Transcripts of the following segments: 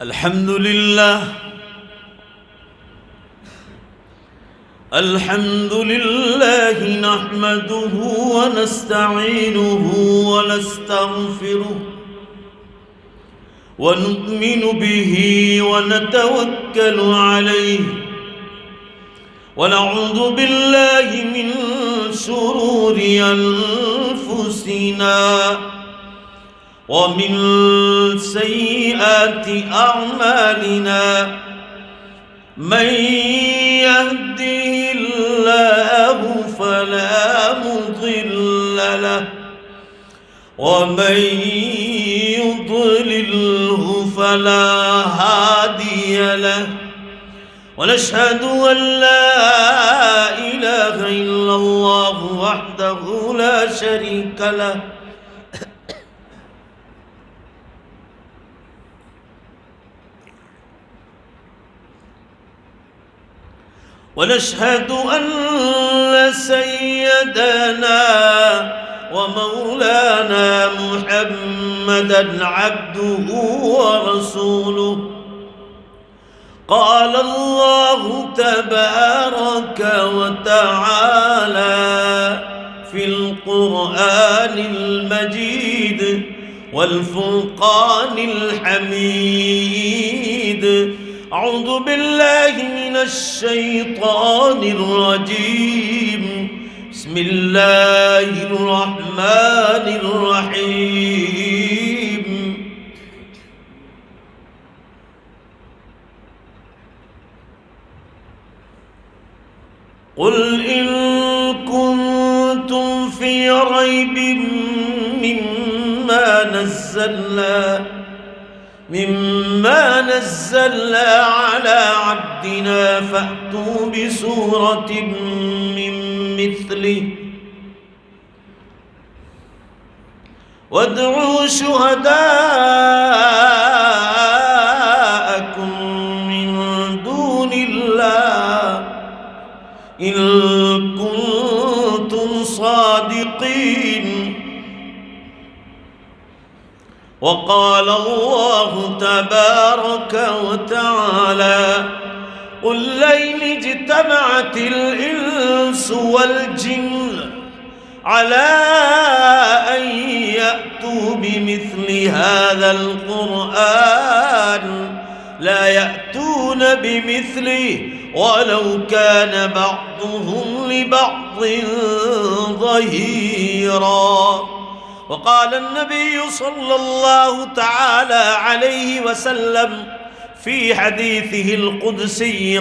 الحمد لله الحمد لله نحمده ونستعينه ونستغفره ونؤمن به ونتوكل عليه ونعوذ بالله من شرور أنفسنا ومن سيئات أعمالنا من يهده الله فلا مضل له ومن يضلله فلا هادي له ونشهد أن لا إله إلا الله وحده لا شريك له ونشهد أن سيدنا ومولانا محمدًا عبده ورسوله قال الله تبارك وتعالى في القرآن المجيد والفرقان الحميد أعوذ بالله من الشيطان الرجيم بسم الله الرحمن الرحيم قل إن كنتم في ريب مما نزلنا على عبدنا فأتوا بسورة من مثله وادعوا شهداءكم من دون الله إن كنتم صادقين وقال الله تبارك وتعالى قل لئن اجتمعت الإنس والجن على أن يأتوا بمثل هذا القرآن لا يأتون بمثله ولو كان بعضهم لبعض ظهيرا وقال النبي صلى الله تعالى عليه وسلم في حديثه القدسي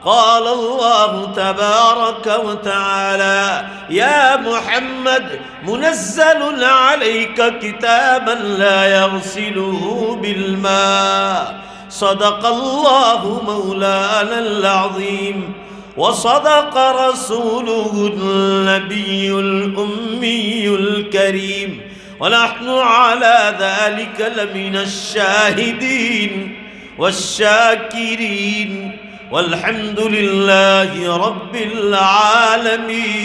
قال الله تبارك وتعالى يا محمد منزل عليك كتابا لا يغسله بالماء صدق الله مولانا العظيم وصدق رسوله النبي الأمي الكريم ونحن على ذلك لمن الشاهدين والشاكرين والحمد لله رب العالمين.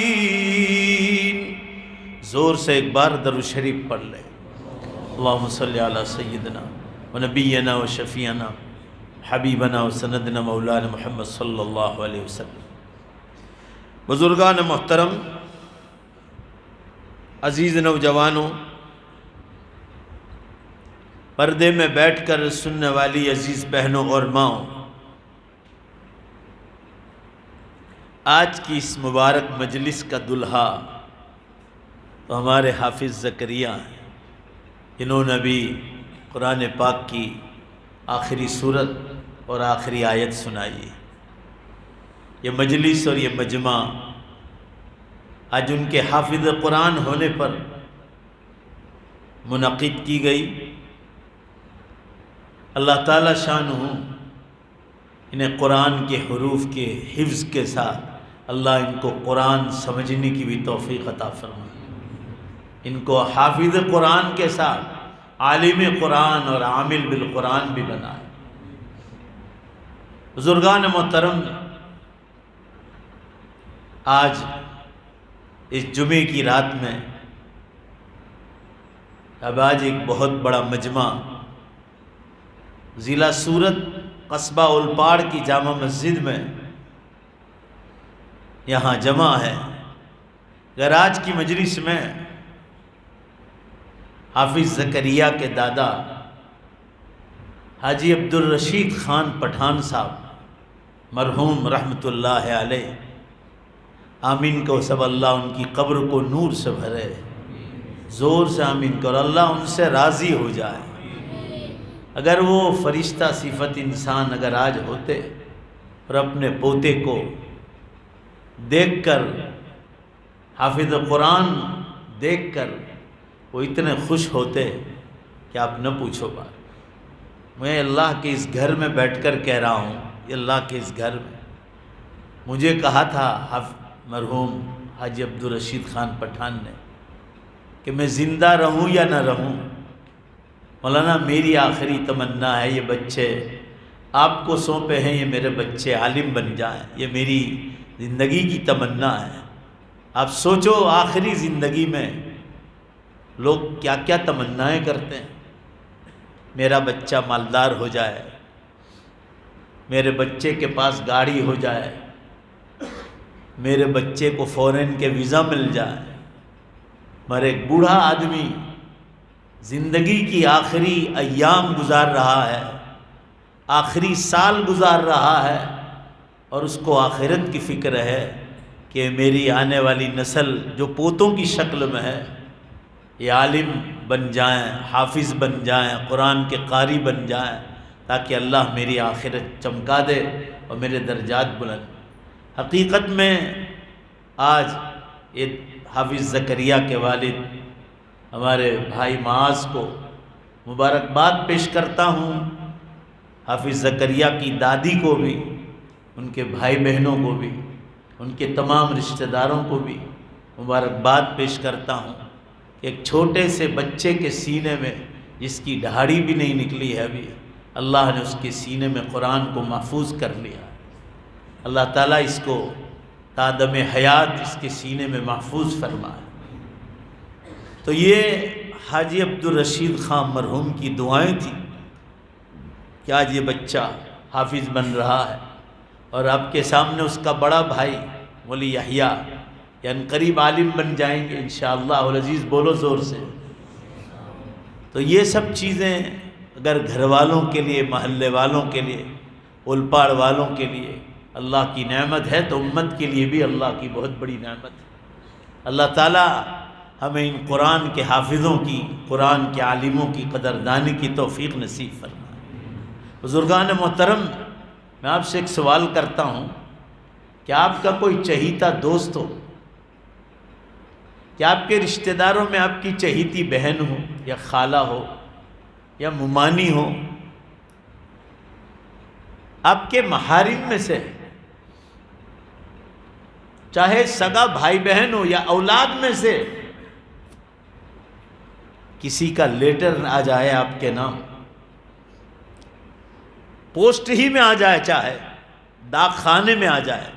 زور سے ایک بار درود شریف پڑھ لیں. اللہم صلی علی سیدنا و نبینا و شفیعنا حبیبنا و سندنا مولانا محمد صلی اللہ علیہ وسلم. بزرگان محترم، عزیز نوجوانوں، پردے میں بیٹھ کر سننے والی عزیز بہنوں اور ماؤں، آج کی اس مبارک مجلس کا دلہا تو ہمارے حافظ زکریا ہیں، جنہوں نے بھی قرآن پاک کی آخری سورت اور آخری آیت سنائی. یہ مجلس اور یہ مجمع آج ان کے حافظ قرآن ہونے پر منعقد کی گئی. اللہ تعالیٰ شانہ انہیں قرآن کے حروف کے حفظ کے ساتھ اللہ ان کو قرآن سمجھنے کی بھی توفیق عطا فرمائے. ان کو حافظ قرآن کے ساتھ عالم قرآن اور عامل بالقرآن بھی بنائے. بزرگان محترم، آج اس جمعے کی رات میں اب آج ایک بہت بڑا مجمع ضلع سورت قصبہ اولپاڑ کی جامع مسجد میں یہاں جمع ہے۔ اگر آج کی مجلس میں حافظ زکریہ کے دادا حاجی عبدالرشید خان پٹھان صاحب مرحوم رحمۃ اللہ علیہ، آمین کو سب اللہ ان کی قبر کو نور سے بھرے، زور سے آمین کرو، اللہ ان سے راضی ہو جائے۔ اگر وہ فرشتہ صفت انسان اگر آج ہوتے اور اپنے پوتے کو دیکھ کر، حافظ قرآن دیکھ کر وہ اتنے خوش ہوتے کہ آپ نہ پوچھو بات۔ میں اللہ کے اس گھر میں بیٹھ کر کہہ رہا ہوں، اللہ کے اس گھر میں مجھے کہا تھا مرحوم حاجی عبدالرشید خان پٹھان نے کہ میں زندہ رہوں یا نہ رہوں، مولانا میری آخری تمنا ہے یہ بچے آپ کو سونپے ہیں، یہ میرے بچے عالم بن جائیں، یہ میری زندگی کی تمنا ہے۔ آپ سوچو آخری زندگی میں لوگ کیا کیا تمنائیں کرتے ہیں، میرا بچہ مالدار ہو جائے، میرے بچے کے پاس گاڑی ہو جائے، میرے بچے کو فورن کے ویزا مل جائے۔ مگر ایک بوڑھا آدمی زندگی کی آخری ایام گزار رہا ہے، آخری سال گزار رہا ہے، اور اس کو آخرت کی فکر ہے کہ میری آنے والی نسل جو پوتوں کی شکل میں ہے یہ عالم بن جائیں، حافظ بن جائیں، قرآن کے قاری بن جائیں، تاکہ اللہ میری آخرت چمکا دے اور میرے درجات بلند۔ حقیقت میں آج یہ حافظ زکریہ کے والد ہمارے بھائی معاذ کو مبارکباد پیش کرتا ہوں، حافظ زکریہ کی دادی کو بھی، ان کے بھائی بہنوں کو بھی، ان کے تمام رشتہ داروں کو بھی مبارکباد پیش کرتا ہوں کہ ایک چھوٹے سے بچے کے سینے میں جس کی دھاڑی بھی نہیں نکلی ہے ابھی، اللہ نے اس کے سینے میں قرآن کو محفوظ کر لیا۔ اللہ تعالیٰ اس کو تادم حیات اس کے سینے میں محفوظ فرمائے۔ تو یہ حاجی عبدالرشید خان مرحوم کی دعائیں تھیں کہ آج یہ بچہ حافظ بن رہا ہے، اور آپ کے سامنے اس کا بڑا بھائی مولی یحییٰ یعنی قریب عالم بن جائیں گے انشاءاللہ العزیز، بولو زور سے۔ تو یہ سب چیزیں اگر گھر والوں کے لیے، محلے والوں کے لیے، اولپاڑ والوں کے لیے اللہ کی نعمت ہے، تو امت کے لیے بھی اللہ کی بہت بڑی نعمت ہے۔ اللہ تعالیٰ ہمیں ان قرآن کے حافظوں کی، قرآن کے عالموں کی قدردانی کی توفیق نصیب فرمائے۔ بزرگان محترم، میں آپ سے ایک سوال کرتا ہوں کہ آپ کا کوئی چہیتا دوست ہو، کیا آپ کے رشتہ داروں میں آپ کی چہیتی بہن ہو یا خالہ ہو یا ممانی ہو، آپ کے محارم میں سے، چاہے سگا بھائی بہن ہو یا اولاد میں سے کسی کا لیٹر آ جائے آپ کے نام، پوسٹ ہی میں آ جائے، چاہے ڈاک خانے میں آ جائے،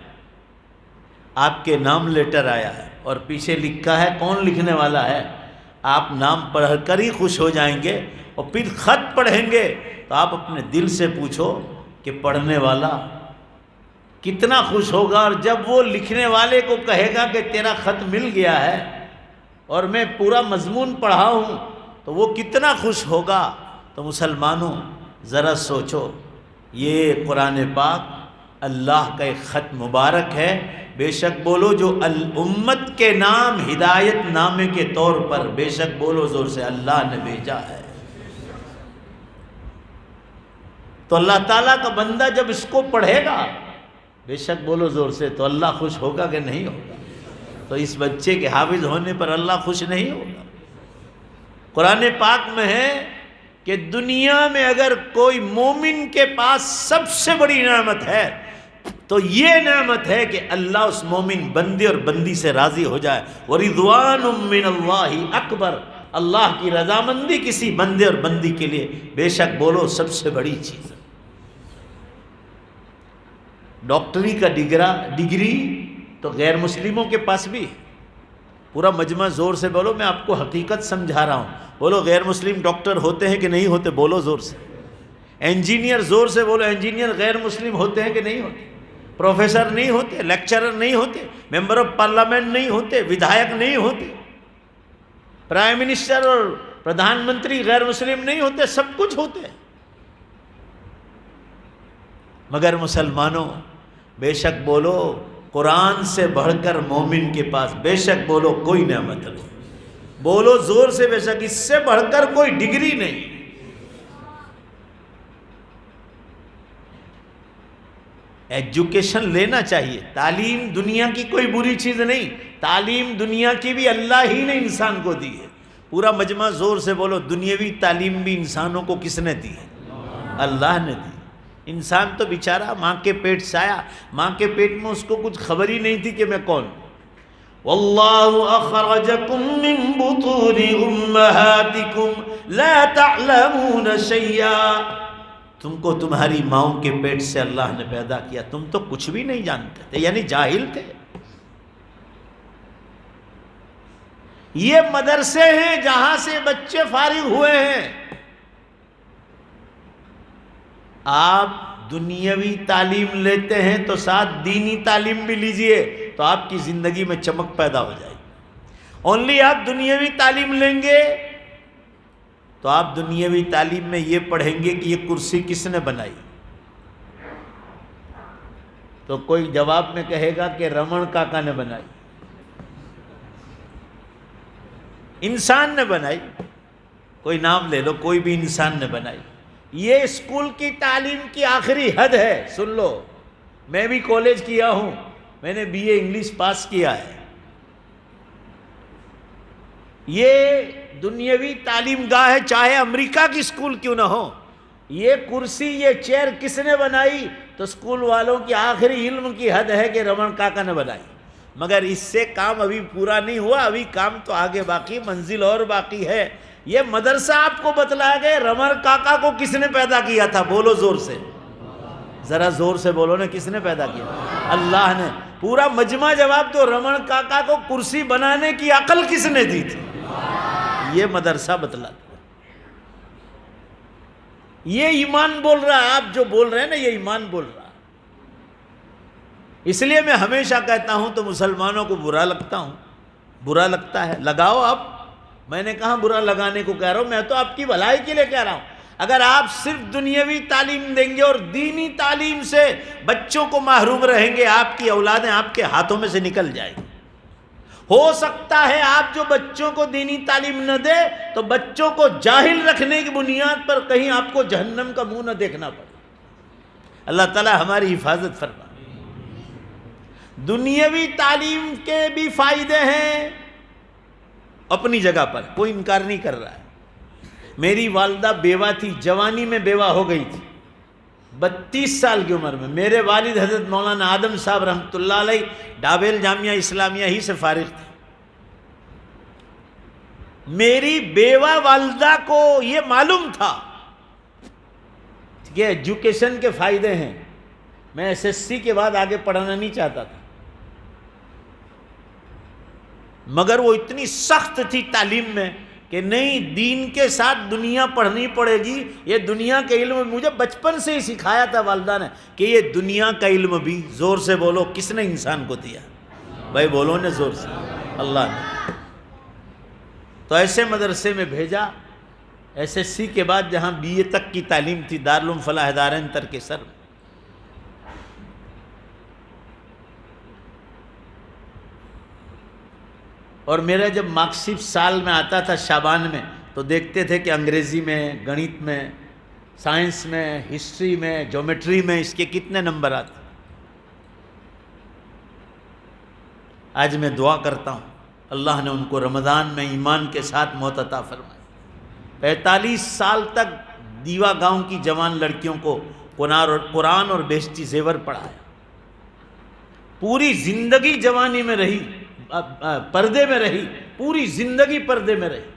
آپ کے نام لیٹر آیا ہے اور پیچھے لکھا ہے، کون لکھنے والا ہے، آپ نام پڑھ کر ہی خوش ہو جائیں گے، اور پھر خط پڑھیں گے تو آپ اپنے دل سے پوچھو کہ پڑھنے والا کتنا خوش ہوگا، اور جب وہ لکھنے والے کو کہے گا کہ تیرا خط مل گیا ہے اور میں پورا مضمون پڑھا ہوں، تو وہ کتنا خوش ہوگا۔ تو مسلمانوں ذرا سوچو، یہ قرآن پاک اللہ کا ایک خط مبارک ہے، بے شک بولو جو الامت کے نام ہدایت نامے کے طور پر، بے شک بولو زور سے، اللہ نے بھیجا ہے۔ تو اللہ تعالیٰ کا بندہ جب اس کو پڑھے گا، بے شک بولو زور سے، تو اللہ خوش ہوگا کہ نہیں ہوگا؟ تو اس بچے کے حافظ ہونے پر اللہ خوش نہیں ہوگا؟ قرآن پاک میں ہے کہ دنیا میں اگر کوئی مومن کے پاس سب سے بڑی نعمت ہے تو یہ نعمت ہے کہ اللہ اس مومن بندے اور بندی سے راضی ہو جائے۔ وَرِضْوَانٌ مِّنَ اللَّهِ اکبر، اللہ کی رضامندی کسی بندے اور بندی کے لیے بے شک بولو سب سے بڑی چیز ہے۔ ڈاکٹری کا ڈگری تو غیر مسلموں کے پاس بھی ہے، پورا مجمع زور سے بولو، میں آپ کو حقیقت سمجھا رہا ہوں، بولو غیر مسلم ڈاکٹر ہوتے ہیں کہ نہیں ہوتے، بولو زور سے۔ انجینئر، زور سے بولو، انجینئر غیر مسلم ہوتے ہیں کہ نہیں ہوتے؟ پروفیسر نہیں ہوتے، لیکچرر نہیں ہوتے، ممبر آف پارلیمنٹ نہیں ہوتے، ودھایک نہیں ہوتے، پرائم منسٹر اور پردھان منتری غیر مسلم نہیں ہوتے، سب کچھ ہوتے ہیں۔ مگر مسلمانوں، بے شک بولو قرآن سے بڑھ کر مومن کے پاس بے شک بولو کوئی نعمت نہیں، بولو زور سے بے شک اس سے بڑھ کر کوئی ڈگری نہیں۔ ایجوکیشن لینا چاہیے، تعلیم دنیا کی کوئی بری چیز نہیں، تعلیم دنیا کی بھی اللہ ہی نے انسان کو دی ہے۔ پورا مجمع زور سے بولو، دنیاوی تعلیم بھی انسانوں کو کس نے دی ہے؟ اللہ نے دی۔ انسان تو بیچارہ ماں کے پیٹ سے آیا، ماں کے پیٹ میں اس کو کچھ خبر ہی نہیں تھی کہ میں کون۔ واللہ اخرجکم من بطون امہاتکم لا تعلمون شیئا، تم کو تمہاری ماؤں کے پیٹ سے اللہ نے پیدا کیا، تم تو کچھ بھی نہیں جانتے تھے، یعنی جاہل تھے۔ یہ مدرسے ہیں جہاں سے بچے فارغ ہوئے ہیں۔ آپ دنیاوی تعلیم لیتے ہیں تو ساتھ دینی تعلیم بھی لیجئے تو آپ کی زندگی میں چمک پیدا ہو جائے گی۔ اونلی آپ دنیاوی تعلیم لیں گے تو آپ دنیاوی تعلیم میں یہ پڑھیں گے کہ یہ کرسی کس نے بنائی، تو کوئی جواب میں کہے گا کہ رمن کاکا نے بنائی، انسان نے بنائی، کوئی نام لے لو، کوئی بھی انسان نے بنائی۔ یہ اسکول کی تعلیم کی آخری حد ہے۔ سن لو، میں بھی کالج کیا ہوں، میں نے بی اے انگلش پاس کیا ہے۔ یہ دنیاوی تعلیم گاہ ہے، چاہے امریکہ کی اسکول کیوں نہ ہو۔ یہ کرسی، یہ چیئر کس نے بنائی؟ تو اسکول والوں کی آخری علم کی حد ہے کہ رمن کاکا نے بنائی۔ مگر اس سے کام ابھی پورا نہیں ہوا، ابھی کام تو آگے باقی، منزل اور باقی ہے۔ یہ مدرسہ آپ کو بتلایا گیا رمن کاکا کو کس نے پیدا کیا تھا؟ بولو زور سے، ذرا زور سے بولو نا، کس نے پیدا کیا؟ اللہ نے۔ پورا مجمع جواب دو، رمن کاکا کو کرسی بنانے کی عقل کس نے دی تھی؟ یہ مدرسہ بتلاتا ہے۔ یہ ایمان بول رہا ہے، آپ جو بول رہے ہیں نا، یہ ایمان بول رہا ہے۔ اس لیے میں ہمیشہ کہتا ہوں تو مسلمانوں کو برا لگتا ہے، لگاؤ آپ۔ میں نے کہاں برا لگانے کو کہہ رہا ہوں، میں تو آپ کی بھلائی کے لیے کہہ رہا ہوں۔ اگر آپ صرف دنیاوی تعلیم دیں گے اور دینی تعلیم سے بچوں کو محروم رہیں گے، آپ کی اولادیں آپ کے ہاتھوں میں سے نکل جائیں گی۔ ہو سکتا ہے آپ جو بچوں کو دینی تعلیم نہ دے تو بچوں کو جاہل رکھنے کی بنیاد پر کہیں آپ کو جہنم کا منہ نہ دیکھنا پڑے۔ اللہ تعالی ہماری حفاظت فرمائے۔ دنیاوی تعلیم کے بھی فائدے ہیں اپنی جگہ پر، کوئی انکار نہیں کر رہا ہے۔ میری والدہ بیوہ تھی، جوانی میں بیوہ ہو گئی تھی، 32 سال کی عمر میں۔ میرے والد حضرت مولانا آدم صاحب رحمۃ اللہ علیہ ڈابیل جامعہ اسلامیہ ہی سے فارغ تھے۔ میری بیوہ والدہ کو یہ معلوم تھا کہ ایجوکیشن کے فائدے ہیں۔ میں ایس ایس سی کے بعد آگے پڑھنا نہیں چاہتا تھا، مگر وہ اتنی سخت تھی تعلیم میں کہ نہیں، دین کے ساتھ دنیا پڑھنی پڑے گی۔ یہ دنیا کے علم مجھے بچپن سے ہی سکھایا تھا والدہ نے کہ یہ دنیا کا علم بھی، زور سے بولو، کس نے انسان کو دیا؟ بھائی بولو نے زور سے، اللہ نے۔ تو ایسے مدرسے میں بھیجا، ایس ایس سی کے بعد جہاں بی اے تک کی تعلیم تھی، دارالعلوم فلاح دارین ترکسر۔ اور میرا جب مارک شیٹ سال میں آتا تھا شعبان میں، تو دیکھتے تھے کہ انگریزی میں، گنت میں، سائنس میں، ہسٹری میں، جیومیٹری میں اس کے کتنے نمبر آتے۔ آج میں دعا کرتا ہوں اللہ نے ان کو رمضان میں ایمان کے ساتھ موت عطا فرمائے۔ 45 سال تک دیوا گاؤں کی جوان لڑکیوں کو قرآن اور بیشتی زیور پڑھایا۔ پوری زندگی جوانی میں رہی، پردے میں رہی، پوری زندگی پردے میں رہی۔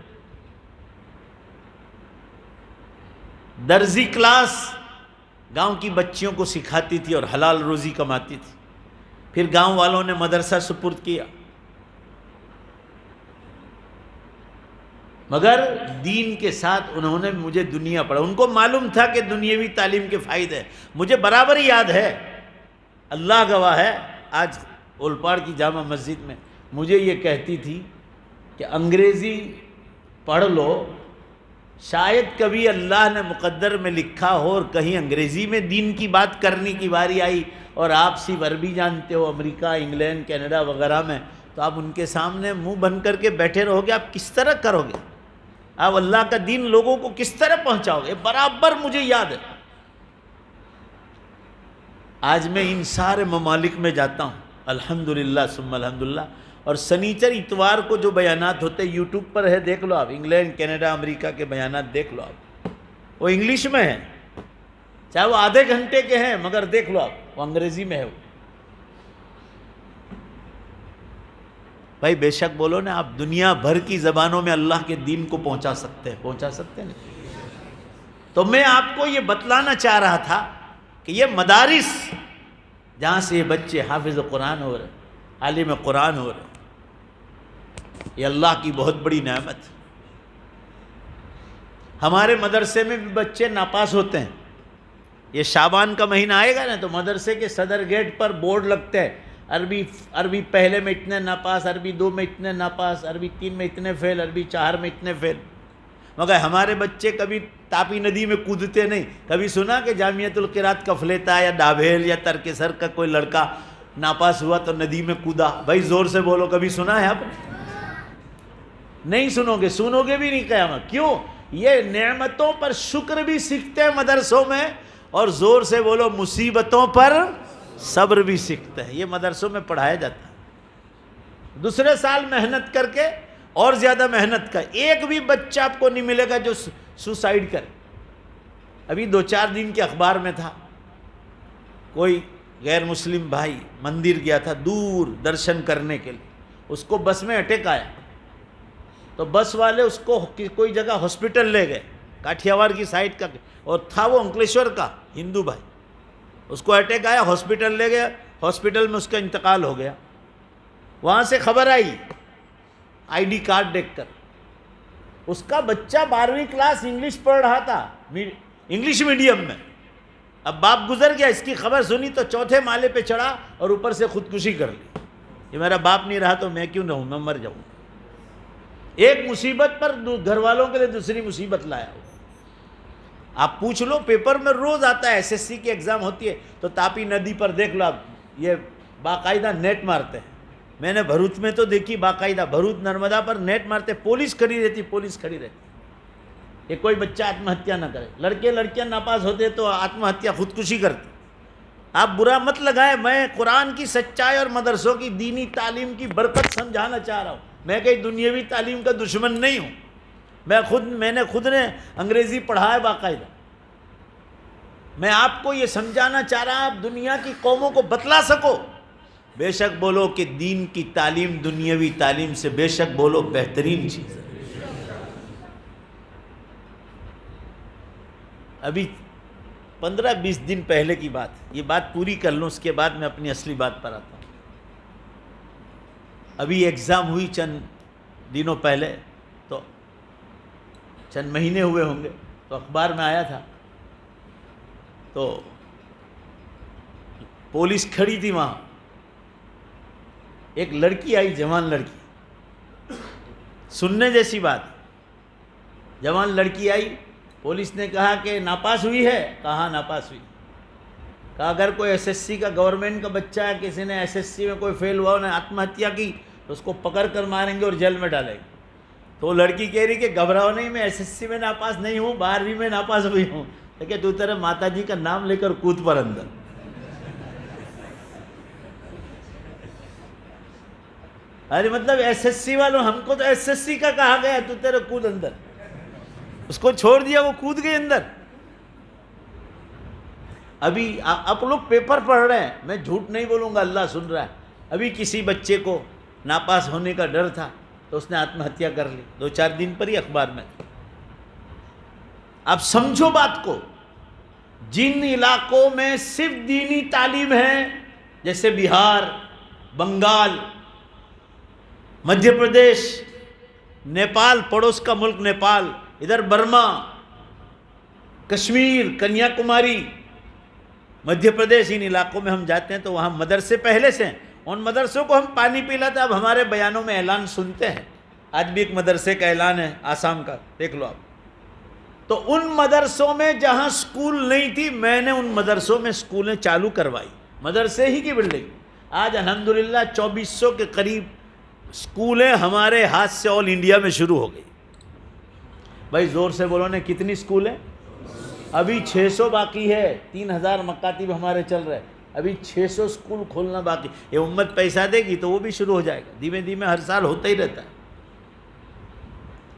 درزی کلاس گاؤں کی بچیوں کو سکھاتی تھی اور حلال روزی کماتی تھی۔ پھر گاؤں والوں نے مدرسہ سپرد کیا۔ مگر دین کے ساتھ انہوں نے مجھے دنیا پڑھا. ان کو معلوم تھا کہ دنیاوی تعلیم کے فائدے ہیں. مجھے برابر یاد ہے، اللہ گواہ ہے، آج اولپاڑ کی جامع مسجد میں مجھے یہ کہتی تھی کہ انگریزی پڑھ لو، شاید کبھی اللہ نے مقدر میں لکھا ہو اور کہیں انگریزی میں دین کی بات کرنے کی باری آئی اور آپ صرف عربی جانتے ہو امریکہ، انگلینڈ، کینیڈا وغیرہ میں، تو آپ ان کے سامنے منہ بند کر کے بیٹھے رہو گے. آپ کس طرح کرو گے؟ آپ اللہ کا دین لوگوں کو کس طرح پہنچاؤ گے؟ برابر مجھے یاد ہے. آج میں ان سارے ممالک میں جاتا ہوں الحمدللہ ثم الحمدللہ، اور سنیچر اتوار کو جو بیانات ہوتے ہیں یوٹیوب پر ہے، دیکھ لو آپ، انگلینڈ، کینیڈا، امریکہ کے بیانات دیکھ لو آپ، وہ انگلش میں ہیں، چاہے وہ آدھے گھنٹے کے ہیں، مگر دیکھ لو آپ وہ انگریزی میں ہے. وہ بھائی بے شک بولو نا، آپ دنیا بھر کی زبانوں میں اللہ کے دین کو پہنچا سکتے ہیں. تو میں آپ کو یہ بتلانا چاہ رہا تھا کہ یہ مدارس جہاں سے یہ بچے حافظ قرآن ہو رہے، عالم قرآن ہو رہے، یہ اللہ کی بہت بڑی نعمت. ہمارے مدرسے میں بھی بچے ناپاس ہوتے ہیں. یہ شعبان کا مہینہ آئے گا نا تو مدرسے کے صدر گیٹ پر بورڈ لگتے ہیں، عربی پہلے میں اتنے ناپاس، عربی 2 میں اتنے ناپاس، عربی 3 میں اتنے فیل، عربی 4 میں اتنے فیل. مگر ہمارے بچے کبھی تاپی ندی میں کودتے نہیں. کبھی سنا کہ جامعۃ القرات کفلیتا یا ڈابھیل یا ترکسر کا کوئی لڑکا ناپاس ہوا تو ندی میں کودا؟ بھائی زور سے بولو، کبھی سنا ہے آپ؟ نہیں سنو گے، سنو گے بھی نہیں قیامت. کیوں؟ یہ نعمتوں پر شکر بھی سیکھتے ہیں مدرسوں میں، اور زور سے بولو مصیبتوں پر صبر بھی سیکھتے ہیں. یہ مدرسوں میں پڑھایا جاتا ہے. دوسرے سال محنت کر کے اور زیادہ محنت کا، ایک بھی بچہ آپ کو نہیں ملے گا جو سوسائیڈ کرے. ابھی 2-4 دن کے اخبار میں تھا، کوئی غیر مسلم بھائی مندر گیا تھا دور درشن کرنے کے لیے، اس کو بس میں اٹیک آیا، تو بس والے اس کو کوئی جگہ ہاسپٹل لے گئے، کاٹھیاوار کی سائڈ کا، اور تھا وہ انکلیشور کا ہندو بھائی. اس کو اٹیک آیا، ہاسپٹل لے گیا، ہاسپٹل میں اس کا انتقال ہو گیا. وہاں سے خبر آئی آئی ڈی کارڈ دیکھ کر، اس کا بچہ 12ویں کلاس انگلش پڑھ رہا تھا، انگلش میڈیم میں. اب باپ گزر گیا، اس کی خبر سنی تو 4تھے مالے پہ چڑھا اور اوپر سے خودکشی کر لی. یہ میرا باپ نہیں رہا تو میں کیوں رہوں، میں مر جاؤں. ایک مصیبت پر گھر والوں کے لیے دوسری مصیبت لایا. آپ پوچھ لو، پیپر میں روز آتا ہے، SSC کی ایگزام ہوتی ہے تو تاپی ندی پر دیکھ لو آپ، یہ باقاعدہ نیٹ مارتے ہیں. میں نے بھروچ میں تو دیکھی، باقاعدہ بھروچ نرمدا پر نیٹ مارتے، پولیس کھڑی رہتی. یہ کوئی بچہ آتم ہتیا نہ کرے. لڑکے لڑکیاں ناپاس ہوتے تو آتم ہتیا خودکشی کرتے. آپ برا مت لگائے، میں قرآن کی سچائی اور مدرسوں کی دینی تعلیم کی برکت سمجھانا چاہ رہا ہوں. میں کہیں دنیاوی تعلیم کا دشمن نہیں ہوں. میں نے خود نے انگریزی پڑھا ہے باقاعدہ. میں آپ کو یہ سمجھانا چاہ رہا ہوں، آپ دنیا کی قوموں کو بتلا سکو. بے شک بولو کہ دین کی تعلیم دنیاوی تعلیم سے بے شک بولو بہترین چیز ہے. ابھی 15-20 دن پہلے کی بات، یہ بات پوری کر لوں، اس کے بعد میں اپنی اصلی بات پر آتا ہوں. ابھی ایگزام ہوئی چند دنوں پہلے، تو چند مہینے ہوئے ہوں گے، تو اخبار میں آیا تھا، تو پولیس کھڑی تھی وہاں. ایک لڑکی آئی، جوان لڑکی، سننے جیسی بات. جوان لڑکی آئی، پولیس نے کہا کہ ناپاس ہوئی ہے؟ کہا ہاں ناپاس ہوئی. کہا اگر کوئی SSC کا گورنمنٹ کا بچہ ہے، کسی نے SSC میں کوئی فیل ہوا، انہیں آتم ہتیا کی، تو اس کو پکڑ کر ماریں گے اور جیل میں ڈالیں گے. تو وہ لڑکی کہہ رہی کہ گھبراؤ نہیں، میں SSC میں ناپاس نہیں ہوں، 12ویں میں ناپاس ہوئی ہوں. کہ تو تیرے ماتا جی کا نام لے کر کود پر اندر. ارے مطلب SSC والوں، ہم کو تو SSC کا کہا گیا، تو تیرے کود اندر. اس کو چھوڑ دیا، وہ کود گئے اندر. ابھی آپ لوگ پیپر پڑھ رہے ہیں، میں جھوٹ نہیں بولوں گا، اللہ سن رہا ہے. ابھی کسی بچے کو ناپاس ہونے کا ڈر تھا تو اس نے آتم ہتیا کر لی، 2-4 دن پر ہی اخبار میں. آپ سمجھو بات کو. جن علاقوں میں صرف دینی تعلیم ہے، جیسے بہار، بنگال، مدھیہ پردیش، نیپال پڑوس کا ملک نیپال، ادھر برما، کشمیر، کنیا کماری، مدھیہ پردیش، ان علاقوں میں ہم جاتے ہیں تو وہاں مدرسے پہلے سے ہیں، ان مدرسوں کو ہم پانی پلاتے ہیں۔ اب ہمارے بیانوں میں اعلان سنتے ہیں، آج بھی ایک مدرسے کا اعلان ہے آسام کا، دیکھ لو آپ۔ تو ان مدرسوں میں جہاں سکول نہیں تھی، میں نے ان مدرسوں میں سکولیں چالو کروائی، مدرسے ہی کی بلڈنگ۔ آج الحمدللہ 2400 کے قریب سکولیں ہمارے ہاتھ سے آل انڈیا میں شروع ہو گئی۔ بھائی زور سے بولو نے، کتنی سکول ہیں؟ ابھی 600 باقی ہے، 3000 مکاتب ہمارے چل رہے ہیں، ابھی 600 سکول کھولنا باقی۔ یہ امت پیسہ دے گی تو وہ بھی شروع ہو جائے گا، دھیمے دھیمے ہر سال ہوتا ہی رہتا ہے۔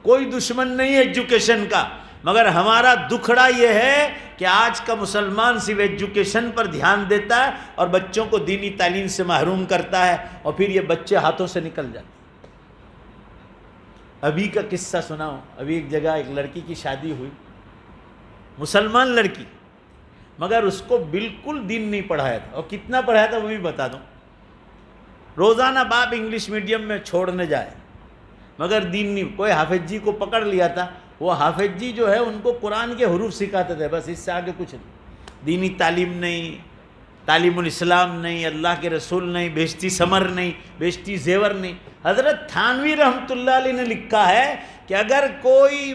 کوئی دشمن نہیں ہے ایجوکیشن کا، مگر ہمارا دکھڑا یہ ہے کہ آج کا مسلمان صرف ایجوکیشن پر دھیان دیتا ہے اور بچوں کو دینی تعلیم سے محروم کرتا ہے، اور پھر یہ بچے ہاتھوں سے نکل جاتے ہیں۔ ابھی کا قصہ سناؤں، ابھی ایک جگہ ایک لڑکی کی شادی ہوئی، مسلمان لڑکی، مگر اس کو بالکل دین نہیں پڑھایا تھا، اور کتنا پڑھایا تھا وہ بھی بتا دوں۔ روزانہ باپ انگلش میڈیم میں چھوڑنے جائے، مگر دین نہیں۔ کوئی حافظ جی کو پکڑ لیا تھا، وہ حافظ جی جو ہے ان کو قرآن کے حروف سکھاتے تھے، بس اس سے آگے کچھ نہیں، دینی تعلیم نہیں، تعلیم الاسلام نہیں، اللہ کے رسول نہیں، بیشتی ثمر نہیں، بیشتی زیور نہیں۔ حضرت تھانوی رحمۃ اللہ علیہ نے لکھا ہے کہ اگر کوئی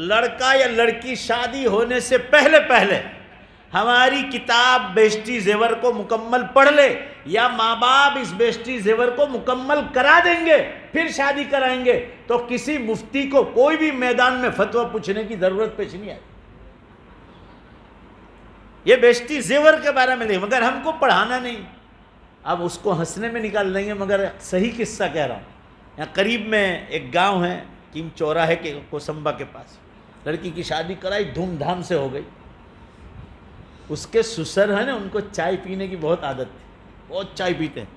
لڑکا یا لڑکی شادی ہونے سے پہلے ہماری کتاب بیشتی زیور کو مکمل پڑھ لے، یا ماں باپ اس بیشتی زیور کو مکمل کرا دیں گے پھر شادی کرائیں گے، تو کسی مفتی کو کوئی بھی میدان میں فتویٰ پوچھنے کی ضرورت پیش نہیں آئی۔ یہ بیشتی زیور کے بارے میں نہیں، مگر ہم کو پڑھانا نہیں۔ اب اس کو ہنسنے میں نکال دیں گے، مگر صحیح قصہ کہہ رہا ہوں۔ یہاں قریب میں ایک گاؤں ہے کیم چوراہے کے کوسمبا کے پاس، لڑکی کی شادی کرائی، دھوم دھام سے ہو گئی۔ اس کے سسر ہیں نا، ان کو چائے پینے کی بہت عادت تھی، بہت چائے پیتے ہیں،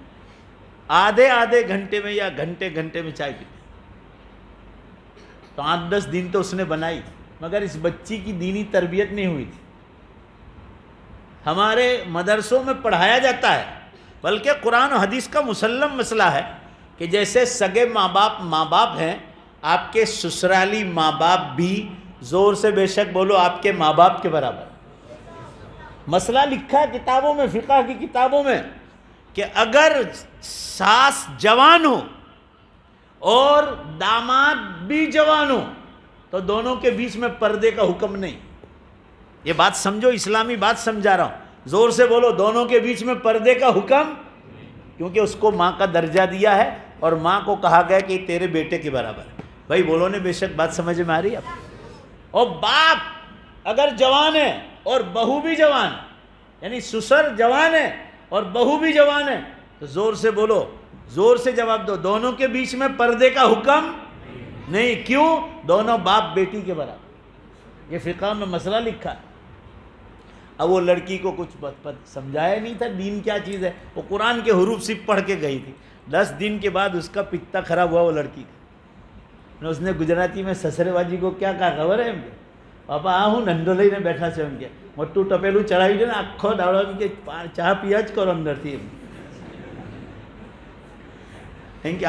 آدھے گھنٹے میں یا گھنٹے میں چائے پیتے ہیں۔ تو 8-10 دن تو اس نے بنائی، مگر اس بچی کی دینی تربیت نہیں ہوئی تھی۔ ہمارے مدرسوں میں پڑھایا جاتا ہے، بلکہ قرآن و حدیث کا مسلم مسئلہ ہے کہ جیسے سگے ماں باپ ہیں، آپ کے سسرالی ماں باپ بھی، زور سے بے شک بولو، آپ کے ماں باپ کے برابر۔ مسئلہ لکھا ہے کتابوں میں، فقہ کی کتابوں میں، کہ اگر ساس جوان ہو اور داماد بھی جوان ہو تو دونوں کے بیچ میں پردے کا حکم نہیں۔ یہ بات سمجھو، اسلامی بات سمجھا رہا ہوں، زور سے بولو، دونوں کے بیچ میں پردے کا حکم، کیونکہ اس کو ماں کا درجہ دیا ہے اور ماں کو کہا گیا کہ تیرے بیٹے کے برابر ہے۔ بھائی بولو نے، بے شک بات سمجھ میں آ رہی ہے آپ؟ اور باپ اگر جوان ہے اور بہو بھی جوان، یعنی سسر جوان ہے اور بہو بھی جوان ہے، تو زور سے بولو، زور سے جواب دو، دونوں کے بیچ میں پردے کا حکم نہیں۔ کیوں؟ دونوں باپ بیٹی کے برابر۔ یہ فقہ میں مسئلہ لکھا ہے۔ اب وہ لڑکی کو کچھ سمجھایا نہیں تھا دین کیا چیز ہے، وہ قرآن کے حروف صرف پڑھ کے گئی تھی۔ 10 دن کے بعد اس کا پتا خراب ہوا وہ لڑکی کا۔ اس نے گجراتی میں سسرے باجی کو کیا کہا خبر ہے؟ پاپا ہوں ننڈو لઈને بیٹھا છે એમ કે મોટું ટપેલું ચડાવી દે ને આખો દાડો એમ કે ચા પીયા જ કરો અંદરથી એમ કે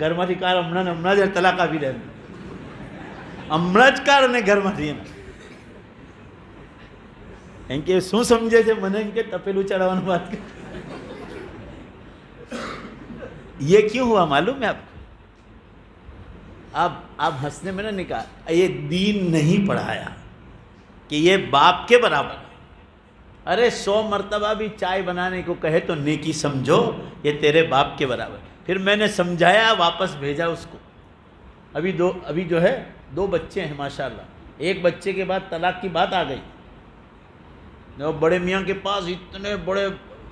ઘરમાંથી કાર હમણાં જ તલાક આપી દે, હમણાં જ કાર અને ઘરમાંથી એમ કે શું સમજે છે મને એમ કે ટપેલું ચડાવવાનું વાત કરે। یہ کیوں ہوا معلوم ہے آپ کو؟ آپ ہنسنے میں نہ نکال، یہ دین نہیں پڑھایا کہ یہ باپ کے برابر ہے۔ ارے 100 مرتبہ بھی چائے بنانے کو کہے تو نیکی سمجھو، یہ تیرے باپ کے برابر۔ پھر میں نے سمجھایا، واپس بھیجا اس کو۔ ابھی جو ہے 2 بچے ہیں ماشاءاللہ۔ ایک بچے کے بعد طلاق کی بات آ گئی۔ بڑے میاں کے پاس اتنے بڑے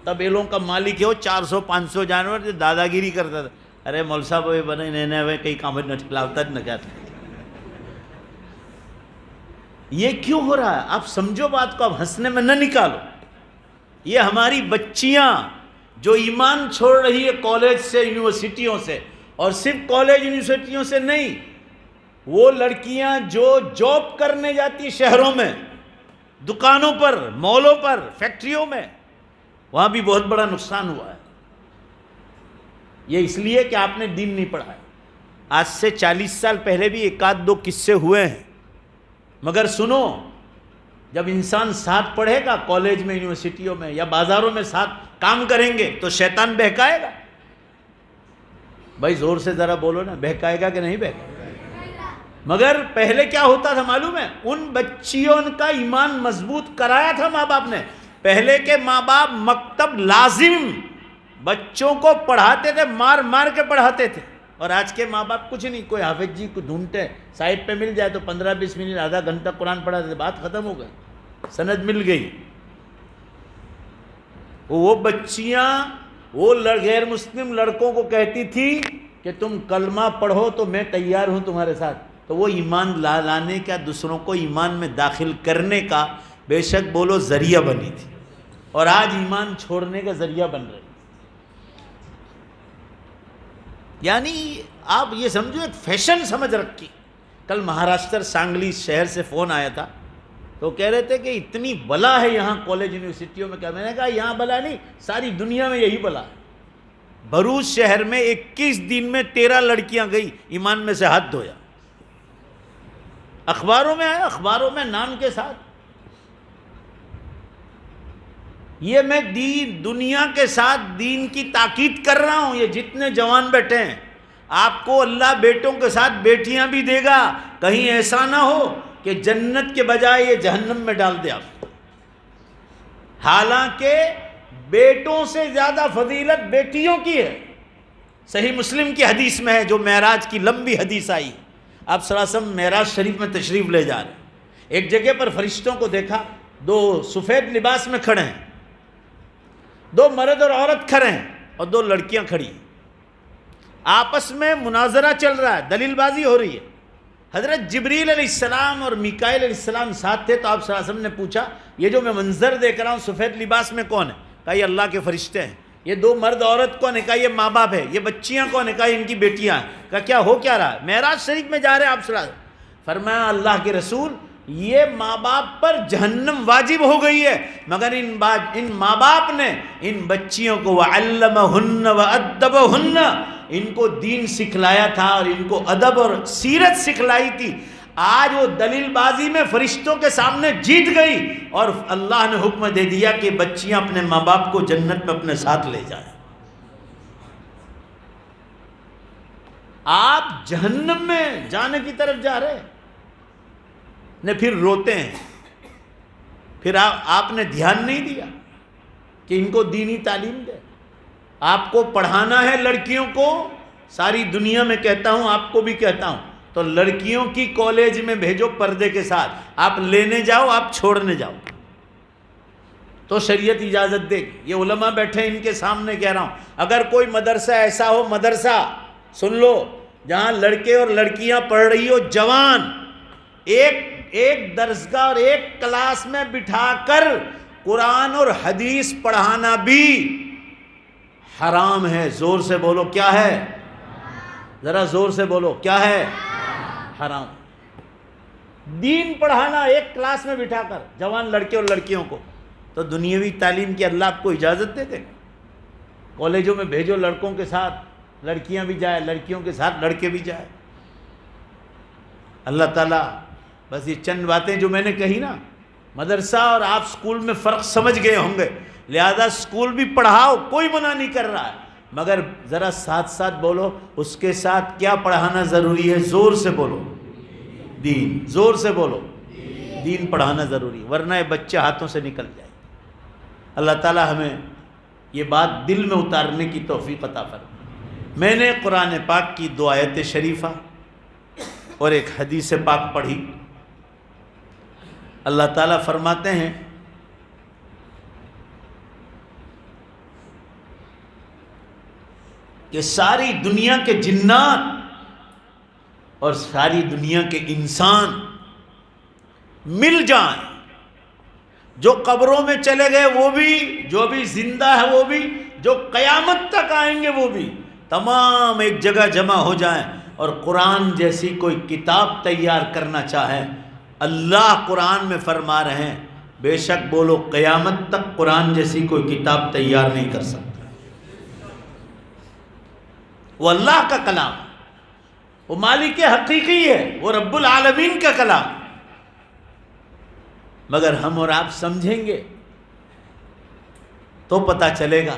طبیلوں کا مالک ہے، وہ 400-500 جانور جو دادا گیری کرتا تھا۔ ارے مول صاحب ہوئے بنے نئے ہوئے کئی کام نہ لاتا نہ کہتا۔ یہ کیوں ہو رہا ہے؟ آپ سمجھو بات کو، آپ ہنسنے میں نہ نکالو۔ یہ ہماری بچیاں جو ایمان چھوڑ رہی ہے کالج سے، یونیورسٹیوں سے، اور صرف کالج یونیورسٹیوں سے نہیں، وہ لڑکیاں جو جاب کرنے جاتی شہروں میں، دکانوں پر، مالوں پر، فیکٹریوں میں، وہاں بھی بہت بڑا نقصان ہوا ہے۔ یہ اس لیے کہ آپ نے دین نہیں پڑھا ہے۔ آج سے 40 سال پہلے بھی ایک آدھ دو قصے ہوئے ہیں، مگر سنو، جب انسان ساتھ پڑھے گا کالج میں، یونیورسٹیوں میں یا بازاروں میں ساتھ کام کریں گے تو شیطان بہکائے گا۔ بھائی زور سے ذرا بولو نا، بہکائے گا کہ نہیں بہکائے گا؟ مگر پہلے کیا ہوتا تھا معلوم ہے؟ ان بچیوں کا ایمان مضبوط کرایا تھا ماں باپ نے۔ پہلے کے ماں باپ مکتب لازم بچوں کو پڑھاتے تھے، مار مار کے پڑھاتے تھے، اور آج کے ماں باپ کچھ نہیں، کوئی حافظ جی کو ڈھونڈتے سائٹ پہ مل جائے تو 15-20 منٹ آدھا گھنٹہ قرآن پڑھاتے تھے، بات ختم ہو گئی، سند مل گئی۔ وہ بچیاں وہ غیر مسلم لڑکوں کو کہتی تھی کہ تم کلمہ پڑھو تو میں تیار ہوں تمہارے ساتھ، تو وہ ایمان لانے کا، دوسروں کو ایمان میں داخل کرنے کا بے شک بولو ذریعہ بنی تھی، اور آج ایمان چھوڑنے کا ذریعہ بن رہے۔ یعنی آپ یہ سمجھو ایک فیشن سمجھ رکھی۔ کل مہاراشٹر سانگلی شہر سے فون آیا تھا، تو کہہ رہے تھے کہ اتنی بلا ہے یہاں کالج یونیورسٹیوں میں۔ کیا میں نے کہا یہاں بلا نہیں، ساری دنیا میں یہی بلا ہے۔ بھروچ شہر میں 21 دن میں 13 لڑکیاں گئی، ایمان میں سے ہاتھ دھویا، اخباروں میں آیا، اخباروں میں نام کے ساتھ۔ یہ میں دنیا کے ساتھ دین کی تاکید کر رہا ہوں۔ یہ جتنے جوان بیٹھے ہیں، آپ کو اللہ بیٹوں کے ساتھ بیٹیاں بھی دے گا، کہیں ایسا نہ ہو کہ جنت کے بجائے یہ جہنم میں ڈال دے آپ۔ حالانکہ بیٹوں سے زیادہ فضیلت بیٹیوں کی ہے۔ صحیح مسلم کی حدیث میں ہے، جو معراج کی لمبی حدیث آئی، آپ صلی اللہ علیہ وسلم معراج شریف میں تشریف لے جا رہے ہیں، ایک جگہ پر فرشتوں کو دیکھا، دو سفید لباس میں کھڑے ہیں، دو مرد اور عورت کھڑے ہیں اور دو لڑکیاں کھڑی ہیں، آپس میں مناظرہ چل رہا ہے، دلیل بازی ہو رہی ہے۔ حضرت جبریل علیہ السلام اور میکائیل علیہ السلام ساتھ تھے، تو آپ صلی اللہ علیہ وسلم نے پوچھا یہ جو میں منظر دیکھ رہا ہوں سفید لباس میں کون ہے؟ کہا یہ اللہ کے فرشتے ہیں۔ یہ دو مرد عورت کون ہے؟ کہا یہ ماں باپ ہے۔ یہ بچیاں کون ہے؟ کہا ان کی بیٹیاں ہیں۔ کہا کیا ہو کیا رہا ہے؟ معراج شریف میں جا رہے ہیں آپ صلی اللہ علیہ وسلم۔ فرمایا اللہ کے رسول، یہ ماں باپ پر جہنم واجب ہو گئی ہے، مگر ان ماں باپ نے ان بچیوں کو وَعَلَّمَهُنَّ وَأَدَّبَهُنَّ، ان کو دین سکھلایا تھا اور ان کو ادب اور سیرت سکھلائی تھی۔ آج وہ دلیل بازی میں فرشتوں کے سامنے جیت گئی، اور اللہ نے حکم دے دیا کہ بچیاں اپنے ماں باپ کو جنت میں اپنے ساتھ لے جائیں۔ آپ جہنم میں جانے کی طرف جا رہے نے، پھر روتے ہیں، پھر آپ نے دھیان نہیں دیا کہ ان کو دینی تعلیم دے۔ آپ کو پڑھانا ہے لڑکیوں کو، ساری دنیا میں کہتا ہوں، آپ کو بھی کہتا ہوں، تو لڑکیوں کی کالج میں بھیجو پردے کے ساتھ۔ آپ لینے جاؤ، آپ چھوڑنے جاؤ تو شریعت اجازت دے گی۔ یہ علماء بیٹھے ان کے سامنے کہہ رہا ہوں، اگر کوئی مدرسہ ایسا ہو، مدرسہ سن لو، جہاں لڑکے اور لڑکیاں پڑھ رہی ہو، جوان، ایک درسگاہ اور ایک کلاس میں بٹھا کر قرآن اور حدیث پڑھانا بھی حرام ہے۔ زور سے بولو کیا ہے؟ ذرا زور سے بولو کیا ہے؟ حرام۔ دین پڑھانا ایک کلاس میں بٹھا کر جوان لڑکے اور لڑکیوں کو، تو دنیاوی تعلیم کی اللہ آپ کو اجازت دے دے۔ کالجوں میں بھیجو لڑکوں کے ساتھ لڑکیاں بھی جائے، لڑکیوں کے ساتھ لڑکے بھی جائے۔ اللہ تعالیٰ بس یہ چند باتیں جو میں نے کہی نا، مدرسہ اور آپ سکول میں فرق سمجھ گئے ہوں گے، لہذا سکول بھی پڑھاؤ، کوئی منع نہیں کر رہا ہے، مگر ذرا ساتھ ساتھ بولو اس کے ساتھ کیا پڑھانا ضروری ہے؟ زور سے بولو دین، زور سے بولو دین پڑھانا ضروری ہے، ورنہ یہ بچہ ہاتھوں سے نکل جائے۔ اللہ تعالیٰ ہمیں یہ بات دل میں اتارنے کی توفیق عطا فرمائے۔ میں نے قرآن پاک کی 2 آیت شریفہ اور ایک حدیث پاک پڑھی۔ اللہ تعالیٰ فرماتے ہیں کہ ساری دنیا کے جنات اور ساری دنیا کے انسان مل جائیں، جو قبروں میں چلے گئے وہ بھی، جو بھی زندہ ہے وہ بھی، جو قیامت تک آئیں گے وہ بھی، تمام ایک جگہ جمع ہو جائیں اور قرآن جیسی کوئی کتاب تیار کرنا چاہیں۔ اللہ قرآن میں فرما رہے ہیں، بے شک بولو قیامت تک قرآن جیسی کوئی کتاب تیار نہیں کر سکتا۔ وہ اللہ کا کلام ہے، وہ مالک حقیقی ہے، وہ رب العالمین کا کلام. مگر ہم اور آپ سمجھیں گے تو پتہ چلے گا.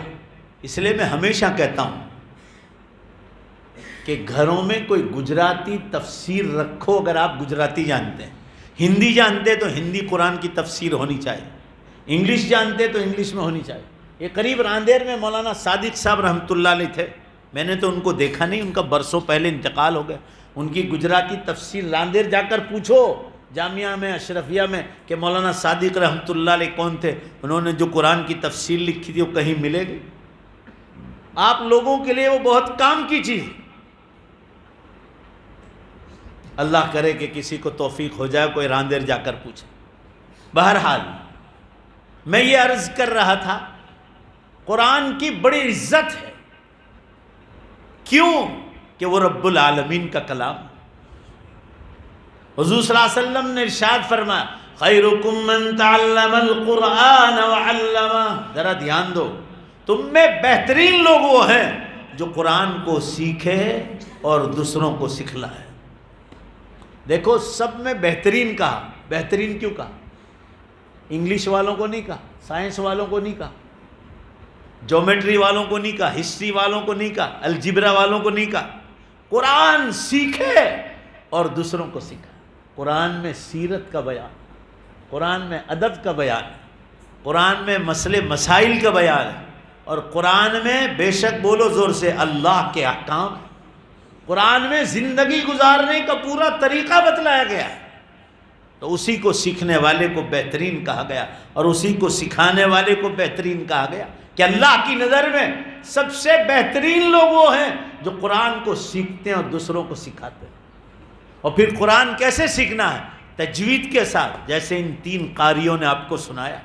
اس لیے میں ہمیشہ کہتا ہوں کہ گھروں میں کوئی گجراتی تفسیر رکھو. اگر آپ گجراتی جانتے ہیں، ہندی جانتے تو ہندی قرآن کی تفسیر ہونی چاہیے، انگلش جانتے تو انگلش میں ہونی چاہیے. یہ قریب راندیر میں مولانا صادق صاحب رحمۃ اللہ علیہ تھے. میں نے تو ان کو دیکھا نہیں، ان کا برسوں پہلے انتقال ہو گیا. ان کی گجراتی تفسیر راندیر جا کر پوچھو جامعہ میں، اشرفیہ میں، کہ مولانا صادق رحمۃ اللہ علیہ کون تھے. انہوں نے جو قرآن کی تفسیر لکھی تھی وہ کہیں ملے گی؟ آپ لوگوں کے لیے وہ بہت کام کی چیز. اللہ کرے کہ کسی کو توفیق ہو جائے، کوئی راندیر جا کر پوچھے. بہرحال میں یہ عرض کر رہا تھا، قرآن کی بڑی عزت ہے. کیوں؟ کہ وہ رب العالمین کا کلام. حضور صلی اللہ علیہ وسلم نے ارشاد فرمایا خیرکم من تعلم القرآن وعلمہ. ذرا دھیان دو، تم میں بہترین لوگ وہ ہیں جو قرآن کو سیکھے اور دوسروں کو سکھلائے. دیکھو سب میں بہترین کہا. بہترین کیوں کہا؟ انگلش والوں کو نہیں کہا، سائنس والوں کو نہیں کہا، جیومیٹری والوں کو نہیں کہا، ہسٹری والوں کو نہیں کہا، الجبرا والوں کو نہیں کہا. قرآن سیکھے اور دوسروں کو سکھائے. قرآن میں سیرت کا بیان، قرآن میں ادب کا بیان، قرآن میں مسئلے مسائل کا بیان ہے، اور قرآن میں بے شک بولو زور سے اللہ کے احکام. قرآن میں زندگی گزارنے کا پورا طریقہ بتلایا گیا ہے. تو اسی کو سیکھنے والے کو بہترین کہا گیا، اور اسی کو سکھانے والے کو بہترین کہا گیا. کہ اللہ کی نظر میں سب سے بہترین لوگ وہ ہیں جو قرآن کو سیکھتے ہیں اور دوسروں کو سکھاتے ہیں. اور پھر قرآن کیسے سیکھنا ہے؟ تجوید کے ساتھ، جیسے ان 3 قاریوں نے آپ کو سنایا.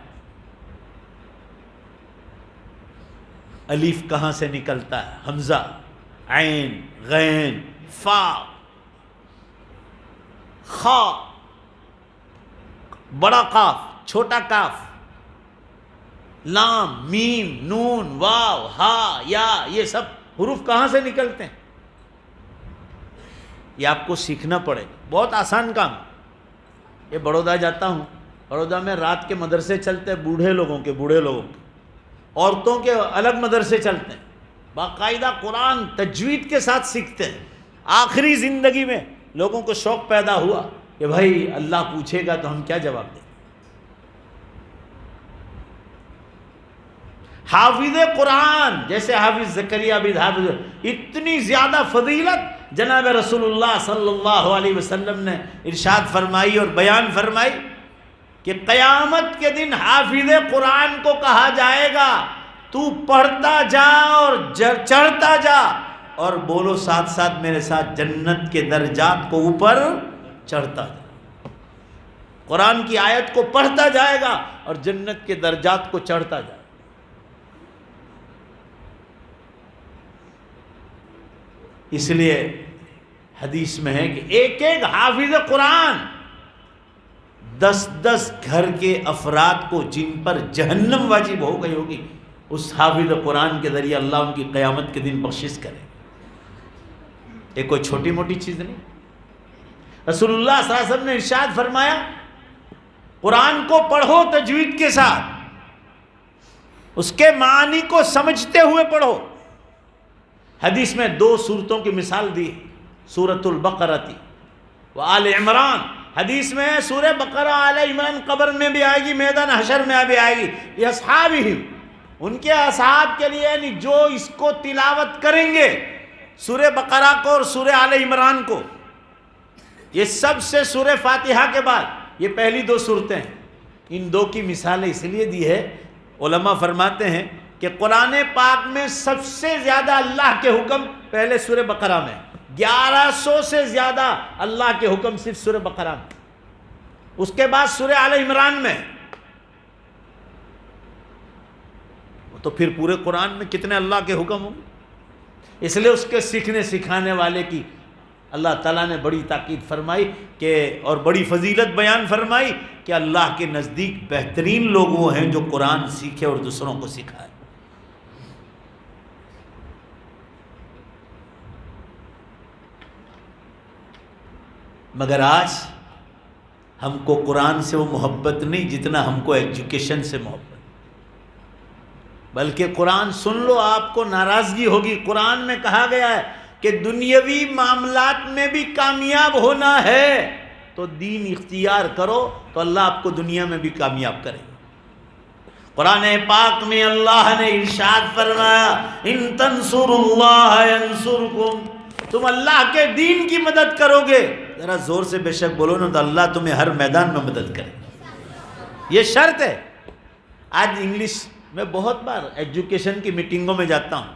الف کہاں سے نکلتا ہے؟ حمزہ، عین، غین، فا، خا، بڑا قاف، چھوٹا کاف، لام، میم، نون، واو، ہا، یا، یہ سب حروف کہاں سے نکلتے ہیں؟ یہ آپ کو سیکھنا پڑے گا. بہت آسان کام. یہ بڑودہ جاتا ہوں، بڑودہ میں رات کے مدرسے چلتے ہیں، بوڑھے لوگوں کے. عورتوں کے الگ مدرسے چلتے ہیں. باقاعدہ قرآن تجوید کے ساتھ سیکھتے ہیں. آخری زندگی میں لوگوں کو شوق پیدا ہوا کہ بھائی اللہ پوچھے گا تو ہم کیا جواب دیں. حافظ قرآن جیسے حافظ زکریا بن حافظ، اتنی زیادہ فضیلت جناب رسول اللہ صلی اللہ علیہ وسلم نے ارشاد فرمائی اور بیان فرمائی کہ قیامت کے دن حافظ قرآن کو کہا جائے گا تو پڑھتا جا اور چڑھتا جا، اور بولو ساتھ ساتھ میرے ساتھ، جنت کے درجات کو اوپر چڑھتا جا. قرآن کی آیت کو پڑھتا جائے گا اور جنت کے درجات کو چڑھتا جائے. اس لیے حدیث میں ہے کہ ایک ایک حافظ قرآن 10 گھر کے افراد کو جن پر جہنم واجب ہو گئی ہوگی، اس حافظ قرآن کے ذریعے اللہ ان کی قیامت کے دن بخشش کرے. یہ کوئی چھوٹی موٹی چیز نہیں. رسول اللہ صلی اللہ علیہ وسلم نے ارشاد فرمایا قرآن کو پڑھو تجوید کے ساتھ، اس کے معانی کو سمجھتے ہوئے پڑھو. حدیث میں 2 صورتوں کی مثال دی، سورۃ البقرہ و آل عمران. حدیث میں سورہ بقرہ آل عمران قبر میں بھی آئے گی، میدان حشر میں بھی آئے گی. یہ اصحابہم، ان کے اصحاب کے لیے، یعنی جو اس کو تلاوت کریں گے، سورہ بقرہ کو اور سورہ آل عمران کو. یہ سب سے سورہ فاتحہ کے بعد یہ پہلی 2 صورتیں ہیں. ان 2 کی مثالیں اس لیے دی ہے، علماء فرماتے ہیں کہ قرآن پاک میں سب سے زیادہ اللہ کے حکم پہلے سورہ بقرہ میں، 1100 سے زیادہ اللہ کے حکم صرف سورہ بقرہ میں، اس کے بعد سورہ آل عمران میں. تو پھر پورے قرآن میں کتنے اللہ کے حکم ہوں گے. اس لیے اس کے سیکھنے سکھانے والے کی اللہ تعالیٰ نے بڑی تاکید فرمائی کہ اور بڑی فضیلت بیان فرمائی کہ اللہ کے نزدیک بہترین لوگ وہ ہیں جو قرآن سیکھے اور دوسروں کو سکھائے. مگر آج ہم کو قرآن سے وہ محبت نہیں جتنا ہم کو ایجوکیشن سے محبت، بلکہ قرآن سن لو آپ کو ناراضگی ہوگی۔ قرآن میں کہا گیا ہے کہ دنیاوی معاملات میں بھی کامیاب ہونا ہے تو دین اختیار کرو تو اللہ آپ کو دنیا میں بھی کامیاب کرے۔ قرآن پاک میں اللہ نے ارشاد فرمایا ان تنصروا اللہ ینصرکم، تم اللہ کے دین کی مدد کرو گے، ذرا زور سے بے شک بولو نا، تو اللہ تمہیں ہر میدان میں مدد کرے، یہ شرط ہے۔ آج انگلش میں بہت بار ایجوکیشن کی میٹنگوں میں جاتا ہوں،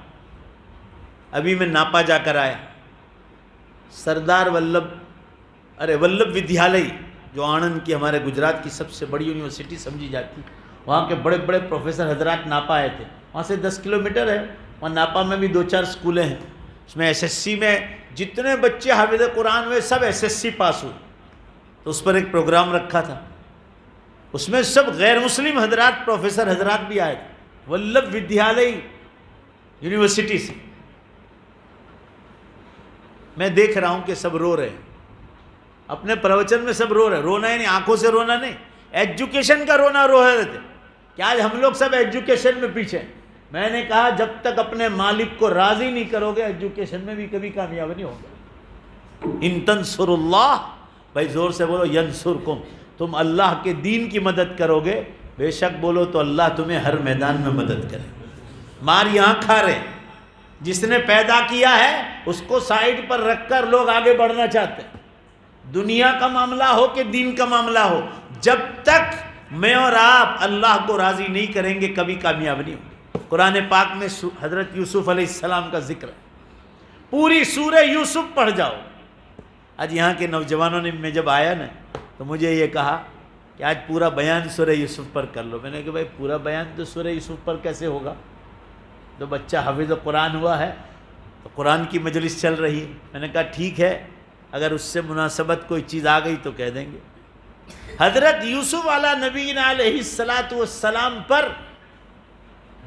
ابھی میں ناپا جا کر آیا، سردار ولبھ ودیالیہ جو آنند کی ہمارے گجرات کی سب سے بڑی یونیورسٹی سمجھی جاتی، وہاں کے بڑے بڑے پروفیسر حضرات ناپا آئے تھے، وہاں سے 10 کلومیٹر ہے، وہاں ناپا میں بھی 2-4 اسکولیں ہیں، اس میں SSC میں جتنے بچے حافظ قرآن ہوئے سب SSC پاس ہوئے، تو اس پر ایک پروگرام رکھا تھا، اس میں سب غیر مسلم حضرات پروفیسر حضرات بھی آئے تھے، ولبھ ودیالیہ یونیورسٹی سے۔ میں دیکھ رہا ہوں کہ سب رو رہے ہیں، اپنے پروچن میں سب رو رہے ہیں، رونا یعنی آنکھوں سے رونا نہیں، ایجوکیشن کا رونا رو رہے تھے کہ آج ہم لوگ سب ایجوکیشن میں پیچھے ہیں۔ میں نے کہا جب تک اپنے مالک کو راضی نہیں کرو گے ایجوکیشن میں بھی کبھی کامیاب نہیں ہوگا۔ ان تنصروا اللہ، بھائی زور سے بولو، ینصرکم، تم اللہ کے دین کی مدد کرو گے، بے شک بولو تو اللہ تمہیں ہر میدان میں مدد کرے۔ مار یہاں کھا رہے، جس نے پیدا کیا ہے اس کو سائیڈ پر رکھ کر لوگ آگے بڑھنا چاہتے ہیں، دنیا کا معاملہ ہو کہ دین کا معاملہ ہو، جب تک میں اور آپ اللہ کو راضی نہیں کریں گے کبھی کامیاب نہیں ہوں۔ قرآن پاک میں حضرت یوسف علیہ السلام کا ذکر ہے، پوری سورہ یوسف پڑھ جاؤ۔ آج یہاں کے نوجوانوں نے میں جب آیا نا تو مجھے یہ کہا کہ آج پورا بیان سورہ یوسف پر کر لو۔ میں نے کہا بھائی پورا بیان تو سورہ یوسف پر کیسے ہوگا، تو بچہ حافظ قرآن ہوا ہے تو قرآن کی مجلس چل رہی ہے۔ میں نے کہا ٹھیک ہے، اگر اس سے مناسبت کوئی چیز آ گئی تو کہہ دیں گے۔ حضرت یوسف علیہ نبینا علیہ السلام پر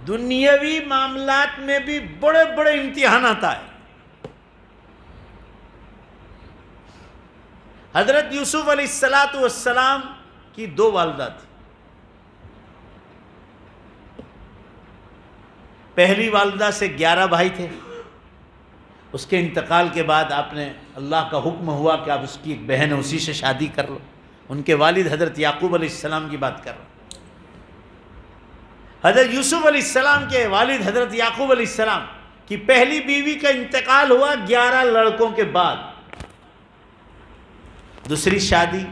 دنیاوی معاملات میں بھی بڑے بڑے امتحانات آئے۔ حضرت یوسف علیہ السلام کی 2 والدہ تھی، پہلی والدہ سے 11 بھائی تھے، اس کے انتقال کے بعد آپ نے اللہ کا حکم ہوا کہ آپ اس کی ایک بہن ہے اسی سے شادی کر لو۔ ان کے والد حضرت یعقوب علیہ السلام کی بات کر رہا ہوں۔ حضرت یوسف علیہ السلام کے والد حضرت یعقوب علیہ السلام کی پہلی بیوی کا انتقال ہوا 11 لڑکوں کے بعد، دوسری شادی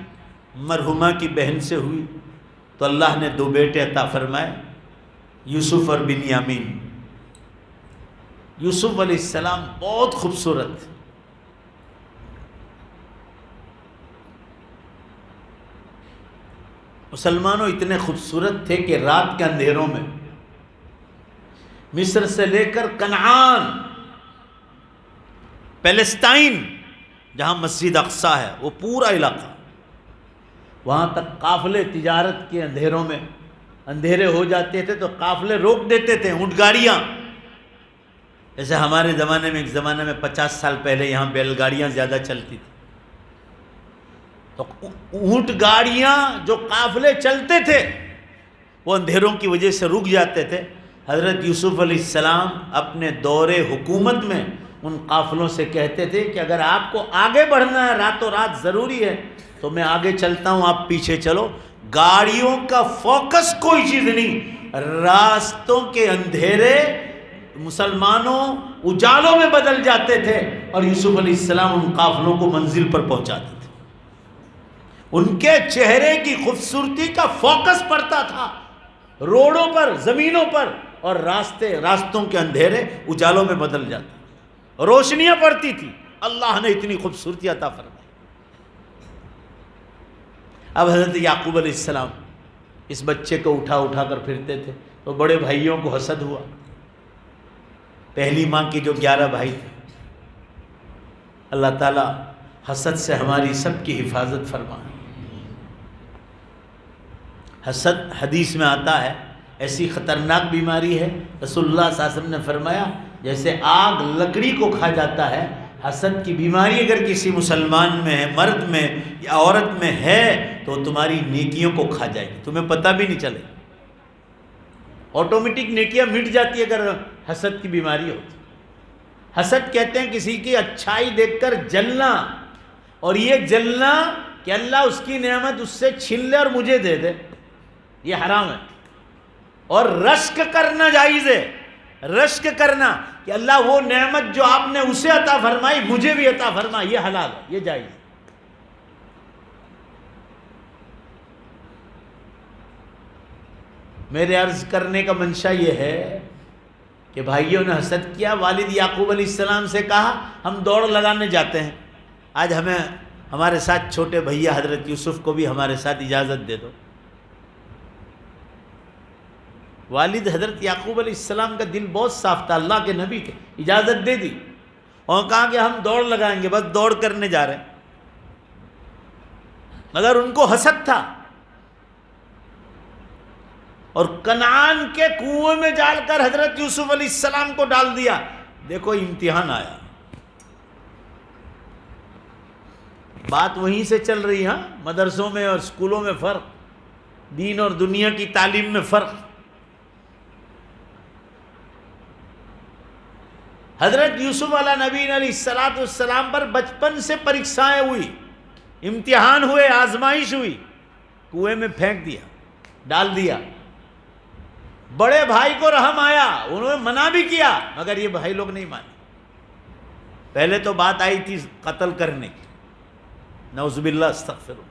مرحومہ کی بہن سے ہوئی تو اللہ نے 2 بیٹے عطا فرمائے، یوسف اور بنیامین۔ یوسف علیہ السلام بہت خوبصورت، مسلمانوں اتنے خوبصورت تھے کہ رات کے اندھیروں میں مصر سے لے کر کنعان، پیلسٹائن جہاں مسجد اقصیٰ ہے وہ پورا علاقہ، وہاں تک قافلے تجارت کے اندھیروں میں، اندھیرے ہو جاتے تھے تو قافلے روک دیتے تھے، اونٹ گاڑیاں، جیسے ہمارے زمانے میں ایک زمانے میں 50 سال پہلے یہاں بیل گاڑیاں زیادہ چلتی تھی، تو اونٹ گاڑیاں جو قافلے چلتے تھے وہ اندھیروں کی وجہ سے رک جاتے تھے۔ حضرت یوسف علیہ السلام اپنے دور حکومت میں ان قافلوں سے کہتے تھے کہ اگر آپ کو آگے بڑھنا ہے راتوں رات ضروری ہے تو میں آگے چلتا ہوں، آپ پیچھے چلو۔ گاڑیوں کا فوکس کوئی چیز نہیں، راستوں کے اندھیرے مسلمانوں اجالوں میں بدل جاتے تھے اور یوسف علیہ السلام ان قافلوں کو منزل پر پہنچاتے تھے۔ ان کے چہرے کی خوبصورتی کا فوکس پڑتا تھا روڈوں پر، زمینوں پر، اور راستوں کے اندھیرے اجالوں میں بدل جاتے، روشنیاں پڑتی تھی۔ اللہ نے اتنی خوبصورتی عطا فرمائی۔ اب حضرت یعقوب علیہ السلام اس بچے کو اٹھا کر پھرتے تھے تو بڑے بھائیوں کو حسد ہوا، پہلی ماں کے جو 11 بھائی تھے۔ اللہ تعالیٰ حسد سے ہماری سب کی حفاظت فرمائے۔ حسد حدیث میں آتا ہے ایسی خطرناک بیماری ہے، رسول اللہ صلی اللہ علیہ وسلم نے فرمایا جیسے آگ لکڑی کو کھا جاتا ہے حسد کی بیماری اگر کسی مسلمان میں ہے، مرد میں یا عورت میں ہے، تو تمہاری نیکیوں کو کھا جائے گی، تمہیں پتہ بھی نہیں چلے، آٹومیٹک نیکیاں مٹ جاتی ہے اگر حسد کی بیماری ہوتی۔ حسد کہتے ہیں کسی کی اچھائی دیکھ کر جلنا، اور یہ جلنا کہ اللہ اس کی نعمت اس سے چھین لے اور مجھے دے دے، یہ حرام ہے۔ اور رشک کرنا جائز ہے، رشک کرنا کہ اللہ وہ نعمت جو آپ نے اسے عطا فرمائی مجھے بھی عطا فرما، یہ حلال ہے، یہ جائز ہے۔ میرے عرض کرنے کا منشا یہ ہے کہ بھائیوں نے حسد کیا، والد یعقوب علیہ السلام سے کہا ہم دوڑ لگانے جاتے ہیں، آج ہمیں ہمارے ساتھ چھوٹے بھیا حضرت یوسف کو بھی ہمارے ساتھ اجازت دے دو۔ والد حضرت یعقوب علیہ السلام کا دل بہت صاف تھا، اللہ کے نبی تھے، اجازت دے دی اور کہا کہ ہم دوڑ لگائیں گے، بس دوڑ کرنے جا رہے ہیں، مگر ان کو حسد تھا، اور کنعان کے کنویں میں ڈال کر حضرت یوسف علیہ السلام کو ڈال دیا۔ دیکھو امتحان آیا، بات وہیں سے چل رہی، ہاں مدرسوں میں اور اسکولوں میں فرق، دین اور دنیا کی تعلیم میں فرق۔ حضرت یوسف علیہ نبی علیہ السلام پر بچپن سے پریکشائیں ہوئی، امتحان ہوئے، آزمائش ہوئی، کنویں میں پھینک دیا، ڈال دیا۔ بڑے بھائی کو رحم آیا، انہوں نے منع بھی کیا، مگر یہ بھائی لوگ نہیں مانے۔ پہلے تو بات آئی تھی قتل کرنے کی، نعوذ باللہ استغفر اللہ،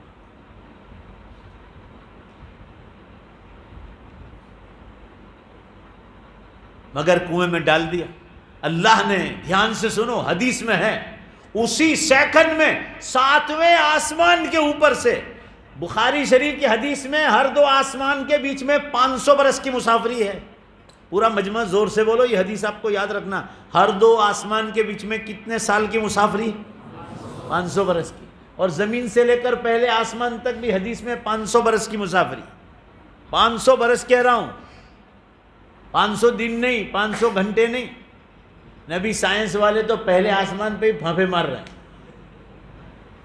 مگر کنویں میں ڈال دیا۔ اللہ نے، دھیان سے سنو، حدیث میں ہے، اسی سیکنڈ میں 7ویں آسمان کے اوپر سے، بخاری شریف کی حدیث میں ہر 2 آسمان کے بیچ میں 500 برس کی مسافری ہے۔ پورا مجمع زور سے بولو، یہ حدیث آپ کو یاد رکھنا، ہر 2 آسمان کے بیچ میں کتنے سال کی مسافری؟ 500 برس کی۔ اور زمین سے لے کر پہلے آسمان تک بھی حدیث میں 500 برس کی مسافری۔ 500 برس کہہ رہا ہوں، 500 دن نہیں، 500 گھنٹے نہیں۔ نبی سائنس والے تو پہلے آسمان پہ ہی پھانپے مار رہے ہیں۔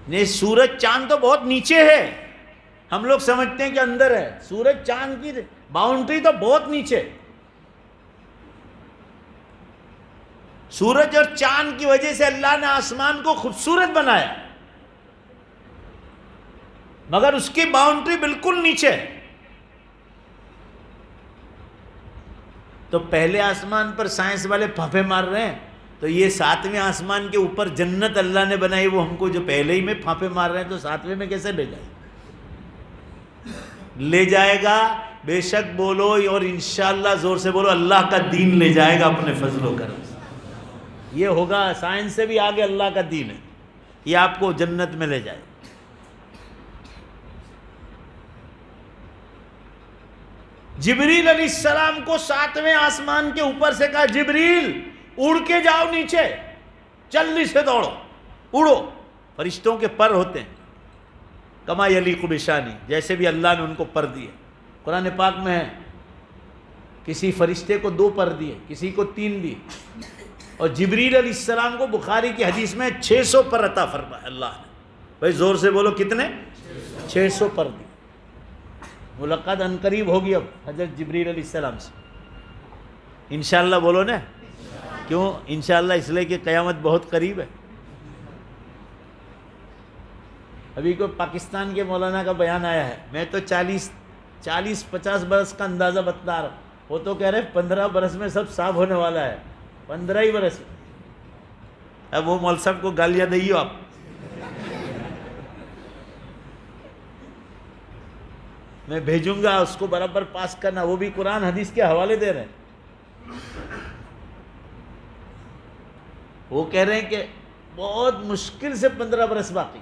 نہیں، سورج چاند تو بہت نیچے ہے، ہم لوگ سمجھتے ہیں کہ اندر ہے، سورج چاند کی باؤنڈری تو بہت نیچے۔ سورج اور چاند کی وجہ سے اللہ نے آسمان کو خوبصورت بنایا، مگر اس کی باؤنڈری بالکل نیچے ہے۔ تو پہلے آسمان پر سائنس والے پھانپے مار رہے ہیں، تو یہ 7ویں آسمان کے اوپر جنت اللہ نے بنائی، وہ ہم کو جو پہلے ہی میں پھانپے مار رہے ہیں، تو 7ویں میں کیسے لے جائے؟ لے جائے گا، بے شک بولو، اور انشاءاللہ زور سے بولو، اللہ کا دین لے جائے گا اپنے فضل و کرم سے۔ یہ ہوگا، سائنس سے بھی آگے اللہ کا دین ہے، یہ آپ کو جنت میں لے جائے۔ جبریل علیہ السلام کو 7ویں آسمان کے اوپر سے کہا، جبریل اڑ کے جاؤ نیچے، جلدی سے دوڑو، اڑو۔ فرشتوں کے پر ہوتے ہیں، کما یلیق بشانی، جیسے بھی اللہ نے ان کو پر دیے۔ قرآن پاک میں ہے، کسی فرشتے کو 2 پر دیے، کسی کو 3 دیے، اور جبریل علیہ السلام کو بخاری کی حدیث میں 600 پر عطا فرمایا اللہ نے۔ بھائی زور سے بولو، کتنے؟ 600 پر دیے۔ ملاقات عنقریب ہوگی اب حضرت جبریل علیہ السلام سے، انشاءاللہ بولو نا۔ کیوں انشاءاللہ؟ اس لیے کہ قیامت بہت قریب ہے۔ ابھی کوئی پاکستان کے مولانا کا بیان آیا ہے، میں تو 40-50 برس کا اندازہ بتا رہا ہوں، وہ تو کہہ رہے 15 برس میں سب صاف ہونے والا ہے، 15 ہی برس میں۔ اب وہ مول صاحب کو گالیاں دئیو آپ، میں بھیجوں گا اس کو برابر پاس کرنا، وہ بھی قرآن حدیث کے حوالے دے رہے ہیں۔ وہ کہہ رہے ہیں کہ بہت مشکل سے 15 برس باقی،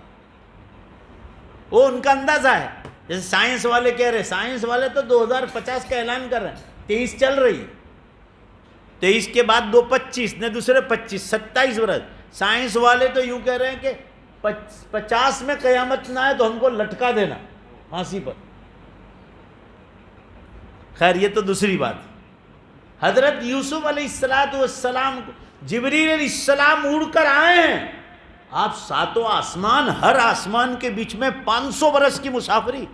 وہ ان کا اندازہ ہے۔ جیسے سائنس والے کہہ رہے ہیں، سائنس والے تو 2050 کا اعلان کر رہے ہیں، 23 چل رہی ہے، 23 کے بعد 25 نے دوسرے 25، 27 برس۔ سائنس والے تو یوں کہہ رہے ہیں کہ 50 میں قیامت نہ آئے تو ہم کو لٹکا دینا پھانسی پر۔ خیر یہ تو دوسری بات۔ حضرت یوسف علیہ السلام کو جبریل علیہ السلام اڑ کر آئے ہیں، آپ ساتوں آسمان، ہر آسمان کے بیچ میں 500 برس کی مسافری،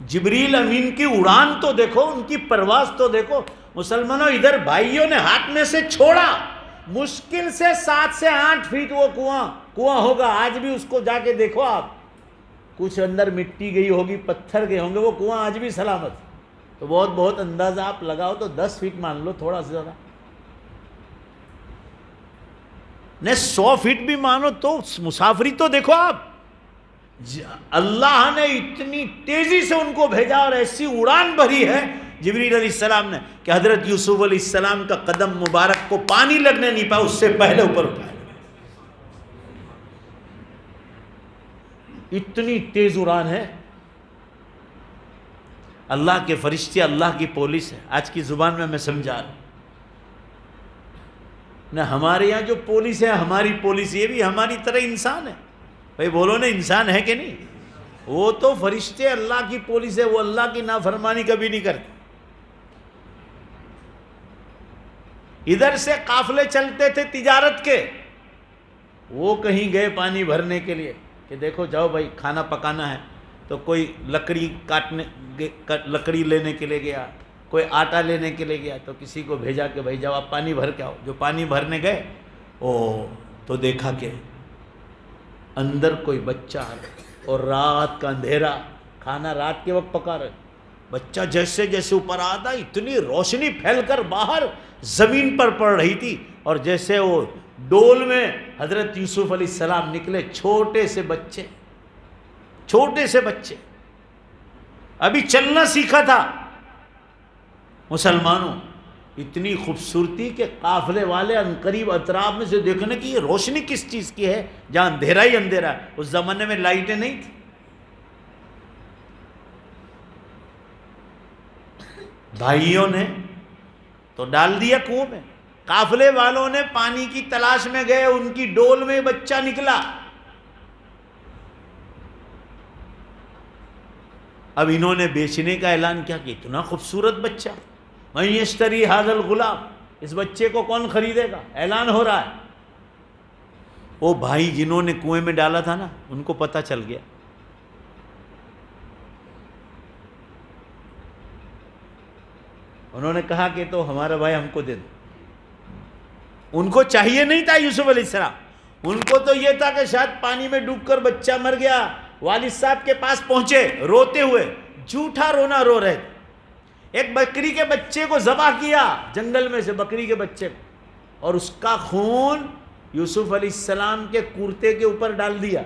جبریل امین کی اڑان تو دیکھو، ان کی پرواز تو دیکھو۔ مسلمانوں ادھر بھائیوں نے ہاتھ میں سے چھوڑا، مشکل سے 7 سے 8 فیٹ وہ کنواں ہوگا، آج بھی اس کو جا کے دیکھو آپ، کچھ اندر مٹی گئی ہوگی، پتھر گئے ہوں گے، وہ کنواں آج بھی سلامت، تو بہت اندازہ آپ لگاؤ تو 10 فیٹ مان لو، تھوڑا سے زیادہ نہیں، 100 فیٹ بھی مانو تو مسافری تو دیکھو آپ۔ اللہ نے اتنی تیزی سے ان کو بھیجا اور ایسی اڑان بھری ہے جبریل علیہ السلام نے کہ حضرت یوسف علیہ السلام کا قدم مبارک کو پانی لگنے نہیں پایا، اس سے پہلے اوپر اٹھایا، اتنی تیز اڑان ہے۔ اللہ کے فرشتے، اللہ کی پولیس ہے۔ آج کی زبان میں سمجھا رہا ہوں نہ، ہمارے یہاں جو پولیس ہے، ہماری پولیس یہ بھی ہماری طرح انسان ہے، بھائی بولو نا، انسان ہے کہ نہیں؟ وہ تو فرشتے اللہ کی پولیس ہے، وہ اللہ کی نافرمانی کبھی نہیں کرتے۔ ادھر سے قافلے چلتے تھے تجارت کے، وہ کہیں گئے پانی بھرنے کے لیے کہ دیکھو جاؤ بھائی کھانا پکانا ہے، تو کوئی لکڑی لینے کے لیے گیا، کوئی آٹا لینے کے لیے گیا، تو کسی کو بھیجا کہ بھائی جاؤ آپ پانی بھر کے آؤ۔ جو پانی بھرنے گئے تو دیکھا کہ اندر کوئی بچہ ہے اور رات کا اندھیرا، کھانا رات کے وقت پکا رہے، بچہ جیسے جیسے اوپر آتا اتنی روشنی پھیل کر باہر زمین پر پڑ رہی تھی، اور جیسے وہ ڈول میں حضرت یوسف علیہ السلام نکلے، چھوٹے سے بچے ابھی چلنا سیکھا تھا۔ مسلمانوں اتنی خوبصورتی کہ قافلے والے عنقریب اطراف میں سے دیکھنے کی یہ روشنی کس چیز کی ہے، جہاں اندھیرا ہی اندھیرا ہے۔ اس زمانے میں لائٹیں نہیں تھی، بھائیوں نے تو ڈال دیا کنویں میں، قافلے والوں نے پانی کی تلاش میں گئے، ان کی ڈول میں بچہ نکلا۔ اب انہوں نے بیچنے کا اعلان کیا کہ اتنا خوبصورت بچہ، من یشتری ھذا الغلام، اس بچے کو کون خریدے گا، اعلان ہو رہا ہے۔ وہ بھائی جنہوں نے کنویں میں ڈالا تھا نا، ان کو پتہ چل گیا، انہوں نے کہا کہ تو ہمارا بھائی ہم کو دے دو۔ ان کو چاہیے نہیں تھا یوسف علیہ السلام، ان کو تو یہ تھا کہ شاید پانی میں ڈوب کر بچہ مر گیا۔ والد صاحب کے پاس پہنچے روتے ہوئے، جھوٹا رونا رو رہے تھے۔ ایک بکری کے بچے کو ذبح کیا جنگل میں سے، بکری کے بچے کو، اور اس کا خون یوسف علیہ السلام کے کرتے کے اوپر ڈال دیا،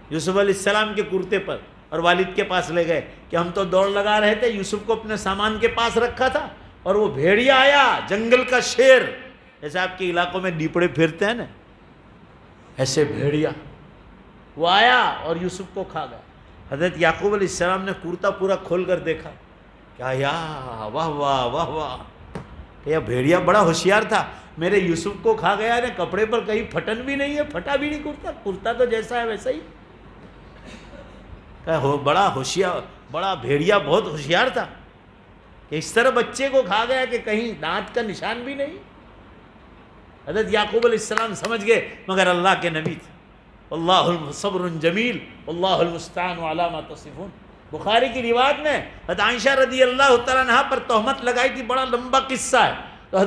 یوسف علیہ السلام کے کرتے پر، اور والد کے پاس لے گئے کہ ہم تو دوڑ لگا رہے تھے، یوسف کو اپنے سامان کے پاس رکھا تھا، اور وہ بھیڑیا آیا، جنگل کا شیر، جیسے آپ کے علاقوں میں دیپڑے پھرتے ہیں نا، ایسے بھیڑیا وہ آیا اور یوسف کو کھا گیا۔ حضرت یعقوب علیہ السلام نے کرتا پورا کھول کر دیکھا، کیا یا واہ واہ واہ واہ، یہ بھیڑیا بڑا ہوشیار تھا، میرے یوسف کو کھا گیا ہے، کپڑے پر کہیں پھٹن بھی نہیں ہے، پھٹا بھی نہیں کرتا تو جیسا ہے ویسا ہی۔ بڑا ہوشیار، بڑا بھیڑیا بہت ہوشیار تھا کہ اس طرح بچے کو کھا گیا کہ کہیں دانت کا نشان بھی نہیں۔ حضرت یعقوب علیہ السلام سمجھ گئے، مگر اللہ کے نبی تھے۔ اللہ صبر جمیل اللہ المستعان علی ما تصفون۔ بخاری کی روایت میں حضرت عائشہ رضی اللہ تعالیٰ عنہا پر تہمت لگائی تھی، بڑا لمبا قصہ ہے، تو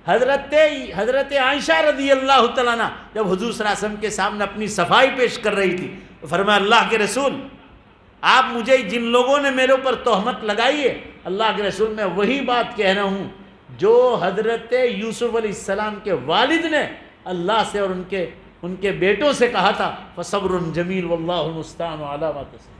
حضرت عائشہ رضی اللہ تعالیٰ عنہ جب حضور صلی اللہ علیہ وسلم کے سامنے اپنی صفائی پیش کر رہی تھی، تو فرمایا اللہ کے رسول، آپ مجھے جن لوگوں نے میرے اوپر تہمت لگائی ہے، اللہ کے رسول میں وہی بات کہہ رہا ہوں جو حضرت یوسف علیہ السلام کے والد نے اللہ سے اور ان کے بیٹوں سے کہا تھا، فصبر جمیل واللہ المستعان علی ما تصفون۔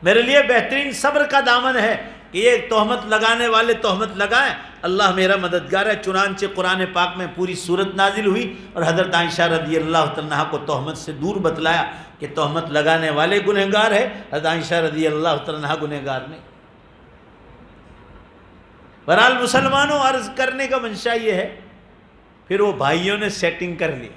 میرے لیے بہترین صبر کا دامن ہے کہ یہ تہمت لگانے والے تہمت لگائیں، اللہ میرا مددگار ہے۔ چنانچہ قرآن پاک میں پوری سورت نازل ہوئی اور حضرت عائشہ رضی اللہ تعالیٰ عنہا کو تہمت سے دور بتلایا کہ تہمت لگانے والے گنہگار ہے، حضرت عائشہ رضی اللہ تعالیٰ عنہا گنہگار نہیں۔ بہرحال مسلمانوں، عرض کرنے کا منشا یہ ہے، پھر وہ بھائیوں نے سیٹنگ کر لیا،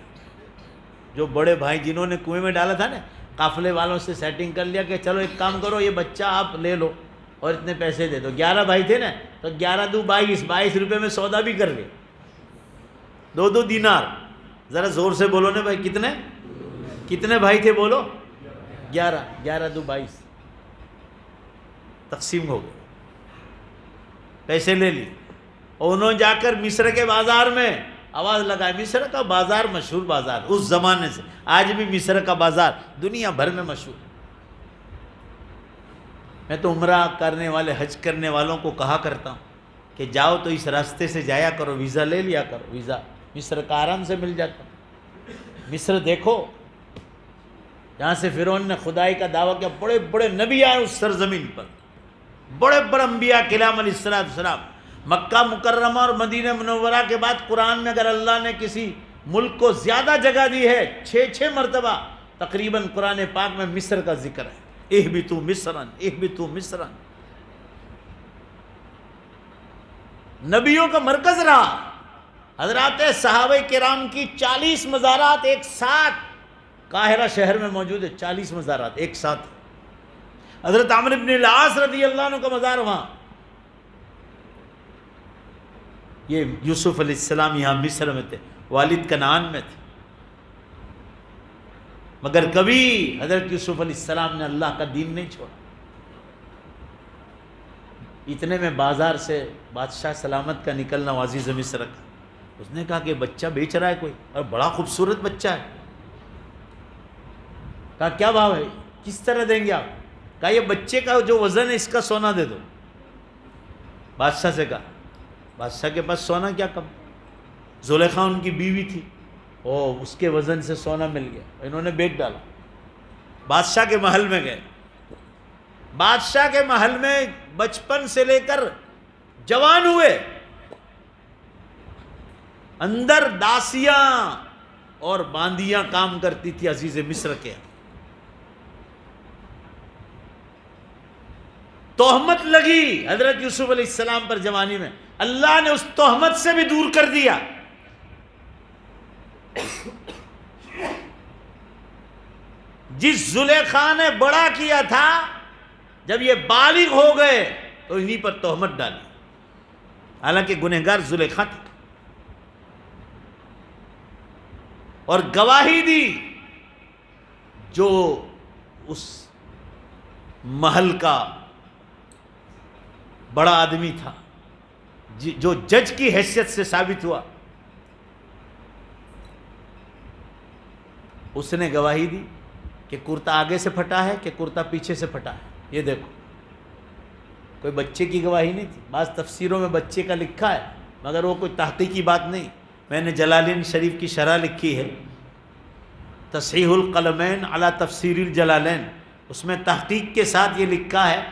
جو بڑے بھائی جنہوں نے کنویں میں ڈالا تھا نا، قافلے والوں سے سیٹنگ کر لیا کہ چلو ایک کام کرو، یہ بچہ آپ لے لو اور اتنے پیسے دے دو۔ 11 بھائی تھے نا، تو 11 دو 22 روپے میں سودا بھی کر لیا، 2 دینار. ذرا زور سے بولو نا بھائی, کتنے بھائی تھے بولو؟ 11 2 22 تقسیم ہو گئے, پیسے لے لی. اور انہوں جا کر مصر کے بازار میں آواز لگائے. مصر کا بازار مشہور بازار اس زمانے سے, آج بھی مصر کا بازار دنیا بھر میں مشہور. میں تو عمرہ کرنے والے, حج کرنے والوں کو کہا کرتا ہوں کہ جاؤ تو اس راستے سے جایا کرو, ویزا لے لیا کرو. ویزا مصر کا آرام سے مل جاتا. مصر دیکھو جہاں سے فرعون نے خدائی کا دعویٰ کیا, بڑے بڑے نبی آئے اس سرزمین پر, بڑے بڑے انبیاء کرام علیہ السلام. مکہ مکرمہ اور مدینہ منورہ کے بعد قرآن میں اگر اللہ نے کسی ملک کو زیادہ جگہ دی ہے 6 مرتبہ, تقریباً قرآن پاک میں مصر کا ذکر ہے. اہبطوا مصرا اہبطوا مصرا. نبیوں کا مرکز رہا. حضرات صحابہ کرام کی 40 مزارات ایک ساتھ قاہرہ شہر میں موجود ہے. 40 مزارات ایک ساتھ. حضرت عمرو بن العاص رضی اللہ عنہ کا مزار وہاں. یہ یوسف علیہ السلام یہاں مصر میں تھے, والد کنعان میں تھے, مگر کبھی حضرت یوسف علیہ السلام نے اللہ کا دین نہیں چھوڑا. اتنے میں بازار سے بادشاہ سلامت کا نکلنا عزیز مصر کا. اس نے کہا کہ بچہ بیچ رہا ہے کوئی, اور بڑا خوبصورت بچہ ہے. کہا کیا بھاؤ ہے, کس طرح دیں گے آپ؟ کہا یہ بچے کا جو وزن ہے اس کا سونا دے دو. بادشاہ سے کہا, بادشاہ کے پاس سونا کیا کم, زلیخا ان کی بیوی تھی, اس کے وزن سے سونا مل گیا. انہوں نے بیچ ڈالا. بادشاہ کے محل میں گئے. بادشاہ کے محل میں بچپن سے لے کر جوان ہوئے. اندر داسیاں اور باندیاں کام کرتی تھی عزیز مصر کے. تہمت لگی حضرت یوسف علیہ السلام پر جوانی میں. اللہ نے اس تہمت سے بھی دور کر دیا. جس زلیخا نے بڑا کیا تھا, جب یہ بالغ ہو گئے تو انہی پر تہمت ڈالی. حالانکہ گنہگار زلیخا تھی, اور گواہی دی جو اس محل کا بڑا آدمی تھا, جو جج کی حیثیت سے ثابت ہوا. اس نے گواہی دی کہ کرتا آگے سے پھٹا ہے کہ کرتا پیچھے سے پھٹا ہے. یہ دیکھو, کوئی بچے کی گواہی نہیں تھی. بعض تفسیروں میں بچے کا لکھا ہے, مگر وہ کوئی تحقیقی بات نہیں. میں نے جلالین شریف کی شرح لکھی ہے, تصحیح القلمین علی تفسیر الجلالین. اس میں تحقیق کے ساتھ یہ لکھا ہے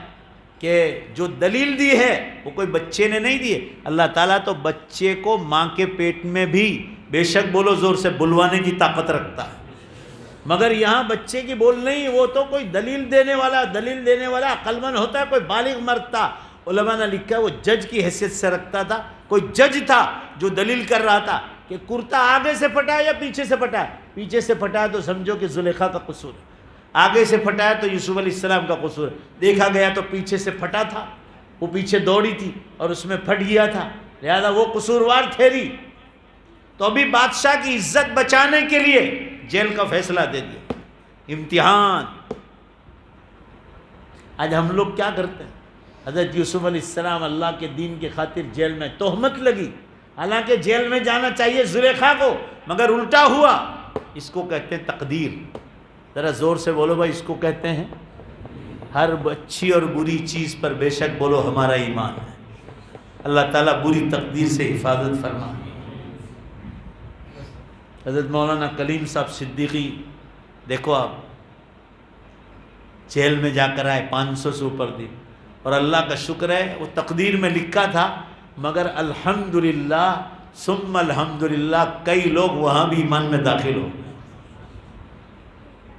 کہ جو دلیل دی ہے وہ کوئی بچے نے نہیں دی ہے. اللہ تعالیٰ تو بچے کو ماں کے پیٹ میں بھی بے شک بولو زور سے بلوانے کی طاقت رکھتا ہے, مگر یہاں بچے کی بول نہیں, وہ تو کوئی دلیل دینے والا عقل مند ہوتا ہے, کوئی بالغ مرد تھا. علماء نے لکھا ہے وہ جج کی حیثیت سے رکھتا تھا. کوئی جج تھا جو دلیل کر رہا تھا کہ کرتا آگے سے پھٹا ہے یا پیچھے سے پھٹا ہے. پیچھے سے پھٹا ہے تو سمجھو کہ زلیخا کا قصور ہے, آگے سے پھٹا ہے تو یوسف علیہ السلام کا قصور ہے. دیکھا گیا تو پیچھے سے پھٹا تھا, وہ پیچھے دوڑی تھی اور اس میں پھٹ گیا تھا, لہذا وہ قصوروار ٹھہری. تو ابھی بادشاہ کی عزت بچانے کے لیے جیل کا فیصلہ دے دیا. امتحان. آج ہم لوگ کیا کرتے ہیں؟ حضرت یوسف علیہ السلام اللہ کے دین کی خاطر جیل میں, تہمت لگی. حالانکہ جیل میں جانا چاہیے زلیخا کو, مگر الٹا ہوا. اس کو کہتے ہیں تقدیر. ذرا زور سے بولو بھائی, اس کو کہتے ہیں ہر اچھی اور بری چیز پر بے شک بولو ہمارا ایمان ہے. اللہ تعالیٰ بری تقدیر سے حفاظت فرما. حضرت مولانا کلیم صاحب صدیقی دیکھو آپ, جیل میں جا کر آئے 500 سے اوپر دن, اور اللہ کا شکر ہے وہ تقدیر میں لکھا تھا, مگر الحمدللہ ثم الحمدللہ کئی لوگ وہاں بھی ایمان میں داخل ہو گئے.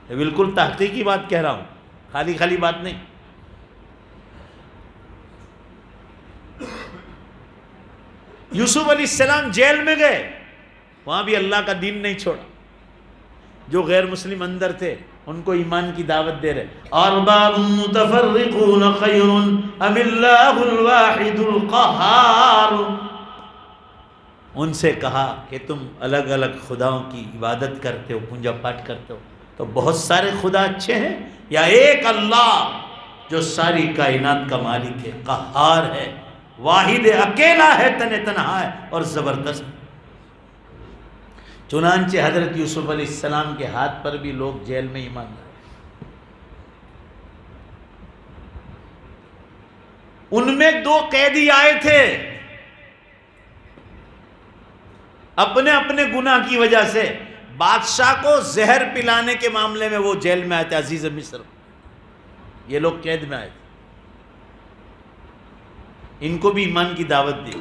یہ بالکل تحقیقی بات کہہ رہا ہوں, خالی بات نہیں. یوسف علیہ السلام جیل میں گئے, وہاں بھی اللہ کا دین نہیں چھوڑا. جو غیر مسلم اندر تھے ان کو ایمان کی دعوت دے رہے. ارباب متفرقون خیر ام اللہ الواحد القہار. ان سے کہا کہ تم الگ الگ خداؤں کی عبادت کرتے ہو، پونجا پاٹ کرتے ہو، تو بہت سارے خدا اچھے ہیں یا ایک اللہ جو ساری کائنات کا مالک ہے، قہار ہے، واحد ہے، اکیلا ہے، تنہا ہے اور زبردست. چنانچہ حضرت یوسف علیہ السلام کے ہاتھ پر بھی لوگ جیل میں ایمان لائے. ان میں 2 قیدی آئے تھے، اپنے اپنے گناہ کی وجہ سے بادشاہ کو زہر پلانے کے معاملے میں وہ جیل میں آئے تھے. عزیز مصر یہ لوگ قید میں آئے تھے، ان کو بھی ایمان کی دعوت دی.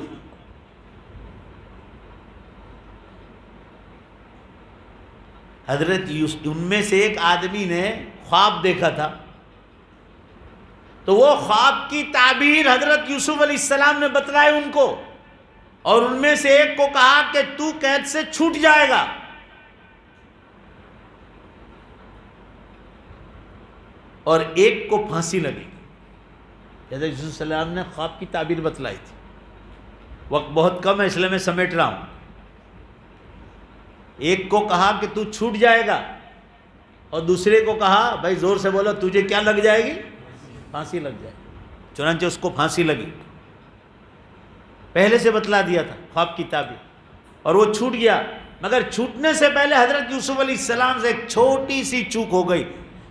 حضرت یوسف، ان میں سے ایک آدمی نے خواب دیکھا تھا، تو وہ خواب کی تعبیر حضرت یوسف علیہ السلام نے بتلائے ان کو، اور ان میں سے ایک کو کہا کہ تو قید سے چھوٹ جائے گا. اور ایک کو پھانسی لگی. حضرت یوسف علیہ السلام نے خواب کی تعبیر بتلائی تھی. وقت بہت کم ہے اس لیے میں سمیٹ رہا ہوں. ایک کو کہا کہ تو چھوٹ جائے گا، اور دوسرے کو کہا بھائی زور سے بولو تجھے کیا لگ جائے گی؟ پھانسی لگ جائے گی. چنانچہ اس کو پھانسی لگی. پہلے سے بتلا دیا تھا خواب کی تعبیر، اور وہ چھوٹ گیا. مگر چھوٹنے سے پہلے حضرت یوسف علیہ السلام سے ایک چھوٹی سی چوک ہو گئی.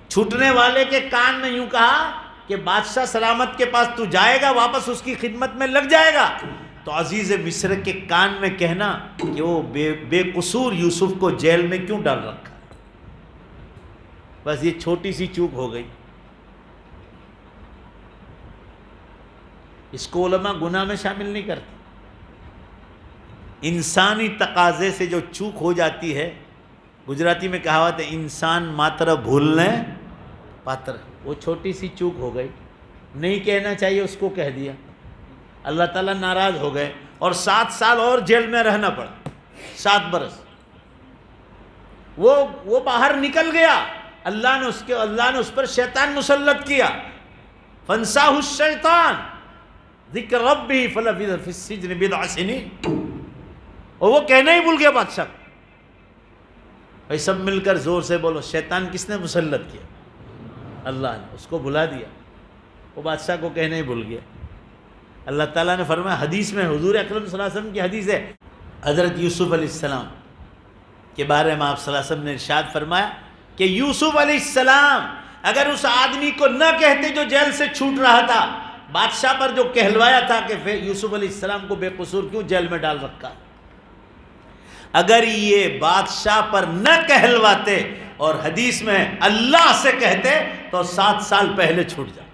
چھوٹنے والے کے کان میں یوں کہا کہ بادشاہ سلامت کے پاس تو جائے گا، واپس اس کی خدمت میں لگ جائے گا. تو عزیز مصر کے کان میں کہنا کہ وہ بے قصور یوسف کو جیل میں کیوں ڈال رکھا. بس یہ چھوٹی سی چوک ہو گئی. اس کو علماء گناہ میں شامل نہیں کرتے. انسانی تقاضے سے جو چوک ہو جاتی ہے، گجراتی میں کہاوت ہے انسان ماتر بھولنے پاتر. وہ چھوٹی سی چوک ہو گئی، نہیں کہنا چاہیے اس کو کہہ دیا. اللہ تعالیٰ ناراض ہو گئے اور 7 سال اور جیل میں رہنا پڑا. 7 برس وہ باہر نکل گیا. اللہ نے اس پر شیطان مسلط کیا. فانساہ الشیطان ذکر ربہ فلبث فی السجن بضع سنین. اور وہ کہنا ہی بھول گیا بادشاہ. بھائی سب مل کر زور سے بولو شیطان کس نے مسلط کیا؟ اللہ نے. اس کو بھلا دیا. وہ بادشاہ کو کہنا ہی بھول گیا. اللہ تعالیٰ نے فرمایا، حدیث میں حضور اکرم صلی اللہ علیہ وسلم کی حدیث ہے، حضرت یوسف علیہ السلام کے بارے میں آپ صلی اللہ علیہ وسلم نے ارشاد فرمایا کہ یوسف علیہ السلام اگر اس آدمی کو نہ کہتے جو جیل سے چھوٹ رہا تھا، بادشاہ پر جو کہلوایا تھا کہ یوسف علیہ السلام کو بے قصور کیوں جیل میں ڈال رکھا، اگر یہ بادشاہ پر نہ کہلواتے اور حدیث میں اللہ سے کہتے تو 7 سال پہلے چھوٹ جاتے.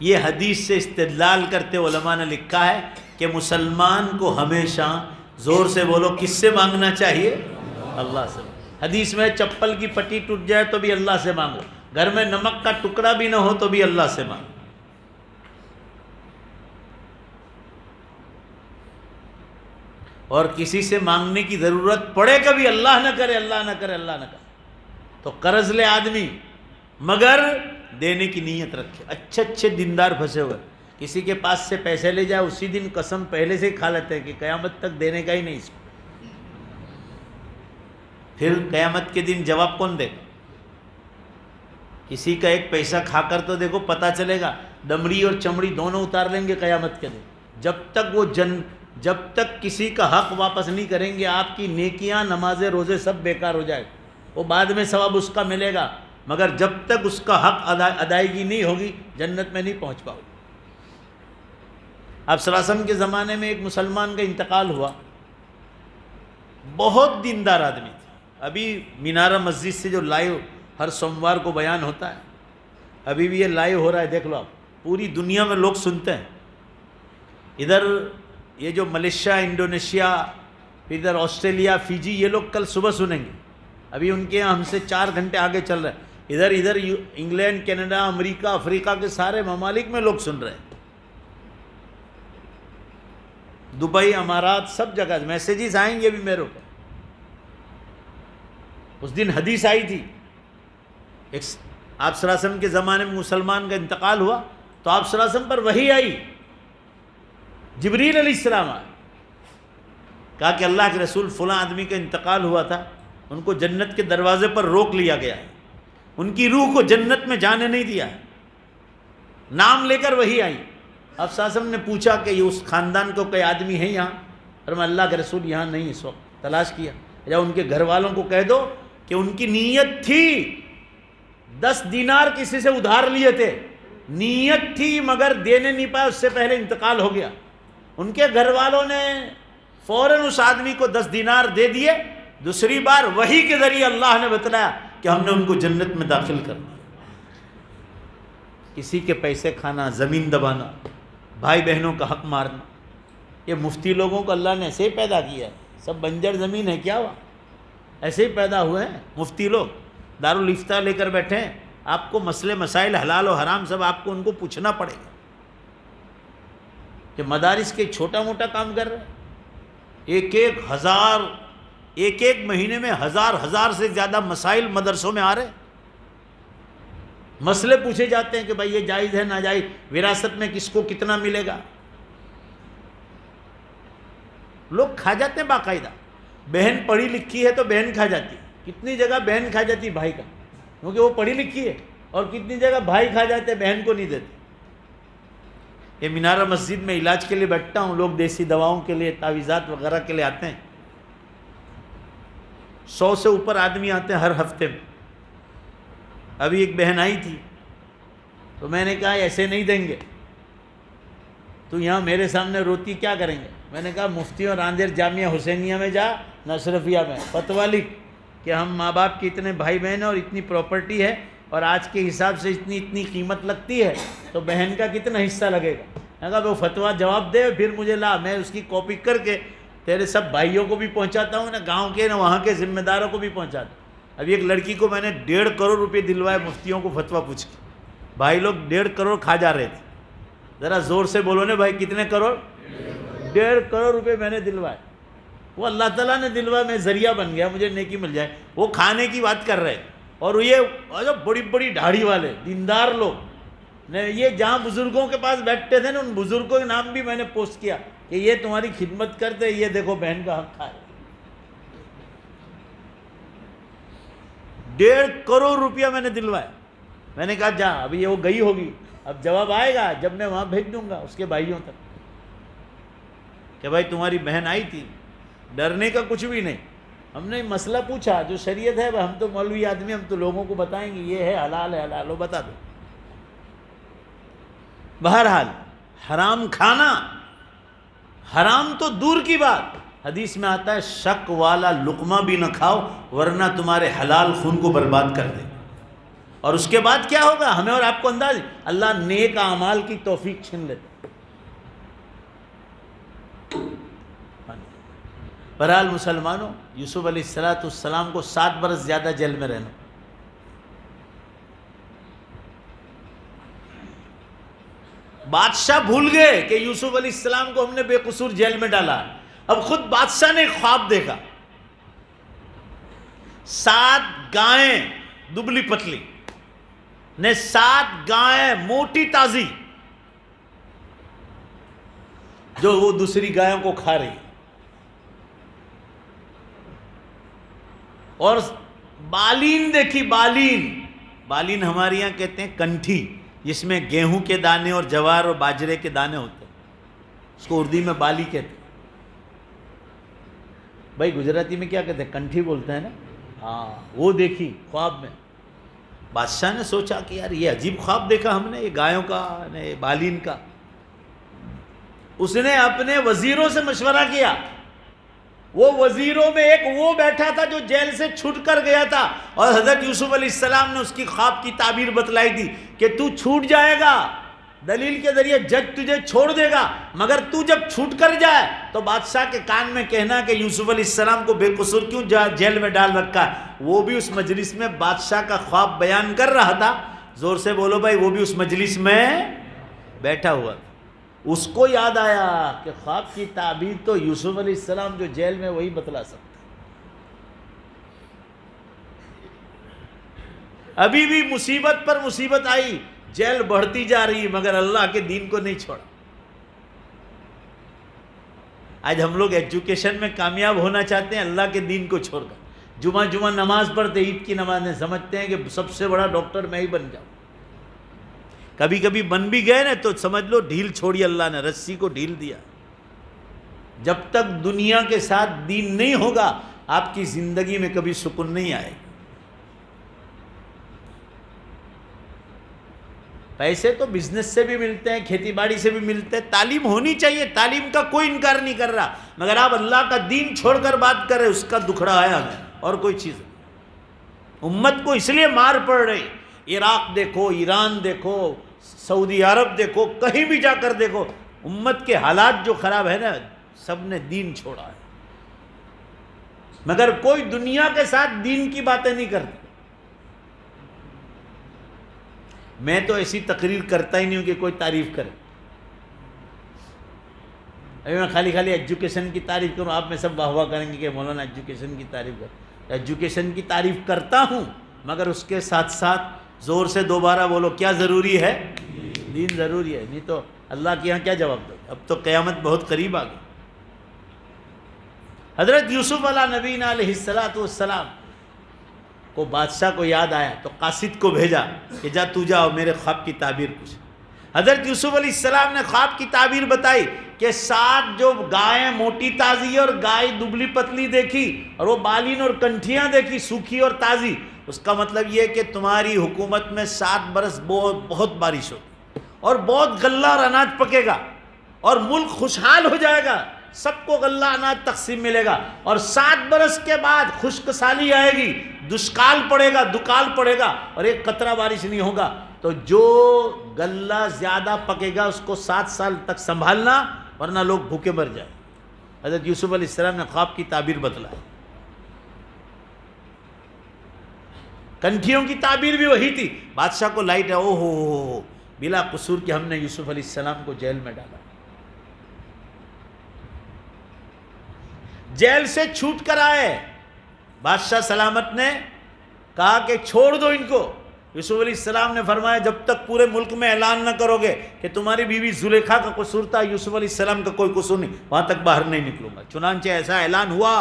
یہ حدیث سے استدلال کرتے علماء نے لکھا ہے کہ مسلمان کو ہمیشہ زور سے بولو کس سے مانگنا چاہیے؟ اللہ سے. حدیث میں چپل کی پٹی ٹوٹ جائے تو بھی اللہ سے مانگو، گھر میں نمک کا ٹکڑا بھی نہ ہو تو بھی اللہ سے مانگو. اور کسی سے مانگنے کی ضرورت پڑے کبھی اللہ نہ کرے، اللہ نہ کرے، اللہ نہ کرے تو قرض لے آدمی، مگر دینے کی نیت رکھے. اچھے دیندار پھنسے ہوئے کسی کے پاس سے پیسے لے جائے، اسی دن قسم پہلے سے ہی کھا لیتے ہیں کہ قیامت تک دینے کا ہی نہیں اس کو. پھر قیامت کے دن جواب کون دے گا؟ کسی کا ایک پیسہ کھا کر تو دیکھو پتہ چلے گا، دمڑی اور چمڑی دونوں اتار لیں گے قیامت کے دن. جب تک کسی کا حق واپس نہیں کریں گے، آپ کی نیکیاں، نمازیں، روزے سب بیکار ہو جائے. وہ بعد میں ثواب اس کا ملے گا، مگر جب تک اس کا حق ادائیگی نہیں ہوگی جنت میں نہیں پہنچ پاؤ گے. آپ صلی اللہ علیہ وسلم کے زمانے میں ایک مسلمان کا انتقال ہوا، بہت دیندار آدمی تھے. ابھی مینارہ مسجد سے جو لائیو ہر سوموار کو بیان ہوتا ہے، ابھی بھی یہ لائیو ہو رہا ہے، دیکھ لو آپ، پوری دنیا میں لوگ سنتے ہیں. ادھر یہ جو ملیشیا، انڈونیشیا، پھر ادھر آسٹریلیا، فیجی، یہ لوگ کل صبح سنیں گے. ابھی ان کے یہاں ہم سے 4 گھنٹے آگے چل رہے ہیں. ادھر انگلینڈ، کینیڈا، امریکہ، افریقہ کے سارے ممالک میں لوگ سن رہے ہیں. دبئی، امارات، سب جگہ میسیجز آئیں گے بھی میرے اوپر. اس دن حدیث آئی تھی، آپ صلی اللہ علیہ وسلم کے زمانے میں مسلمان کا انتقال ہوا تو آپ صلی اللہ علیہ وسلم پر وحی آئی، جبریل علیہ السلام آئے، کہا کہ اللہ کے رسول فلاں آدمی کا انتقال ہوا تھا، ان کو جنت کے دروازے پر روک لیا گیا ہے، ان کی روح کو جنت میں جانے نہیں دیا ہے۔ نام لے کر وہی آئی۔ اب صلی اللہ علیہ وسلم نے پوچھا کہ یہ اس خاندان کو کوئی آدمی ہے یہاں؟ فرمایا اللہ کے رسول یہاں نہیں، اس وقت تلاش کیا، یا ان کے گھر والوں کو کہہ دو کہ ان کی نیت تھی 10 دینار کسی سے ادھار لیے تھے، نیت تھی مگر دینے نہیں پائے، اس سے پہلے انتقال ہو گیا۔ ان کے گھر والوں نے فوراً اس آدمی کو 10 دینار دے دیے۔ دوسری بار وحی کے ذریعے اللہ نے بتلایا کہ ہم نے ان کو جنت میں داخل کر دیا۔ کسی کے پیسے کھانا، زمین دبانا، بھائی بہنوں کا حق مارنا، یہ مفتی لوگوں کو اللہ نے ایسے ہی پیدا کیا ہے، سب بنجر زمین ہے کیا ہوا؟ ایسے ہی پیدا ہوئے ہیں مفتی لوگ، دارالافتاء لے کر بیٹھے ہیں۔ آپ کو مسئلے مسائل حلال و حرام سب آپ کو ان کو پوچھنا پڑے گا، کہ مدارس کے چھوٹا موٹا کام کر رہے ہیں، ایک ایک مہینے میں ہزار سے زیادہ مسائل مدرسوں میں آ رہے ہیں، مسئلے پوچھے جاتے ہیں کہ بھائی یہ جائز ہے ناجائز، وراثت میں کس کو کتنا ملے گا، لوگ کھا جاتے ہیں باقاعدہ۔ بہن پڑھی لکھی ہے تو بہن کھا جاتی، کتنی جگہ بہن کھا جاتی بھائی کا، کیونکہ وہ پڑھی لکھی ہے، اور کتنی جگہ بھائی کھا جاتے ہیں بہن کو نہیں دیتے۔ یہ مینارہ مسجد میں علاج کے لیے بیٹھتا ہوں، لوگ دیسی دواؤں کے لیے، تعویذات وغیرہ کے لیے آتے ہیں، 100 سے اوپر آدمی آتے ہیں ہر ہفتے میں۔ ابھی ایک بہن آئی تھی تو میں نے کہا ایسے نہیں دیں گے، تو یہاں میرے سامنے روتی کیا کریں گے؟ میں نے کہا مفتیوں راندیر جامعہ حسینیہ میں جا، نصرفیہ میں فتویٰ لکھ کہ ہم ماں باپ کی اتنے بھائی بہن ہیں اور اتنی پراپرٹی ہے اور آج کے حساب سے اتنی قیمت لگتی ہے، تو بہن کا کتنا حصہ لگے گا؟ میں کہا وہ فتویٰ جواب دے، پھر مجھے لا، میں اس کی کاپی کر کے تیرے سب بھائیوں کو بھی پہنچاتا ہوں، نہ گاؤں کے نہ وہاں کے ذمہ داروں کو بھی پہنچاتا ہوں۔ ابھی ایک لڑکی کو میں نے 1.5 کروڑ روپے دلوائے مفتیوں کو فتویٰ پوچھ کے، بھائی لوگ 1.5 کروڑ کھا جا رہے تھے، ذرا زور سے بولو نا بھائی، کتنے کروڑ؟ 1.5 کروڑ روپے میں نے دلوائے۔ وہ اللہ تعالیٰ نے دلوایا، میں ذریعہ بن گیا، مجھے نیکی مل جائے۔ وہ کھانے کی بات کر رہے، اور یہ بڑی بڑی داڑھی والے دیندار لوگ، یہ جہاں بزرگوں کے پاس بیٹھتے تھے نا، ان بزرگوں کے نام بھی میں نے پوسٹ کیا کہ یہ تمہاری خدمت کرتے، یہ دیکھو بہن کا حق کھائے۔ 1.5 کروڑ روپیہ میں نے دلوایا۔ میں نے کہا جا، ابھی یہ وہ گئی ہوگی، اب جواب آئے گا جب میں وہاں بھیج دوں گا اس کے بھائیوں تک کہ بھائی تمہاری بہن آئی تھی، ڈرنے کا کچھ بھی نہیں۔ ہم نے مسئلہ پوچھا جو شریعت ہے، ہم تو مولوی آدمی، ہم تو لوگوں کو بتائیں گے یہ ہے حلال ہے، حلال ہو بتا دو۔ بہرحال حرام کھانا، حرام تو دور کی بات، حدیث میں آتا ہے شک والا لقمہ بھی نہ کھاؤ ورنہ تمہارے حلال خون کو برباد کر دے۔ اور اس کے بعد کیا ہوگا ہمیں اور آپ کو انداز، اللہ نیک اعمال کی توفیق چھین لیتا۔ بہرحال مسلمانوں، یوسف علیہ السلام کو 7 برس زیادہ جیل میں رہنا، بادشاہ بھول گئے کہ یوسف علیہ السلام کو ہم نے بے قصور جیل میں ڈالا۔ اب خود بادشاہ نے خواب دیکھا، 7 گائیں دبلی پتلی نے 7 گائیں موٹی تازی جو وہ دوسری گایوں کو کھا رہی، اور بالین دیکھی، بالین ہمارے یہاں کہتے ہیں کنٹھی، جس میں گیہوں کے دانے اور جوار اور باجرے کے دانے ہوتے ہیں، اس کو اردو میں بالی کہتے ہیں۔ بھائی گجراتی میں کیا کہتے ہیں؟ کنٹھی بولتے ہیں نا، ہاں وہ دیکھی خواب میں۔ بادشاہ نے سوچا کہ یار یہ عجیب خواب دیکھا ہم نے، یہ گایوں کا، بالین کا۔ اس نے اپنے وزیروں سے مشورہ کیا، وہ وزیروں میں ایک وہ بیٹھا تھا جو جیل سے چھوٹ کر گیا تھا، اور حضرت یوسف علیہ السلام نے اس کی خواب کی تعبیر بتلائی تھی کہ تو چھوٹ جائے گا، دلیل کے ذریعے جج تجھے چھوڑ دے گا، مگر تو جب چھوٹ کر جائے تو بادشاہ کے کان میں کہنا کہ یوسف علیہ السلام کو بے قصور کیوں جیل میں ڈال رکھا ہے۔ وہ بھی اس مجلس میں بادشاہ کا خواب بیان کر رہا تھا، زور سے بولو بھائی، وہ بھی اس مجلس میں بیٹھا ہوا تھا۔ اس کو یاد آیا کہ خواب کی تعبیر تو یوسف علیہ السلام جو جیل میں وہی بتلا سکتا۔ ابھی بھی مصیبت پر مصیبت آئی، جیل بڑھتی جا رہی، مگر اللہ کے دین کو نہیں چھوڑا۔ آج ہم لوگ ایجوکیشن میں کامیاب ہونا چاہتے ہیں اللہ کے دین کو چھوڑ کر. جمعہ نماز پڑھتے، عید کی نمازیں، سمجھتے ہیں کہ سب سے بڑا ڈاکٹر میں ہی بن جاؤں. کبھی کبھی بن بھی گئے نا تو سمجھ لو ڈھیل چھوڑی، اللہ نے رسی کو ڈھیل دیا. جب تک دنیا کے ساتھ دین نہیں ہوگا آپ کی زندگی میں کبھی سکون نہیں آئے گا. پیسے تو بزنس سے بھی ملتے ہیں، کھیتی باڑی سے بھی ملتے ہیں، تعلیم ہونی چاہیے، تعلیم کا کوئی انکار نہیں کر رہا، مگر آپ اللہ کا دین چھوڑ کر بات کر رہے، اس کا دکھڑا آیا ہمیں، اور کوئی چیز نہیں. امت کو اس لیے مار پڑ رہی. عراق دیکھو، ایران دیکھو، سعودی عرب دیکھو، کہیں بھی جا کر دیکھو، امت کے حالات جو خراب ہے نا، سب نے دین چھوڑا ہے. مگر کوئی دنیا کے ساتھ دین کی باتیں نہیں کرتا. میں تو ایسی تقریر کرتا ہی نہیں ہوں کہ کوئی تعریف کرے. ابھی میں خالی ایجوکیشن کی تعریف کروں، آپ میں سب واہ واہ کریں گے کہ مولانا ایجوکیشن کی تعریف کر. ایجوکیشن کی تعریف کرتا ہوں، مگر اس کے ساتھ ساتھ زور سے دوبارہ بولو، کیا ضروری ہے؟ دین ضروری ہے. نہیں تو اللہ کے یہاں کیا جواب دو؟ اب تو قیامت بہت قریب آ گئی. حضرت یوسف علیہ نبینا علیہ السلام کو بادشاہ کو یاد آیا تو قاصد کو بھیجا کہ جا تو جاؤ میرے خواب کی تعبیر پوچھ. حضرت یوسف علیہ السلام نے خواب کی تعبیر بتائی کہ 7 جو گائیں موٹی تازی اور گائے دبلی پتلی دیکھی، اور وہ بالین اور کنٹھیاں دیکھی سوکھی اور تازی. اس کا مطلب یہ کہ تمہاری حکومت میں 7 برس بہت بارش ہوگی اور بہت غلہ اور اناج پکے گا اور ملک خوشحال ہو جائے گا، سب کو غلہ اناج تقسیم ملے گا. اور 7 برس کے بعد خشک سالی آئے گی، دشکال پڑے گا، دکال پڑے گا، اور ایک قطرہ بارش نہیں ہوگا. تو جو غلہ زیادہ پکے گا اس کو 7 سال تک سنبھالنا، ورنہ لوگ بھوکے مر جائیں. حضرت یوسف علیہ السلام نے خواب کی تعبیر بتلائی. کنٹھیوں کی تعبیر بھی وہی تھی. بادشاہ کو لائٹ ہے، او ہو بلا قصور کہ ہم نے یوسف علیہ السلام کو جیل میں ڈالا. جیل سے چھوٹ کر آئے، بادشاہ سلامت نے کہا کہ چھوڑ دو ان کو. یوسف علیہ السلام نے فرمایا جب تک پورے ملک میں اعلان نہ کرو گے کہ تمہاری بیوی زلیخا کا قصور تھا، یوسف علیہ السلام کا کوئی قصور نہیں، وہاں تک باہر نہیں نکلوں گا. چنانچہ ایسا اعلان ہوا.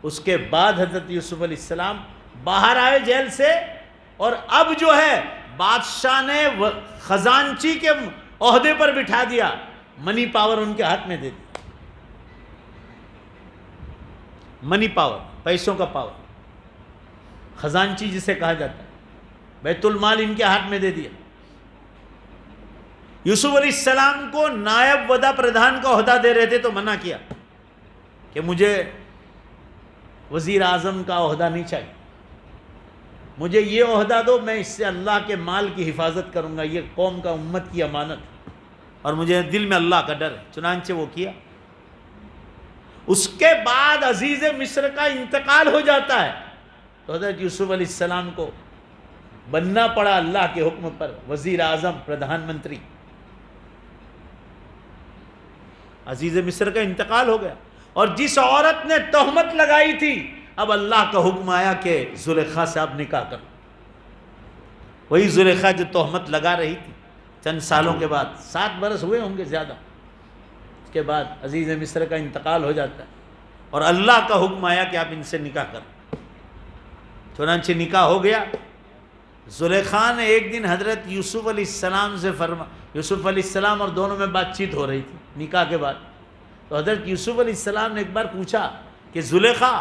اس کے بعد حضرت یوسف علیہ السلام باہر آئے جیل سے، اور اب جو ہے بادشاہ نے خزانچی کے عہدے پر بٹھا دیا، منی پاور ان کے ہاتھ میں دے دیا. منی پاور، پیسوں کا پاور، خزانچی جسے کہا جاتا ہے، بیت المال ان کے ہاتھ میں دے دیا. یوسف علیہ السلام کو نائب وزیر پردھان کا عہدہ دے رہے تھے تو منع کیا کہ مجھے وزیر اعظم کا عہدہ نہیں چاہیے، مجھے یہ عہدہ دو، میں اس سے اللہ کے مال کی حفاظت کروں گا، یہ قوم کا امت کی امانت، اور مجھے دل میں اللہ کا ڈر ہے. چنانچہ وہ کیا. اس کے بعد عزیز مصر کا انتقال ہو جاتا ہے تو حضرت یوسف علیہ السلام کو بننا پڑا اللہ کے حکم پر وزیر اعظم، پردھان منتری. عزیز مصر کا انتقال ہو گیا، اور جس عورت نے تہمت لگائی تھی اب اللہ کا حکم آیا کہ زلیخا سے آپ نکاح کرو. وہی زلیخا جو تہمت لگا رہی تھی. چند سالوں کے بعد، 7 برس ہوئے ہوں گے زیادہ، اس کے بعد عزیز مصر کا انتقال ہو جاتا ہے اور اللہ کا حکم آیا کہ آپ ان سے نکاح کرو. چنانچہ نکاح ہو گیا. زلیخا نے ایک دن حضرت یوسف علیہ السلام سے یوسف علیہ السلام اور دونوں میں بات چیت ہو رہی تھی نکاح کے بعد. تو حضرت یوسف علیہ السلام نے ایک بار پوچھا کہ زلیخا،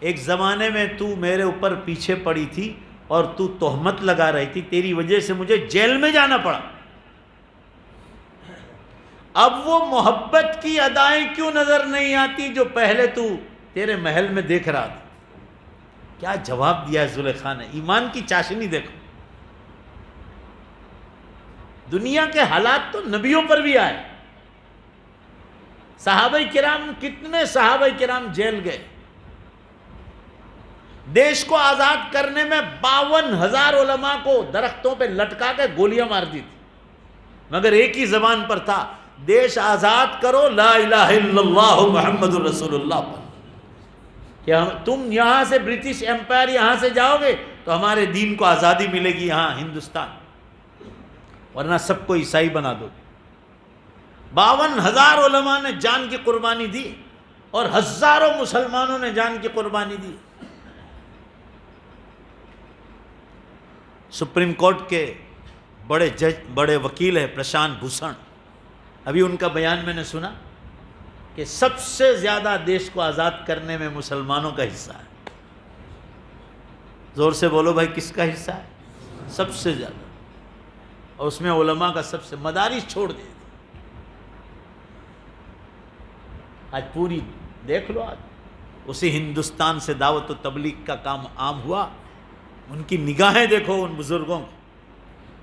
ایک زمانے میں تو میرے اوپر پیچھے پڑی تھی اور تو تہمت لگا رہی تھی، تیری وجہ سے مجھے جیل میں جانا پڑا، اب وہ محبت کی ادائیں کیوں نظر نہیں آتی جو پہلے تو تیرے محل میں دیکھ رہا تھا؟ کیا جواب دیا ہے زلیخا نے. ایمان کی چاشنی دیکھو. دنیا کے حالات تو نبیوں پر بھی آئے. صحابہ کرام، کتنے صحابہ کرام جیل گئے. دیش کو آزاد کرنے میں 52,000 علماء کو درختوں پہ لٹکا کے گولیاں مار دی تھی، مگر ایک ہی زبان پر تھا، دیش آزاد کرو، لا الہ الا اللہ محمد الرسول اللہ پر. کہ تم یہاں سے برٹش ایمپائر یہاں سے جاؤ گے تو ہمارے دین کو آزادی ملے گی یہاں ہندوستان، ورنہ سب کو عیسائی بنا دو. 52,000 علماء نے جان کی قربانی دی اور ہزاروں مسلمانوں نے جان کی قربانی دی۔ سپریم کورٹ کے بڑے جج، بڑے وکیل ہیں پرشانت بھوشن، ابھی ان کا بیان میں نے سنا کہ سب سے زیادہ دیش کو آزاد کرنے میں مسلمانوں کا حصہ ہے۔ زور سے بولو بھائی، کس کا حصہ ہے؟ سب سے زیادہ، اور اس میں علماء کا سب سے، مدارس چھوڑ دے۔ آج پوری دیکھ لو، آج اسی ہندوستان سے دعوت و تبلیغ کا کام عام ہوا۔ ان کی نگاہیں دیکھو ان بزرگوں کی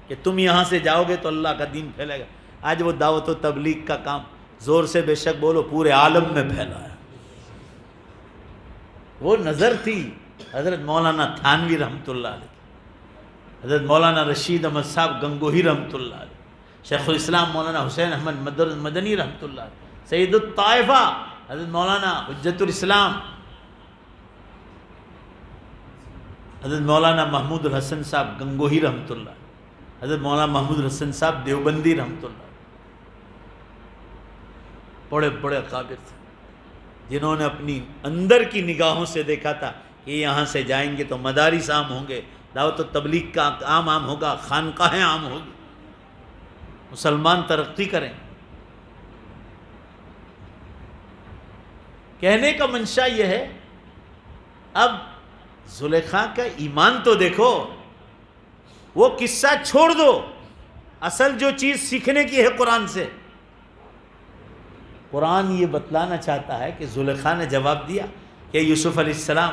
کہ تم یہاں سے جاؤ گے تو اللہ کا دین پھیلے گا۔ آج وہ دعوت و تبلیغ کا کام، زور سے بے شک بولو، پورے عالم میں پھیلا ہے۔ وہ نظر تھی حضرت مولانا تھانوی رحمۃ اللہ علیہ، حضرت مولانا رشید احمد صاحب گنگوہی رحمۃ اللہ علیہ، شیخ الاسلام مولانا حسین احمد مدنی رحمۃ اللہ علیہ، سید الطائفہ حضرت مولانا حجت الاسلام حضرت مولانا محمود الحسن صاحب گنگوہی رحمۃ اللہ، حضرت مولانا محمود الحسن صاحب دیوبندی رحمۃ اللہ، بڑے بڑے اکابر تھے جنہوں نے اپنی اندر کی نگاہوں سے دیکھا تھا کہ یہاں سے جائیں گے تو مدارس عام ہوں گے، دعوت و تبلیغ کا کام عام ہوگا، خانقاہیں عام ہوگی، مسلمان ترقی کریں۔ کہنے کا منشا یہ ہے، اب زلیخا کا ایمان تو دیکھو، وہ قصہ چھوڑ دو، اصل جو چیز سیکھنے کی ہے قرآن سے۔ قرآن یہ بتلانا چاہتا ہے کہ زلیخا نے جواب دیا کہ یوسف علیہ السلام،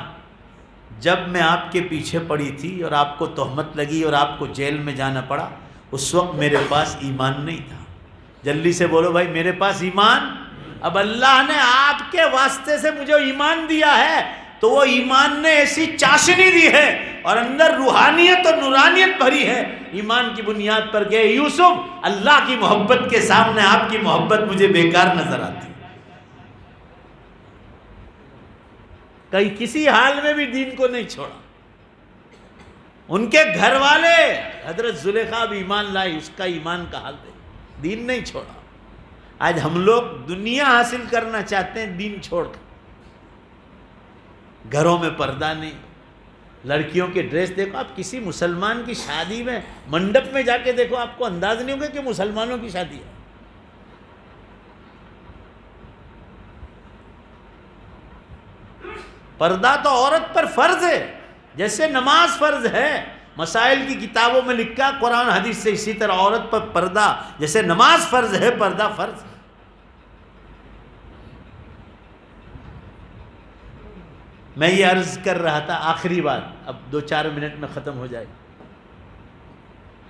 جب میں آپ کے پیچھے پڑی تھی اور آپ کو تہمت لگی اور آپ کو جیل میں جانا پڑا، اس وقت میرے پاس ایمان نہیں تھا۔ جلدی سے بولو بھائی، میرے پاس ایمان، اب اللہ نے آپ کے واسطے سے مجھے ایمان دیا ہے تو وہ ایمان نے ایسی چاشنی دی ہے اور اندر روحانیت اور نورانیت بھری ہے، ایمان کی بنیاد پر کہ یوسف، اللہ کی محبت کے سامنے آپ کی محبت مجھے بیکار نظر آتی، کہیں کسی حال میں بھی دین کو نہیں چھوڑا۔ ان کے گھر والے حضرت زلیخا بھی ایمان لائی، اس کا ایمان کا حال دے، دین نہیں چھوڑا۔ آج ہم لوگ دنیا حاصل کرنا چاہتے ہیں دین چھوڑ کر، گھروں میں پردہ نہیں، لڑکیوں کے ڈریس دیکھو، آپ کسی مسلمان کی شادی میں منڈپ میں جا کے دیکھو، آپ کو انداز نہیں ہوگا کہ مسلمانوں کی شادی ہے۔ پردہ تو عورت پر فرض ہے، جیسے نماز فرض ہے، مسائل کی کتابوں میں لکھا، قرآن حدیث سے اسی طرح عورت پر پردہ جیسے نماز فرض ہے، پردہ فرض ہے۔ میں یہ عرض کر رہا تھا، آخری بات، اب 2-4 منٹ میں ختم ہو جائے۔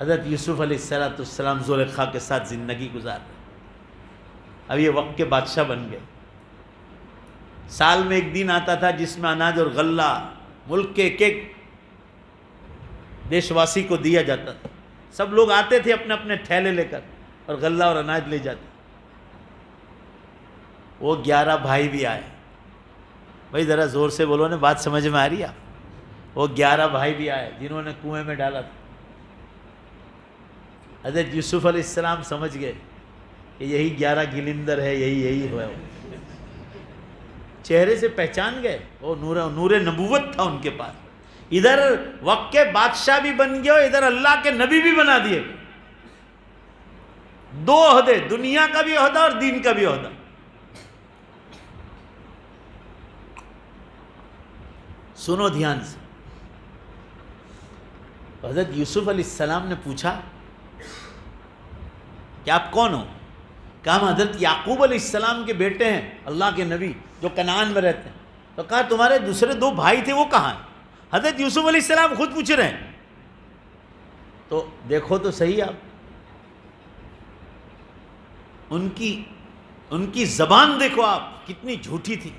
حضرت یوسف علیہ السلام زلیخا کے ساتھ زندگی گزار رہے، اب یہ وقت کے بادشاہ بن گئے۔ سال میں ایک دن آتا تھا جس میں اناج اور غلہ ملک کے ایک ایک دیش واسی کو دیا جاتا تھا، سب لوگ آتے تھے اپنے اپنے تھیلے لے کر اور غلہ اور اناج لے جاتے۔ وہ 11 بھائی بھی آئے، بھائی ذرا زور سے بولو نا، بات سمجھ میں آ رہی ہے آپ؟ وہ 11 بھائی بھی آئے جنہوں نے کنویں میں ڈالا تھا۔ حضرت یوسف علیہ السلام سمجھ گئے کہ یہی 11 گلندر ہے، یہی ہے، چہرے سے پہچان گئے، وہ نور نبوت تھا ان کے پاس، ادھر وقت کے بادشاہ بھی بن گئے، ادھر اللہ کے نبی بھی بنا دیے، 2 عہدے، دنیا کا بھی عہدہ اور دین کا بھی عہدہ۔ سنو دھیان سے، حضرت یوسف علیہ السلام نے پوچھا کہ آپ کون ہو؟ کہا ہم حضرت یعقوب علیہ السلام کے بیٹے ہیں، اللہ کے نبی جو کنعان میں رہتے ہیں۔ تو کہا تمہارے دوسرے 2 بھائی تھے وہ کہاں ہیں؟ حضرت یوسف علیہ السلام خود پوچھ رہے ہیں۔ تو دیکھو تو صحیح آپ، ان کی زبان دیکھو آپ کتنی جھوٹی تھی،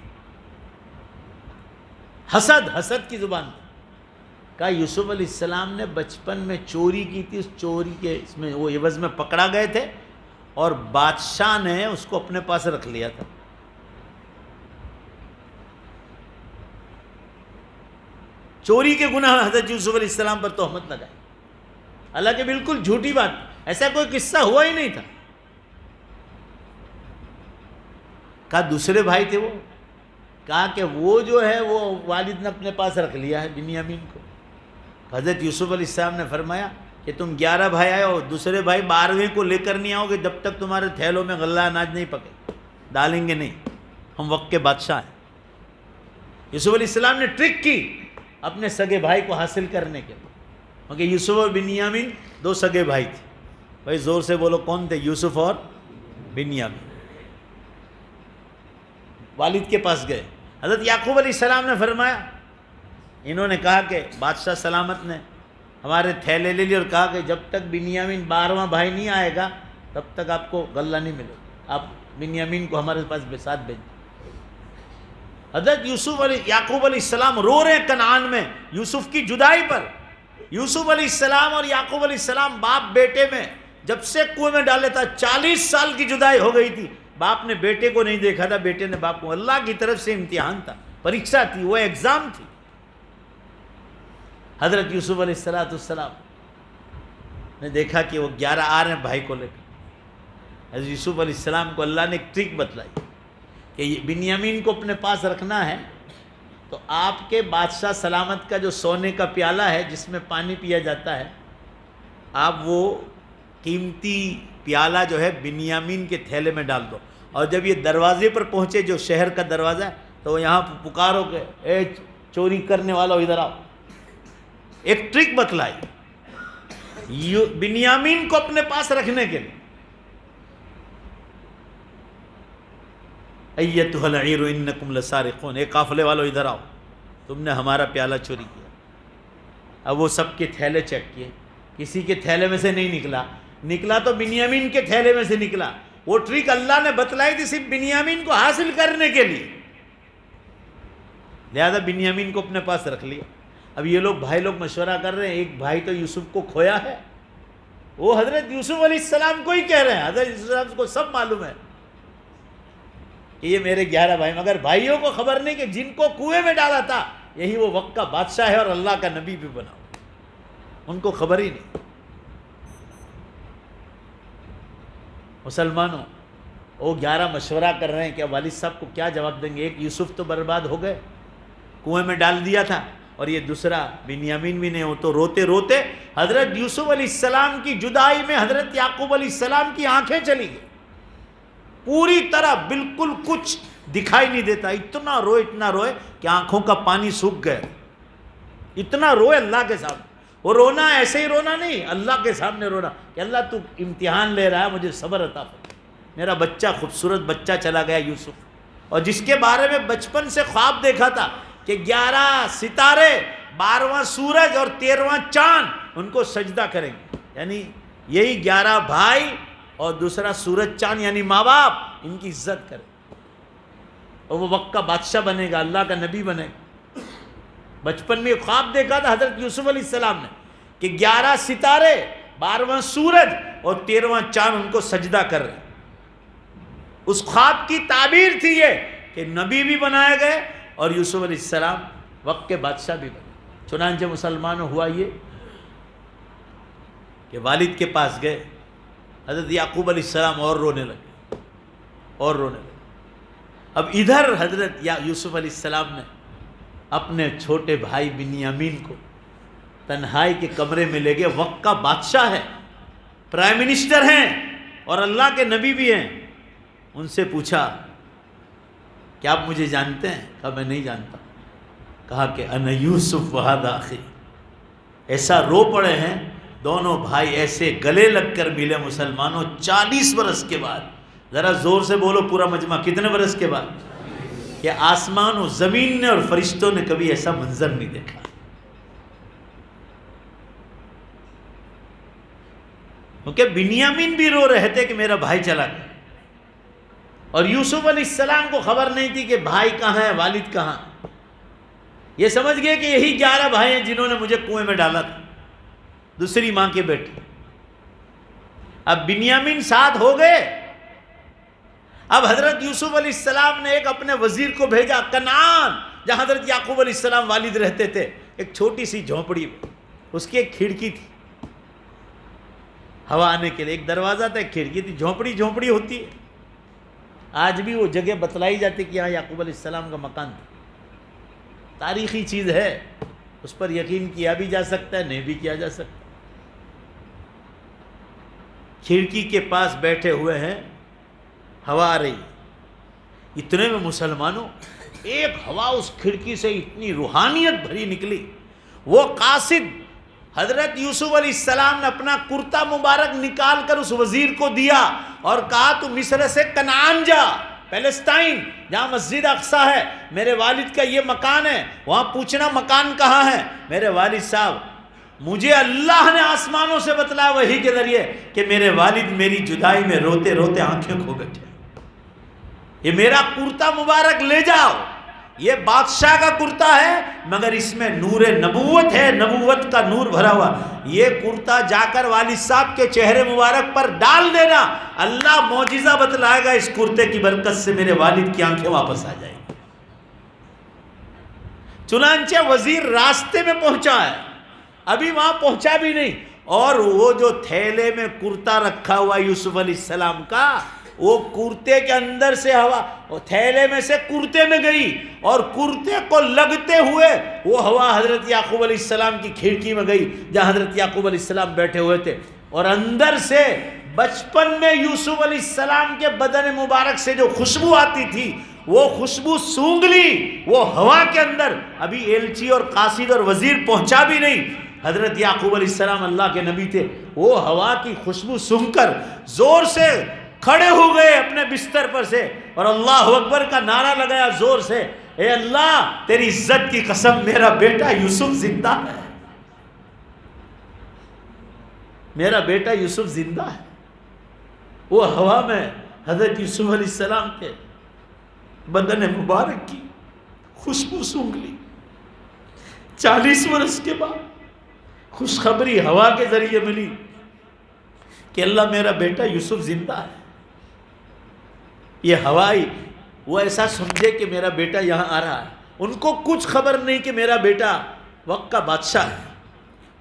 حسد کی زبان تھی۔ کہا یوسف علیہ السلام نے بچپن میں چوری کی تھی، اس چوری کے اس میں وہ عوض میں پکڑا گئے تھے اور بادشاہ نے اس کو اپنے پاس رکھ لیا تھا۔ چوری کے گناہ حضرت یوسف علیہ السلام پر تہمت لگائی، حالانکہ بالکل جھوٹی بات، ایسا کوئی قصہ ہوا ہی نہیں تھا۔ کہا دوسرے بھائی تھے وہ؟ کہا کہ وہ جو ہے وہ والد نے اپنے پاس رکھ لیا ہے بنیامین کو۔ حضرت یوسف علیہ السلام نے فرمایا کہ تم 11 بھائی آئے ہو، دوسرے بھائی 12ویں کو لے کر نہیں آؤ گے جب تک تمہارے تھیلوں میں غلہ اناج نہیں پکے، ڈالیں گے نہیں، ہم وقت کے بادشاہ ہیں۔ یوسف علیہ السلام نے ٹرک کی اپنے سگے بھائی کو حاصل کرنے کے لیے، کیونکہ یوسف اور بنیامین 2 سگے بھائی تھے۔ بھائی زور سے بولو کون تھے؟ یوسف اور بنیامین۔ والد کے پاس گئے، حضرت یعقوب علیہ السلام نے فرمایا، انہوں نے کہا کہ بادشاہ سلامت نے ہمارے تھیلے لے لیے اور کہا کہ جب تک بنیامین 12واں بھائی نہیں آئے گا تب تک آپ کو غلہ نہیں ملے گا، آپ بنیامین کو ہمارے پاس ساتھ بھیجیں۔ حضرت یعقوب علیہ السلام رو رہے ہیں کنعان میں یوسف کی جدائی پر۔ یوسف علیہ السلام اور یعقوب علیہ السلام باپ بیٹے میں جب سے کنویں میں ڈالے تھا 40 سال کی جدائی ہو گئی تھی، باپ نے بیٹے کو نہیں دیکھا تھا، بیٹے نے باپ کو۔ اللہ کی طرف سے امتحان تھا، پریکشا تھی، وہ ایگزام تھی۔ حضرت یوسف علیہ السلام نے دیکھا کہ وہ 11 آ رہے ہیں بھائی کو لے کر۔ حضرت یوسف علیہ السلام کو اللہ نے ایک ٹرک بتلائی کہ بنیامین کو اپنے پاس رکھنا ہے تو آپ کے بادشاہ سلامت کا جو سونے کا پیالہ ہے جس میں پانی پیا جاتا ہے، آپ وہ قیمتی پیالہ جو ہے بنیامین کے تھیلے میں ڈال دو، اور جب یہ دروازے پر پہنچے جو شہر کا دروازہ ہے تو وہ یہاں پکارو کہ اے چوری کرنے والا ادھر آؤ۔ ایک ٹرک بتلائی بنیامین کو اپنے پاس رکھنے کے لیے۔ ایتھا العیر انکم لسارقون، ایک قافلے والوں ادھر آؤ، تم نے ہمارا پیالہ چوری کیا۔ اب وہ سب کے تھیلے چیک کیے، کسی کے تھیلے میں سے نہیں نکلا تو بنیامین کے تھیلے میں سے نکلا۔ وہ ٹرک اللہ نے بتلائی تھی صرف بنیامین کو حاصل کرنے کے لیے، لہذا بنیامین کو اپنے پاس رکھ لیا۔ اب یہ بھائی لوگ مشورہ کر رہے ہیں، ایک بھائی تو یوسف کو کھویا ہے، وہ حضرت یوسف علیہ السلام کو ہی کہہ رہے ہیں۔ حضرت یوسف علیہ السلام کو سب معلوم ہے کہ یہ میرے 11 بھائی، مگر بھائیوں کو خبر نہیں کہ جن کو کنویں میں ڈالا تھا یہی وہ وقت کا بادشاہ ہے اور اللہ کا نبی بھی بنا، ان کو خبر ہی نہیں۔ مسلمانوں، وہ 11 مشورہ کر رہے ہیں کہ والد صاحب کو کیا جواب دیں گے۔ ایک یوسف تو برباد ہو گئے، کنویں میں ڈال دیا تھا، اور یہ دوسرا بنیامین بھی نہیں ہو، تو روتے روتے حضرت یوسف علیہ السلام کی جدائی میں حضرت یعقوب علیہ السلام کی آنکھیں چلی گئی، پوری طرح بالکل کچھ دکھائی نہیں دیتا، اتنا روئے کہ آنکھوں کا پانی سوکھ گیا، اتنا روئے اللہ کے سامنے۔ وہ رونا ایسے ہی رونا نہیں، اللہ کے سامنے رونا کہ اللہ تو امتحان لے رہا ہے، مجھے صبر عطا فرما۔ میرا بچہ، خوبصورت بچہ چلا گیا یوسف، اور جس کے بارے میں بچپن سے خواب دیکھا تھا کہ 11 ستارے، 12واں سورج اور 13واں چاند ان کو سجدہ کریں گے، یعنی یہی 11 بھائی اور دوسرا سورج چاند یعنی ماں باپ ان کی عزت کرے، اور وہ وقت کا بادشاہ بنے گا، اللہ کا نبی بنے گا۔ بچپن میں خواب دیکھا تھا حضرت یوسف علیہ السلام نے کہ 11 ستارے، 12واں سورج اور 13واں چاند ان کو سجدہ کر رہے ہیں۔ اس خواب کی تعبیر تھی یہ کہ نبی بھی بنائے گئے اور یوسف علیہ السلام وقت کے بادشاہ بھی بنے۔ چنانچہ مسلمانوں ہوا یہ کہ والد کے پاس گئے، حضرت یعقوب علیہ السلام اور رونے لگے۔ اب ادھر حضرت یوسف علیہ السلام نے اپنے چھوٹے بھائی بنیامین کو تنہائی کے کمرے میں لے گئے، وقت کا بادشاہ ہے، پرائم منسٹر ہیں اور اللہ کے نبی بھی ہیں۔ ان سے پوچھا کیا آپ مجھے جانتے ہیں؟ کہا میں نہیں جانتا۔ کہا کہ انا یوسف وہذا اخی، ایسا رو پڑے ہیں دونوں بھائی، ایسے گلے لگ کر ملے مسلمانوں 40 برس کے بعد۔ ذرا زور سے بولو پورا مجمع، کتنے برس کے بعد؟ کہ آسمان و زمین نے اور فرشتوں نے کبھی ایسا منظر نہیں دیکھا۔ کیونکہ بنیامین بھی رو رہے تھے کہ میرا بھائی چلا گیا، اور یوسف علیہ السلام کو خبر نہیں تھی کہ بھائی کہاں ہے، والد کہاں۔ یہ سمجھ گئے کہ یہی 11 بھائی ہیں جنہوں نے مجھے کنویں میں ڈالا تھا، دوسری ماں کے بیٹے۔ اب بنیامین ساتھ ہو گئے۔ اب حضرت یوسف علیہ السلام نے ایک اپنے وزیر کو بھیجا کنعان، جہاں حضرت یعقوب علیہ السلام والد رہتے تھے، ایک چھوٹی سی جھونپڑی میں، اس کی ایک کھڑکی تھی ہوا آنے کے لیے، ایک دروازہ تھا، ایک کھڑکی تھی، جھونپڑی ہوتی ہے۔ آج بھی وہ جگہ بتلائی جاتی کہ یہاں یعقوب علیہ السلام کا مکان تھا. تاریخی چیز ہے, اس پر یقین کیا بھی جا سکتا ہے, نہیں بھی کیا جا سکتا. کھڑکی کے پاس بیٹھے ہوئے ہیں, ہوا آ رہی. اتنے میں مسلمانوں ایک ہوا اس کھڑکی سے اتنی روحانیت بھری نکلی. وہ قاصد حضرت یوسف علیہ السلام نے اپنا کرتا مبارک نکال کر اس وزیر کو دیا اور کہا تو مصر سے کنعان جا, پیلسٹائن جہاں مسجد اقصیٰ ہے, میرے والد کا یہ مکان ہے, وہاں پوچھنا مکان کہاں ہے. میرے والد صاحب, مجھے اللہ نے آسمانوں سے بتلایا وحی کے ذریعے کہ میرے والد میری جدائی میں روتے روتے آنکھیں کھو بیٹھے. یہ میرا کرتا مبارک لے جاؤ. یہ بادشاہ کا کرتا ہے مگر اس میں نور نبوت ہے, نبوت کا نور بھرا ہوا. یہ کرتا جا کر والد صاحب کے چہرے مبارک پر ڈال دینا, اللہ معجزہ بتلائے گا, اس کرتے کی برکت سے میرے والد کی آنکھیں واپس آ جائیں گی. چنانچہ وزیر راستے میں پہنچا ہے, ابھی وہاں پہنچا بھی نہیں, اور وہ جو تھیلے میں کرتا رکھا ہوا یوسف علیہ السلام کا, وہ کرتے کے اندر سے ہوا تھیلے میں سے کرتے میں گئی, اور کرتے کو لگتے ہوئے وہ ہوا حضرت یعقوب علیہ السلام کی کھڑکی میں گئی جہاں حضرت یعقوب علیہ السلام بیٹھے ہوئے تھے. اور اندر سے بچپن میں یوسف علیہ السلام کے بدن مبارک سے جو خوشبو آتی تھی وہ خوشبو سونگھ لی وہ ہوا کے اندر. ابھی ایلچی اور قاصد اور وزیر پہنچا بھی نہیں, حضرت یعقوب علیہ السلام اللہ کے نبی تھے, وہ ہوا کی خوشبو سونگھ کر زور سے کھڑے ہو گئے اپنے بستر پر سے, اور اللہ اکبر کا نعرہ لگایا زور سے, اے اللہ تیری عزت کی قسم میرا بیٹا یوسف زندہ ہے, میرا بیٹا یوسف زندہ ہے. وہ ہوا میں حضرت یوسف علیہ السلام کے بدن مبارک کی خوشبو سونگھ لی. 40 برس کے بعد خوشخبری ہوا کے ذریعے ملی کہ اللہ میرا بیٹا یوسف زندہ ہے. یہ ہوائی وہ ایسا سمجھے کہ میرا بیٹا یہاں آ رہا ہے, ان کو کچھ خبر نہیں کہ میرا بیٹا وقت کا بادشاہ ہے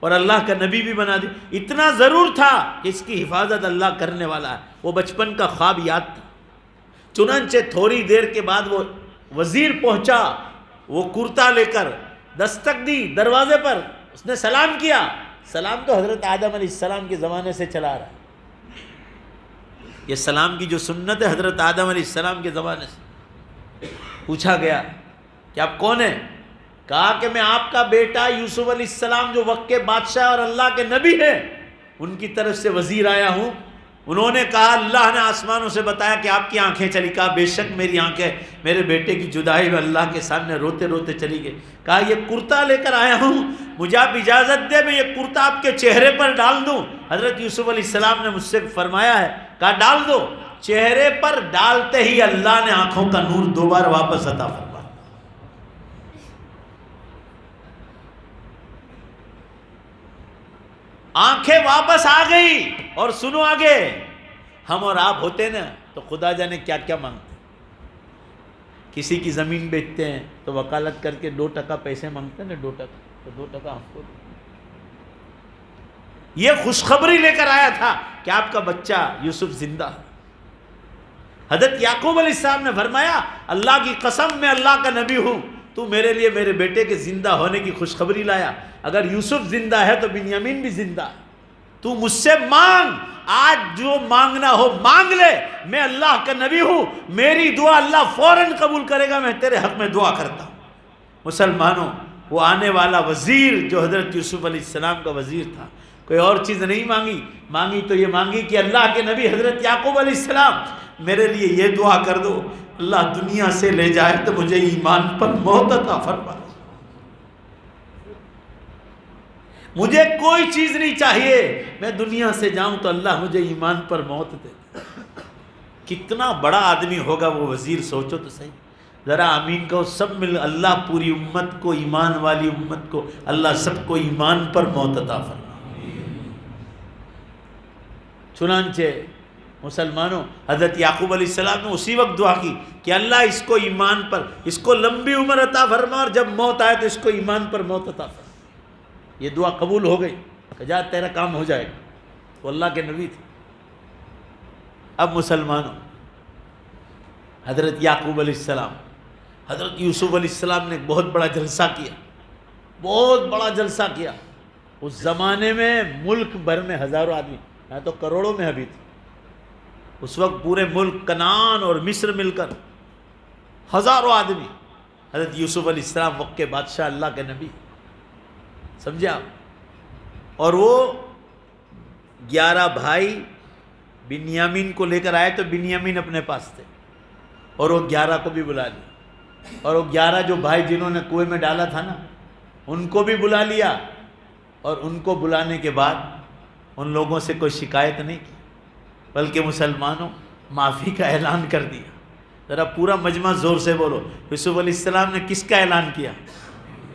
اور اللہ کا نبی بھی بنا دیا. اتنا ضرور تھا کہ اس کی حفاظت اللہ کرنے والا ہے. وہ بچپن کا خواب یاد تھا. چنانچہ تھوڑی دیر کے بعد وہ وزیر پہنچا, وہ کرتا لے کر دستک دی دروازے پر, اس نے سلام کیا. سلام تو حضرت آدم علیہ السلام کے زمانے سے چلا رہا ہے. یہ سلام کی جو سنت ہے حضرت آدم علیہ السلام کے زمانے سے. پوچھا گیا کہ آپ کون ہیں؟ کہا کہ میں آپ کا بیٹا یوسف علیہ السلام جو وقت کے بادشاہ اور اللہ کے نبی ہیں, ان کی طرف سے وزیر آیا ہوں. انہوں نے کہا اللہ نے آسمانوں سے بتایا کہ آپ کی آنکھیں چلی. کہا بے شک میری آنکھیں میرے بیٹے کی جدائی میں اللہ کے سامنے روتے روتے چلی گئی. کہا یہ کرتا لے کر آیا ہوں, مجھے آپ اجازت دے میں یہ کرتا آپ کے چہرے پر ڈال دوں. حضرت یوسف علیہ السلام نے مجھ سے فرمایا ہے, کہا ڈال دو. چہرے پر ڈالتے ہی اللہ نے آنکھوں کا نور دوبارہ واپس عطا فرمایا. آنکھیں واپس آ گئی. اور سنو آگے, ہم اور آپ ہوتے نا تو خدا جانے کیا کیا مانگتے. کسی کی زمین بیچتے ہیں تو وکالت کر کے 2% پیسے مانگتے ہیں نا, 2%, تو 2% ہم کو. یہ خوشخبری لے کر آیا تھا کہ آپ کا بچہ یوسف زندہ ہے. حضرت یعقوب علیہ السلام نے فرمایا اللہ کی قسم میں اللہ کا نبی ہوں, تو میرے لیے میرے بیٹے کے زندہ ہونے کی خوشخبری لایا. اگر یوسف زندہ ہے تو بنیامین بھی زندہ ہے. تو مجھ سے مانگ, آج جو مانگنا ہو مانگ لے, میں اللہ کا نبی ہوں, میری دعا اللہ فوراً قبول کرے گا. میں تیرے حق میں دعا کرتا ہوں. مسلمانوں, وہ آنے والا وزیر جو حضرت یوسف علیہ السلام کا وزیر تھا, کوئی اور چیز نہیں مانگی تو یہ مانگی کہ اللہ کے نبی حضرت یعقوب علیہ السلام میرے لیے یہ دعا کر دو, اللہ دنیا سے لے جائے تو مجھے ایمان پر موت عطا فرما. مجھے کوئی چیز نہیں چاہیے, میں دنیا سے جاؤں تو اللہ مجھے ایمان پر موت دے. کتنا بڑا آدمی ہوگا وہ وزیر, سوچو تو صحیح. ذرا آمین کہو سب مل. اللہ پوری امت کو, ایمان والی امت کو اللہ سب کو ایمان پر موت عطا فرما. چنانچہ مسلمانوں, حضرت یعقوب علیہ السلام نے اسی وقت دعا کی کہ اللہ اس کو ایمان پر, اس کو لمبی عمر عطا فرما, اور جب موت آئے تو اس کو ایمان پر موت عطا فرما. یہ دعا قبول ہو گئی کہ جا تیرا کام ہو جائے گا. وہ اللہ کے نبی تھے. اب مسلمانوں, حضرت یعقوب علیہ السلام، حضرت یوسف علیہ السلام نے ایک بہت بڑا جلسہ کیا، بہت بڑا جلسہ کیا۔ اس زمانے میں ملک بھر میں ہزاروں آدمی، یہاں تو کروڑوں میں ابھی تھے، اس وقت پورے ملک کنعان اور مصر مل کر ہزاروں آدمی، حضرت یوسف علیہ السلام وقت کے بادشاہ، اللہ کے نبی، سمجھے آپ؟ اور وہ 11 بھائی بنیامین کو لے کر آئے تو بنیامین اپنے پاس تھے، اور وہ 11 کو بھی بلا لیا، اور وہ 11 جو بھائی جنہوں نے کنویں میں ڈالا تھا نا ان کو بھی بلا لیا، اور ان کو بلانے کے بعد ان لوگوں سے کوئی شکایت نہیں کی، بلکہ مسلمانوں معافی کا اعلان کر دیا۔ ذرا پورا مجمع زور سے بولو، یوسف علیہ السلام نے کس کا اعلان کیا؟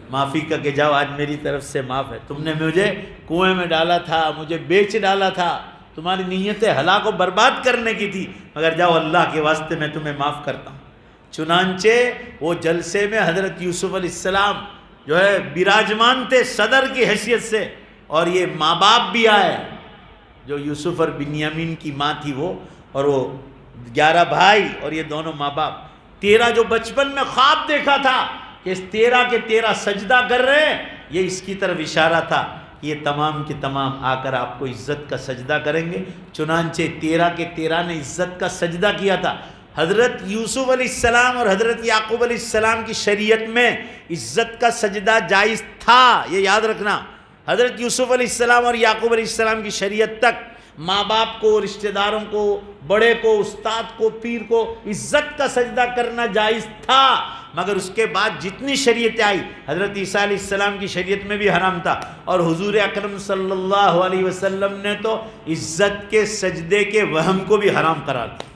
معافی کا، کہ جاؤ آج میری طرف سے معاف ہے، تم نے مجھے کنویں میں ڈالا تھا، مجھے بیچ ڈالا تھا، تمہاری نیت ہلاک و برباد کرنے کی تھی، مگر جاؤ اللہ کے واسطے میں تمہیں معاف کرتا ہوں۔ چنانچہ وہ جلسے میں حضرت یوسف علیہ السلام جو ہے براجمان تھے صدر کی حیثیت سے، اور یہ ماں باپ بھی آئے، جو یوسف اور بنیامین کی ماں تھی وہ، اور وہ 11 بھائی اور یہ دونوں ماں باپ۔ 13 جو بچپن میں خواب دیکھا تھا کہ اس 13 کے 13 سجدہ کر رہے ہیں، یہ اس کی طرف اشارہ تھا کہ یہ تمام کے تمام آ کر آپ کو عزت کا سجدہ کریں گے۔ چنانچہ 13 کے 13 نے عزت کا سجدہ کیا تھا۔ حضرت یوسف علیہ السلام اور حضرت یعقوب علیہ السلام کی شریعت میں عزت کا سجدہ جائز تھا، یہ یاد رکھنا۔ حضرت یوسف علیہ السلام اور یعقوب علیہ السلام کی شریعت تک ماں باپ کو، رشتہ داروں کو، بڑے کو، استاد کو، پیر کو عزت کا سجدہ کرنا جائز تھا، مگر اس کے بعد جتنی شریعتیں آئی، حضرت عیسیٰ علیہ السلام کی شریعت میں بھی حرام تھا، اور حضور اکرم صلی اللہ علیہ وسلم نے تو عزت کے سجدے کے وہم کو بھی حرام قرار دیا۔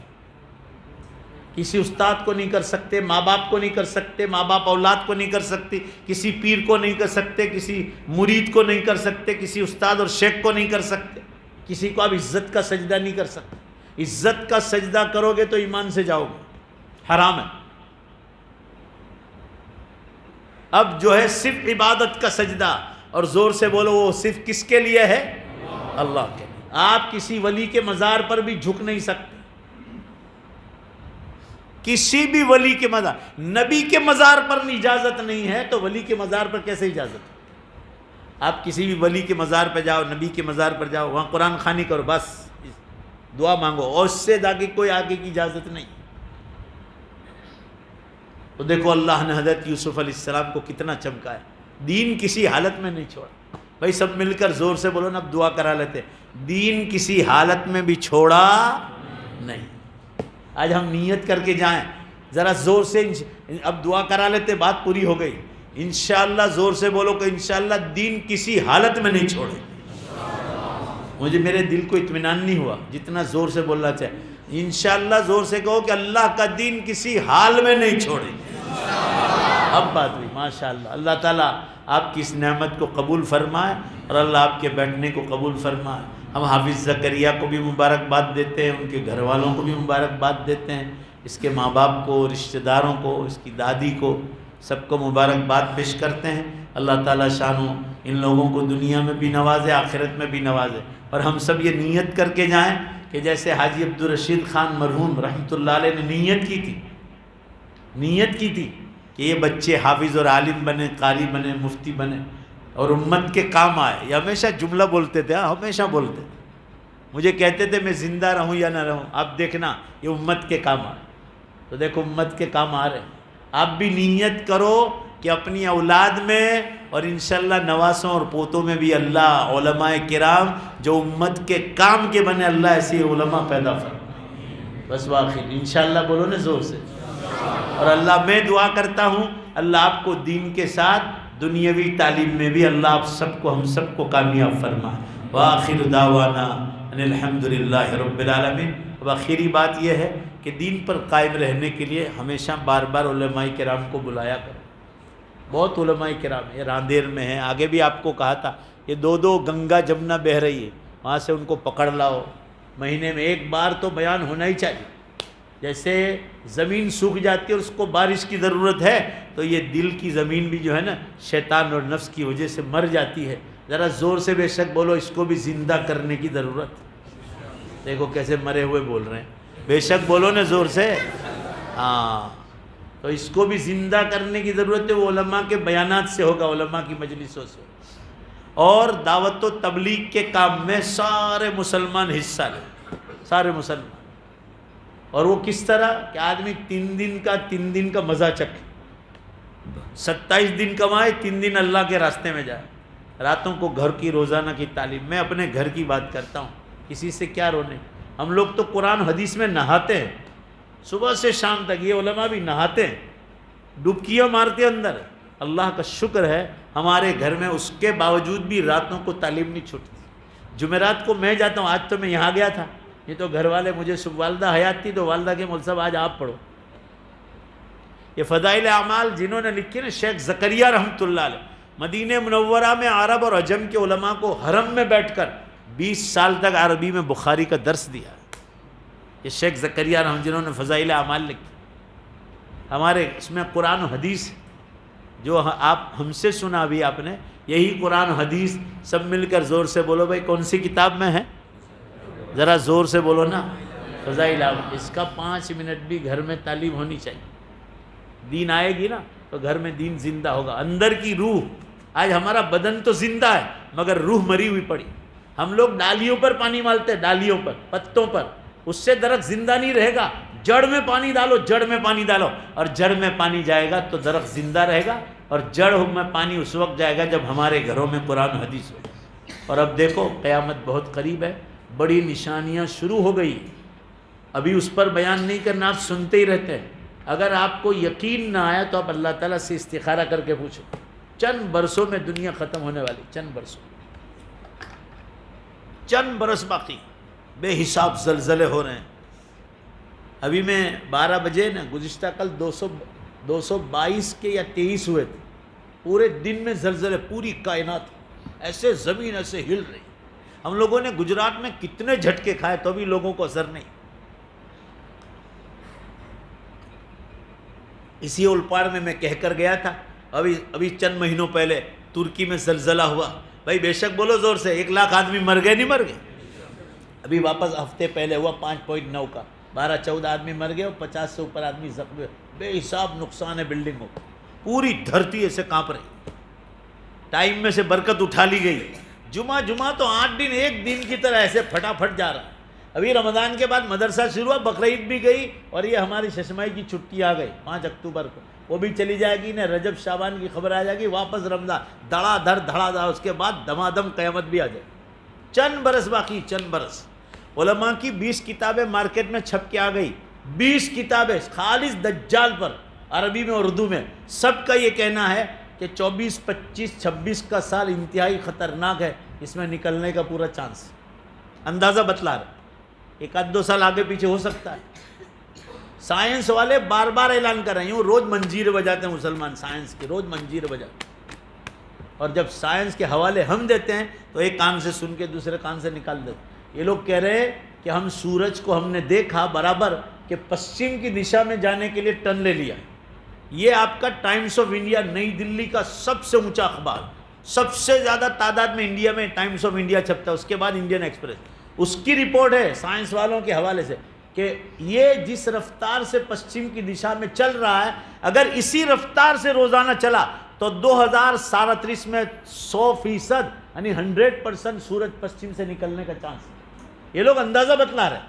کسی استاد کو نہیں کر سکتے، ماں باپ کو نہیں کر سکتے، ماں باپ اولاد کو نہیں کر سکتے، کسی پیر کو نہیں کر سکتے، کسی مرید کو نہیں کر سکتے، کسی استاد اور شیخ کو نہیں کر سکتے، کسی کو آپ عزت کا سجدہ نہیں کر سکتے۔ عزت کا سجدہ کرو گے تو ایمان سے جاؤ گے، حرام ہے۔ اب جو ہے صرف عبادت کا سجدہ، اور زور سے بولو وہ صرف کس کے لیے ہے؟ اللہ کے لیے۔ آپ کسی ولی کے مزار پر بھی جھک نہیں سکتے، کسی بھی ولی کے مزار، نبی کے مزار پر اجازت نہیں ہے تو ولی کے مزار پر کیسے اجازت ہے؟ آپ کسی بھی ولی کے مزار پہ جاؤ، نبی کے مزار پر جاؤ، وہاں قرآن خوانی کرو، بس دعا مانگو، اور اس سے کوئی آگے کی اجازت نہیں۔ تو دیکھو اللہ نے حضرت یوسف علیہ السلام کو کتنا چمکایا، دین کسی حالت میں نہیں چھوڑا۔ بھائی سب مل کر زور سے بولو نا، اب دعا کرا لیتے، دین کسی حالت میں بھی چھوڑا نہیں۔ آج ہم نیت کر کے جائیں، ذرا زور سے، اب دعا کرا لیتے، بات پوری ہو گئی۔ انشاءاللہ زور سے بولو کہ انشاءاللہ دین کسی حالت میں نہیں چھوڑے۔ مجھے میرے دل کو اطمینان نہیں ہوا جتنا زور سے بولنا چاہے۔ انشاءاللہ زور سے کہو کہ اللہ کا دین کسی حال میں نہیں چھوڑے۔ اب بات ہوئی، ماشاءاللہ۔ اللہ تعالیٰ آپ کی اس نعمت کو قبول فرمائے، اور اللہ آپ کے بیٹھنے کو قبول فرمائے۔ ہم حافظ زکریا کو بھی مبارکباد دیتے ہیں، ان کے گھر والوں کو بھی مبارکباد دیتے ہیں، اس کے ماں باپ کو، رشتہ داروں کو، اس کی دادی کو، سب کو مبارکباد پیش کرتے ہیں۔ اللہ تعالیٰ شانو ان لوگوں کو دنیا میں بھی نوازے، آخرت میں بھی نوازے، اور ہم سب یہ نیت کر کے جائیں کہ جیسے حاجی عبدالرشید خان مرحوم رحمۃ اللہ علیہ نے نیت کی تھی کہ یہ بچے حافظ اور عالم بنے، قاری بنے، مفتی بنے، اور امت کے کام آئے۔ یہ ہمیشہ جملہ بولتے تھے، ہمیشہ بولتے تھے، مجھے کہتے تھے میں زندہ رہوں یا نہ رہوں، اب دیکھنا یہ امت کے کام آئے۔ تو دیکھو امت کے کام آ رہے ہیں۔ آپ بھی نیت کرو کہ اپنی اولاد میں اور انشاءاللہ نواسوں اور پوتوں میں بھی اللہ علماء کرام جو امت کے کام کے بنے، اللہ ایسی علماء پیدا فرمائے۔ بس واقعی انشاءاللہ بولو نا زور سے۔ اور اللہ میں دعا کرتا ہوں اللہ آپ کو دین کے ساتھ دنیاوی تعلیم میں بھی اللہ آپ سب کو، ہم سب کو کامیاب فرمائے۔ وآخر دعوانا ان الحمدللہ رب العالمین۔ اب آخری بات یہ ہے کہ دین پر قائم رہنے کے لیے ہمیشہ بار بار علماء کرام کو بلایا کرو۔ بہت علماء کرام یہ راندیر میں ہیں، آگے بھی آپ کو کہا تھا، یہ 2 گنگا جمنا بہہ رہی ہے، وہاں سے ان کو پکڑ لاؤ، مہینے میں ایک بار تو بیان ہونا ہی چاہیے۔ جیسے زمین سوکھ جاتی ہے اور اس کو بارش کی ضرورت ہے، تو یہ دل کی زمین بھی جو ہے نا شیطان اور نفس کی وجہ سے مر جاتی ہے۔ ذرا زور سے بے شک بولو، اس کو بھی زندہ کرنے کی ضرورت۔ دیکھو کیسے مرے ہوئے بول رہے ہیں، بے شک بولو نا زور سے۔ ہاں، تو اس کو بھی زندہ کرنے کی ضرورت ہے. وہ علماء کے بیانات سے ہوگا، علماء کی مجلسوں سے. اور دعوت و تبلیغ کے کام میں سارے مسلمان حصہ لیں، سارے مسلمان. اور وہ کس طرح کہ آدمی 3 دن کا مزہ چکھے، 27 دن کمائے، 3 دن اللہ کے راستے میں جائے. راتوں کو گھر کی روزانہ کی تعلیم. میں اپنے گھر کی بات کرتا ہوں، کسی سے کیا رونے. ہم لوگ تو قرآن حدیث میں نہاتے ہیں صبح سے شام تک، یہ علماء بھی نہاتے ہیں، ڈبکیاں مارتے اندر. اللہ کا شکر ہے ہمارے گھر میں اس کے باوجود بھی راتوں کو تعلیم نہیں چھوٹتی. جمعرات کو میں جاتا ہوں، آج تو میں یہاں گیا تھا، یہ تو گھر والے مجھے والدہ حیات تھی تو والدہ کے مول صاحب آج آپ پڑھو. یہ فضائل اعمال جنہوں نے لکھی نا، شیخ زکریہ رحمۃ اللہ علیہ، مدینہ منورہ میں عرب اور عجم کے علماء کو حرم میں بیٹھ کر 20 سال تک عربی میں بخاری کا درس دیا. یہ شیخ زکریہ رحمۃ جنہوں نے فضائل اعمال لکھی. ہمارے اس میں قرآن و حدیث جو آپ ہم سے سنا بھی آپ نے، یہی قرآن و حدیث سب مل کر زور سے بولو بھائی کون سی کتاب میں ہے؟ ذرا زور سے بولو نا، فضائل اعمال. اس کا 5 منٹ بھی گھر میں تعلیم ہونی چاہیے. دین آئے گی نا تو گھر میں دین زندہ ہوگا. اندر کی روح، آج ہمارا بدن تو زندہ ہے مگر روح مری ہوئی پڑی. ہم لوگ ڈالیوں پر پانی مالتے ہیں، ڈالیوں پر، پتوں پر. اس سے درخت زندہ نہیں رہے گا. جڑ میں پانی ڈالو، جڑ میں پانی ڈالو، اور جڑ میں پانی جائے گا تو درخت زندہ رہے گا. اور جڑ میں پانی اس وقت جائے گا جب ہمارے گھروں میں قرآن و حدیث ہو. اور اب دیکھو قیامت بہت قریب ہے، بڑی نشانیاں شروع ہو گئی. ابھی اس پر بیان نہیں کرنا، آپ سنتے ہی رہتے ہیں. اگر آپ کو یقین نہ آیا تو آپ اللہ تعالیٰ سے استخارہ کر کے پوچھو. چند برسوں میں دنیا ختم ہونے والی، چند برسوں، چند برس باقی. بے حساب زلزلے ہو رہے ہیں. ابھی میں 12 بجے نا، گزشتہ کل 222 کے یا 23 ہوئے تھے. پورے دن میں زلزلے، پوری کائنات ایسے، زمین ایسے ہل رہی. ہم لوگوں نے گجرات میں کتنے جھٹکے کھائے تو بھی لوگوں کو اثر نہیں. اسی اولپاڑ میں کہہ کر گیا تھا، ابھی چند مہینوں پہلے ترکی میں زلزلہ ہوا. بھائی بے شک بولو زور سے، 1 لاکھ آدمی مر گئے نہیں مر گئے؟ ابھی واپس ہفتے پہلے ہوا 5.9 کا، 12-14 آدمی مر گئے اور 50 سے اوپر آدمی زخمی ہوئے. بے حساب نقصان ہے بلڈنگوں کو. پوری دھرتی ایسے کانپ رہی. ٹائم میں سے برکت اٹھا لی گئی. جمعہ تو 8 دن ایک دن کی طرح ایسے پھٹافٹ جا رہا. ابھی رمضان کے بعد مدرسہ شروع ہوا، بقرعید بھی گئی، اور یہ ہماری ششمائی کی چھٹی آ گئی 5 اکتوبر کو، وہ بھی چلی جائے گی. نہ رجب شعبان کی خبر آ جائے گی، واپس رمضان، دھڑا دھڑ، اس کے بعد دمادم قیامت بھی آ جائے. چند برس باقی، چند برس. علماء کی 20 کتابیں مارکیٹ میں چھپ کے آ گئی. 20 کتابیں خالص دجال پر، عربی میں اور اردو میں. سب کا یہ کہنا ہے کہ 24، 25، 26 کا سال انتہائی خطرناک ہے، اس میں نکلنے کا پورا چانس. اندازہ بتلا رہے، 1-2 سال آگے پیچھے ہو سکتا ہے. سائنس والے بار بار اعلان کر رہے ہیں، روز منجیر بجاتے ہیں مسلمان، سائنس کے روز منجیر بجاتے ہیں. اور جب سائنس کے حوالے ہم دیتے ہیں تو ایک کان سے سن کے دوسرے کان سے نکال دیتے ہیں. یہ لوگ کہہ رہے ہیں کہ ہم سورج کو ہم نے دیکھا برابر کہ پشچم کی دشا میں جانے کے لیے ٹرن لے لیا. یہ آپ کا ٹائمز آف انڈیا، نئی دلی کا سب سے اونچا اخبار، سب سے زیادہ تعداد میں انڈیا میں ٹائمز آف انڈیا چھپتا ہے، اس کے بعد انڈین ایکسپریس. اس کی رپورٹ ہے سائنس والوں کے حوالے سے کہ یہ جس رفتار سے پشچم کی دشا میں چل رہا ہے، اگر اسی رفتار سے روزانہ چلا تو 2037 میں 100% یعنی 100% سورج پشچم سے نکلنے کا چانس ہے. یہ لوگ اندازہ بتلا رہے ہیں.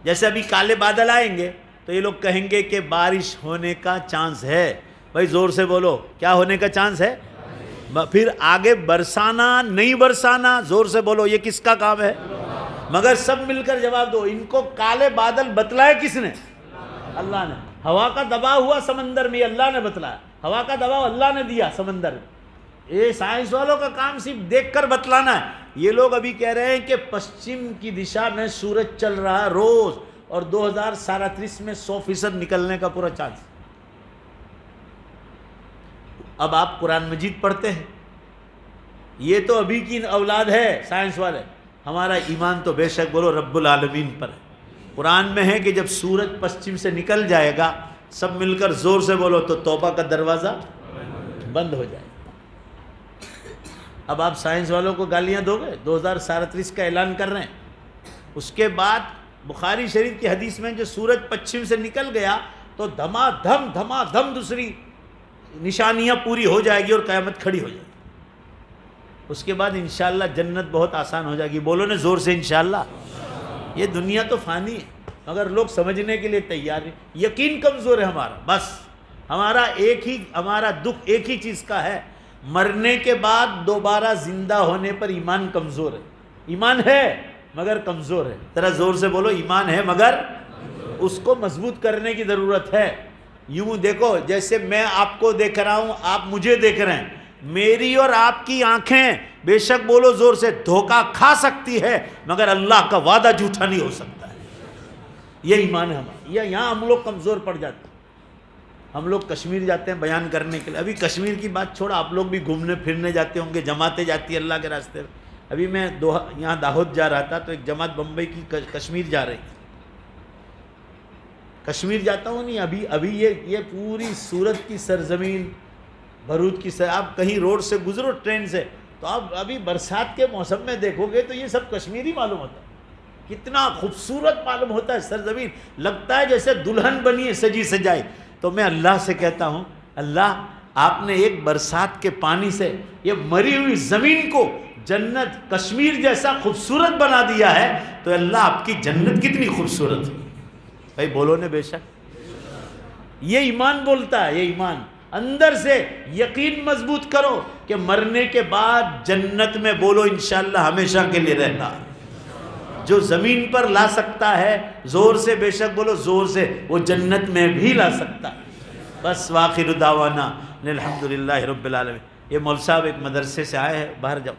جیسے ابھی کالے بادل آئیں گے تو یہ لوگ کہیں گے کہ بارش ہونے کا چانس ہے. بھائی زور سے بولو، کیا ہونے کا چانس ہے؟ پھر آگے برسانا نہیں برسانا، زور سے بولو، یہ کس کا کام ہے؟ مگر سب مل کر جواب دو. ان کو کالے بادل بتلائے کس نے؟ اللہ نے. ہوا کا دباؤ ہوا سمندر میں، اللہ نے بتلایا. ہوا کا دباؤ اللہ نے دیا سمندر میں. یہ سائنس والوں کا کام صرف دیکھ کر بتلانا ہے. یہ لوگ ابھی کہہ رہے ہیں کہ پشچم کی دشا میں سورج چل رہا ہے روز، اور 2037 میں 100% نکلنے کا پورا چانس. اب آپ قرآن مجید پڑھتے ہیں، یہ تو ابھی کی اولاد ہے سائنس والے. ہمارا ایمان تو بے شک بولو رب العالمین پر ہے. قرآن میں ہے کہ جب سورج پشچم سے نکل جائے گا، سب مل کر زور سے بولو، تو توبہ کا دروازہ بند ہو جائے گا. اب آپ سائنس والوں کو گالیاں دو گے؟ 2037 کا اعلان کر رہے ہیں. اس کے بعد بخاری شریف کی حدیث میں جو سورج پچھم سے نکل گیا تو دھما دھم دوسری نشانیاں پوری ہو جائے گی اور قیامت کھڑی ہو جائے گی. اس کے بعد انشاءاللہ جنت بہت آسان ہو جائے گی. بولو نا زور سے انشاءاللہ. یہ دنیا تو فانی ہے مگر لوگ سمجھنے کے لیے تیار ہیں. یقین کمزور ہے ہمارا. بس ہمارا دکھ ایک ہی چیز کا ہے, مرنے کے بعد دوبارہ زندہ ہونے پر ایمان کمزور ہے. ایمان ہے مگر کمزور ہے. ذرا زور سے بولو, ایمان ہے مگر اس کو مضبوط کرنے کی ضرورت ہے. یوں دیکھو, جیسے میں آپ کو دیکھ رہا ہوں, آپ مجھے دیکھ رہے ہیں, میری اور آپ کی آنکھیں بے شک بولو زور سے دھوکہ کھا سکتی ہے مگر اللہ کا وعدہ جھوٹا نہیں ہو سکتا ہے. یہ ایمان ہے ہمارا. یہاں ہم لوگ کمزور پڑ جاتے ہیں. ہم لوگ کشمیر جاتے ہیں بیان کرنے کے لیے. ابھی کشمیر کی بات چھوڑا, آپ لوگ بھی گھومنے پھرنے جاتے ہوں گے, جماعتیں جاتی ہیں اللہ کے راستے میں. ابھی میں یہاں داہود جا رہا تھا تو ایک جماعت بمبئی کی کشمیر جا رہی تھی. کشمیر جاتا ہوں نہیں ابھی یہ پوری سورت کی سرزمین, بھروچ کی آپ کہیں روڈ سے گزرو ٹرین سے تو آپ ابھی برسات کے موسم میں دیکھو گے تو یہ سب کشمیری معلوم ہوتا ہے. کتنا خوبصورت معلوم ہوتا ہے سرزمین, لگتا ہے جیسے دلہن بنی ہے سجی سجائی. تو میں اللہ سے کہتا ہوں, اللہ آپ نے ایک برسات کے پانی سے یہ مری ہوئی زمین کو جنت کشمیر جیسا خوبصورت بنا دیا ہے, تو اللہ آپ کی جنت کتنی خوبصورت ہے. بھائی بولو نے بے شک. یہ ایمان بولتا ہے, یہ ایمان اندر سے یقین مضبوط کرو کہ مرنے کے بعد جنت میں بولو انشاءاللہ ہمیشہ کے لیے رہنا. جو زمین پر لا سکتا ہے زور سے بے شک بولو زور سے, وہ جنت میں بھی لا سکتا ہے. بس وآخر دعوانا الحمدللہ رب العالمین. یہ مول صاحب ایک مدرسے سے آئے ہیں, باہر جاؤ,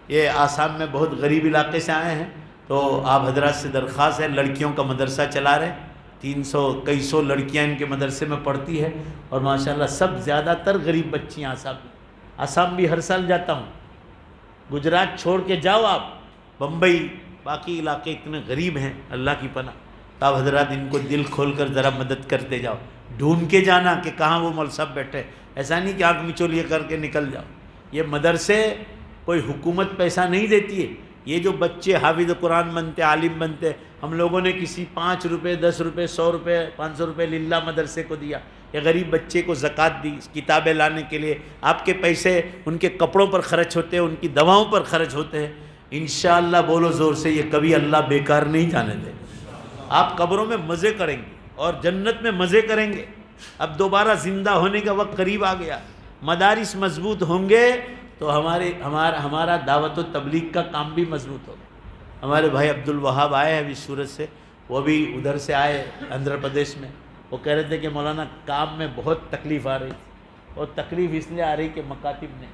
یہ آسام میں بہت غریب علاقے سے آئے ہیں, تو آپ حضرات سے درخواست ہے, لڑکیوں کا مدرسہ چلا رہے ہیں, 300 سو لڑکیاں ان کے مدرسے میں پڑھتی ہے, اور ماشاءاللہ سب زیادہ تر غریب بچیاں آسام بھی ہر سال جاتا ہوں. گجرات چھوڑ کے جاؤ آپ, بمبئی باقی علاقے اتنے غریب ہیں اللہ کی پناہ. تو آپ حضرات ان کو دل کھول کر ذرا مدد کرتے جاؤ, ڈھونڈ کے جانا کہ کہاں وہ مول صاحب بیٹھے. ایسا نہیں کہ آنکھ مچولیے کر کے نکل جاؤ. یہ مدرسے کوئی حکومت پیسہ نہیں دیتی ہے. یہ جو بچے حافظ قرآن بنتے, عالم بنتے, ہم لوگوں نے کسی 5 روپے 10 روپے 100 روپے 500 روپے للہ مدرسے کو دیا. یہ غریب بچے کو زکوٰۃ دی کتابیں لانے کے لیے. آپ کے پیسے ان کے کپڑوں پر خرچ ہوتے ہیں, ان کی دواؤں پر خرچ ہوتے ہیں. انشاءاللہ بولو زور سے, یہ کبھی اللہ بیکار نہیں جانے دے. آپ قبروں میں مزے کریں گے اور جنت میں مزے کریں گے. اب دوبارہ زندہ ہونے کا وقت قریب آ گیا. مدارس مضبوط ہوں گے تو ہمارا دعوت و تبلیغ کا کام بھی مضبوط ہوگا. ہمارے بھائی عبد الوہاب آئے ہیں ابھی سورت سے, وہ بھی ادھر سے آئے آندھرا پردیش میں. وہ کہہ رہے تھے کہ مولانا کام میں بہت تکلیف آ رہی تھی, اور تکلیف اس لیے آ رہی کہ مکاتب نے.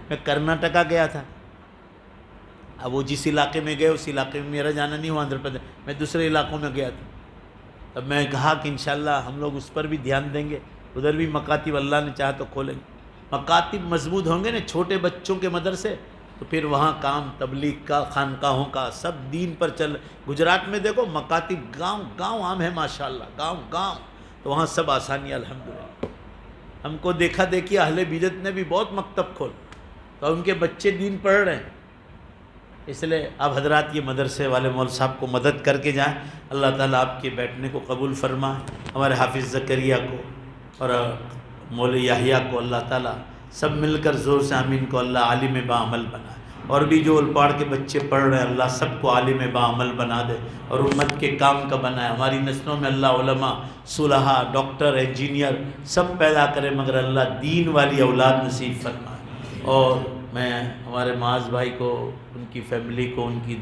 میں کرناٹکا گیا تھا, اب وہ جس علاقے میں گئے اس علاقے میں میرا جانا نہیں ہوا آندھرا پردیش, میں دوسرے علاقوں میں گیا تھا. اب میں کہا کہ انشاءاللہ ہم لوگ اس پر بھی دھیان دیں گے, ادھر بھی مکاتب اللہ نے چاہا تو کھولیں گے. مکاتب مضبوط ہوں گے نا, چھوٹے بچوں کے مدرسے, تو پھر وہاں کام تبلیغ کا, خانقاہوں کا, سب دین پر چل. گجرات میں دیکھو مکاتب گاؤں عام ہے ماشاءاللہ, گاؤں, تو وہاں سب آسانی الحمدللہ. ہم کو دیکھا دیکھی اہل بدعت نے بھی بہت مکتب کھول, تو ان کے بچے دین پڑھ رہے ہیں. اس لیے آپ حضرات یہ مدرسے والے مول صاحب کو مدد کر کے جائیں. اللہ تعالیٰ آپ کے بیٹھنے کو قبول فرمائے. ہمارے حافظ زکریا کو اور مول یحییٰ کو اللہ تعالیٰ سب مل کر زور سے آمین کو اللہ عالم باعمل بنائے. اور بھی جو الپاڑ کے بچے پڑھ رہے ہیں اللہ سب کو عالم باعمل بنا دے اور امت کے کام کا بنائے. ہماری نسلوں میں اللہ علماء, صلحاء, ڈاکٹر, انجینئر سب پیدا کرے, مگر اللہ دین والی اولاد نصیب فرمائے. اور میں ہمارے معاذ بھائی کو, ان کی فیملی کو, ان کی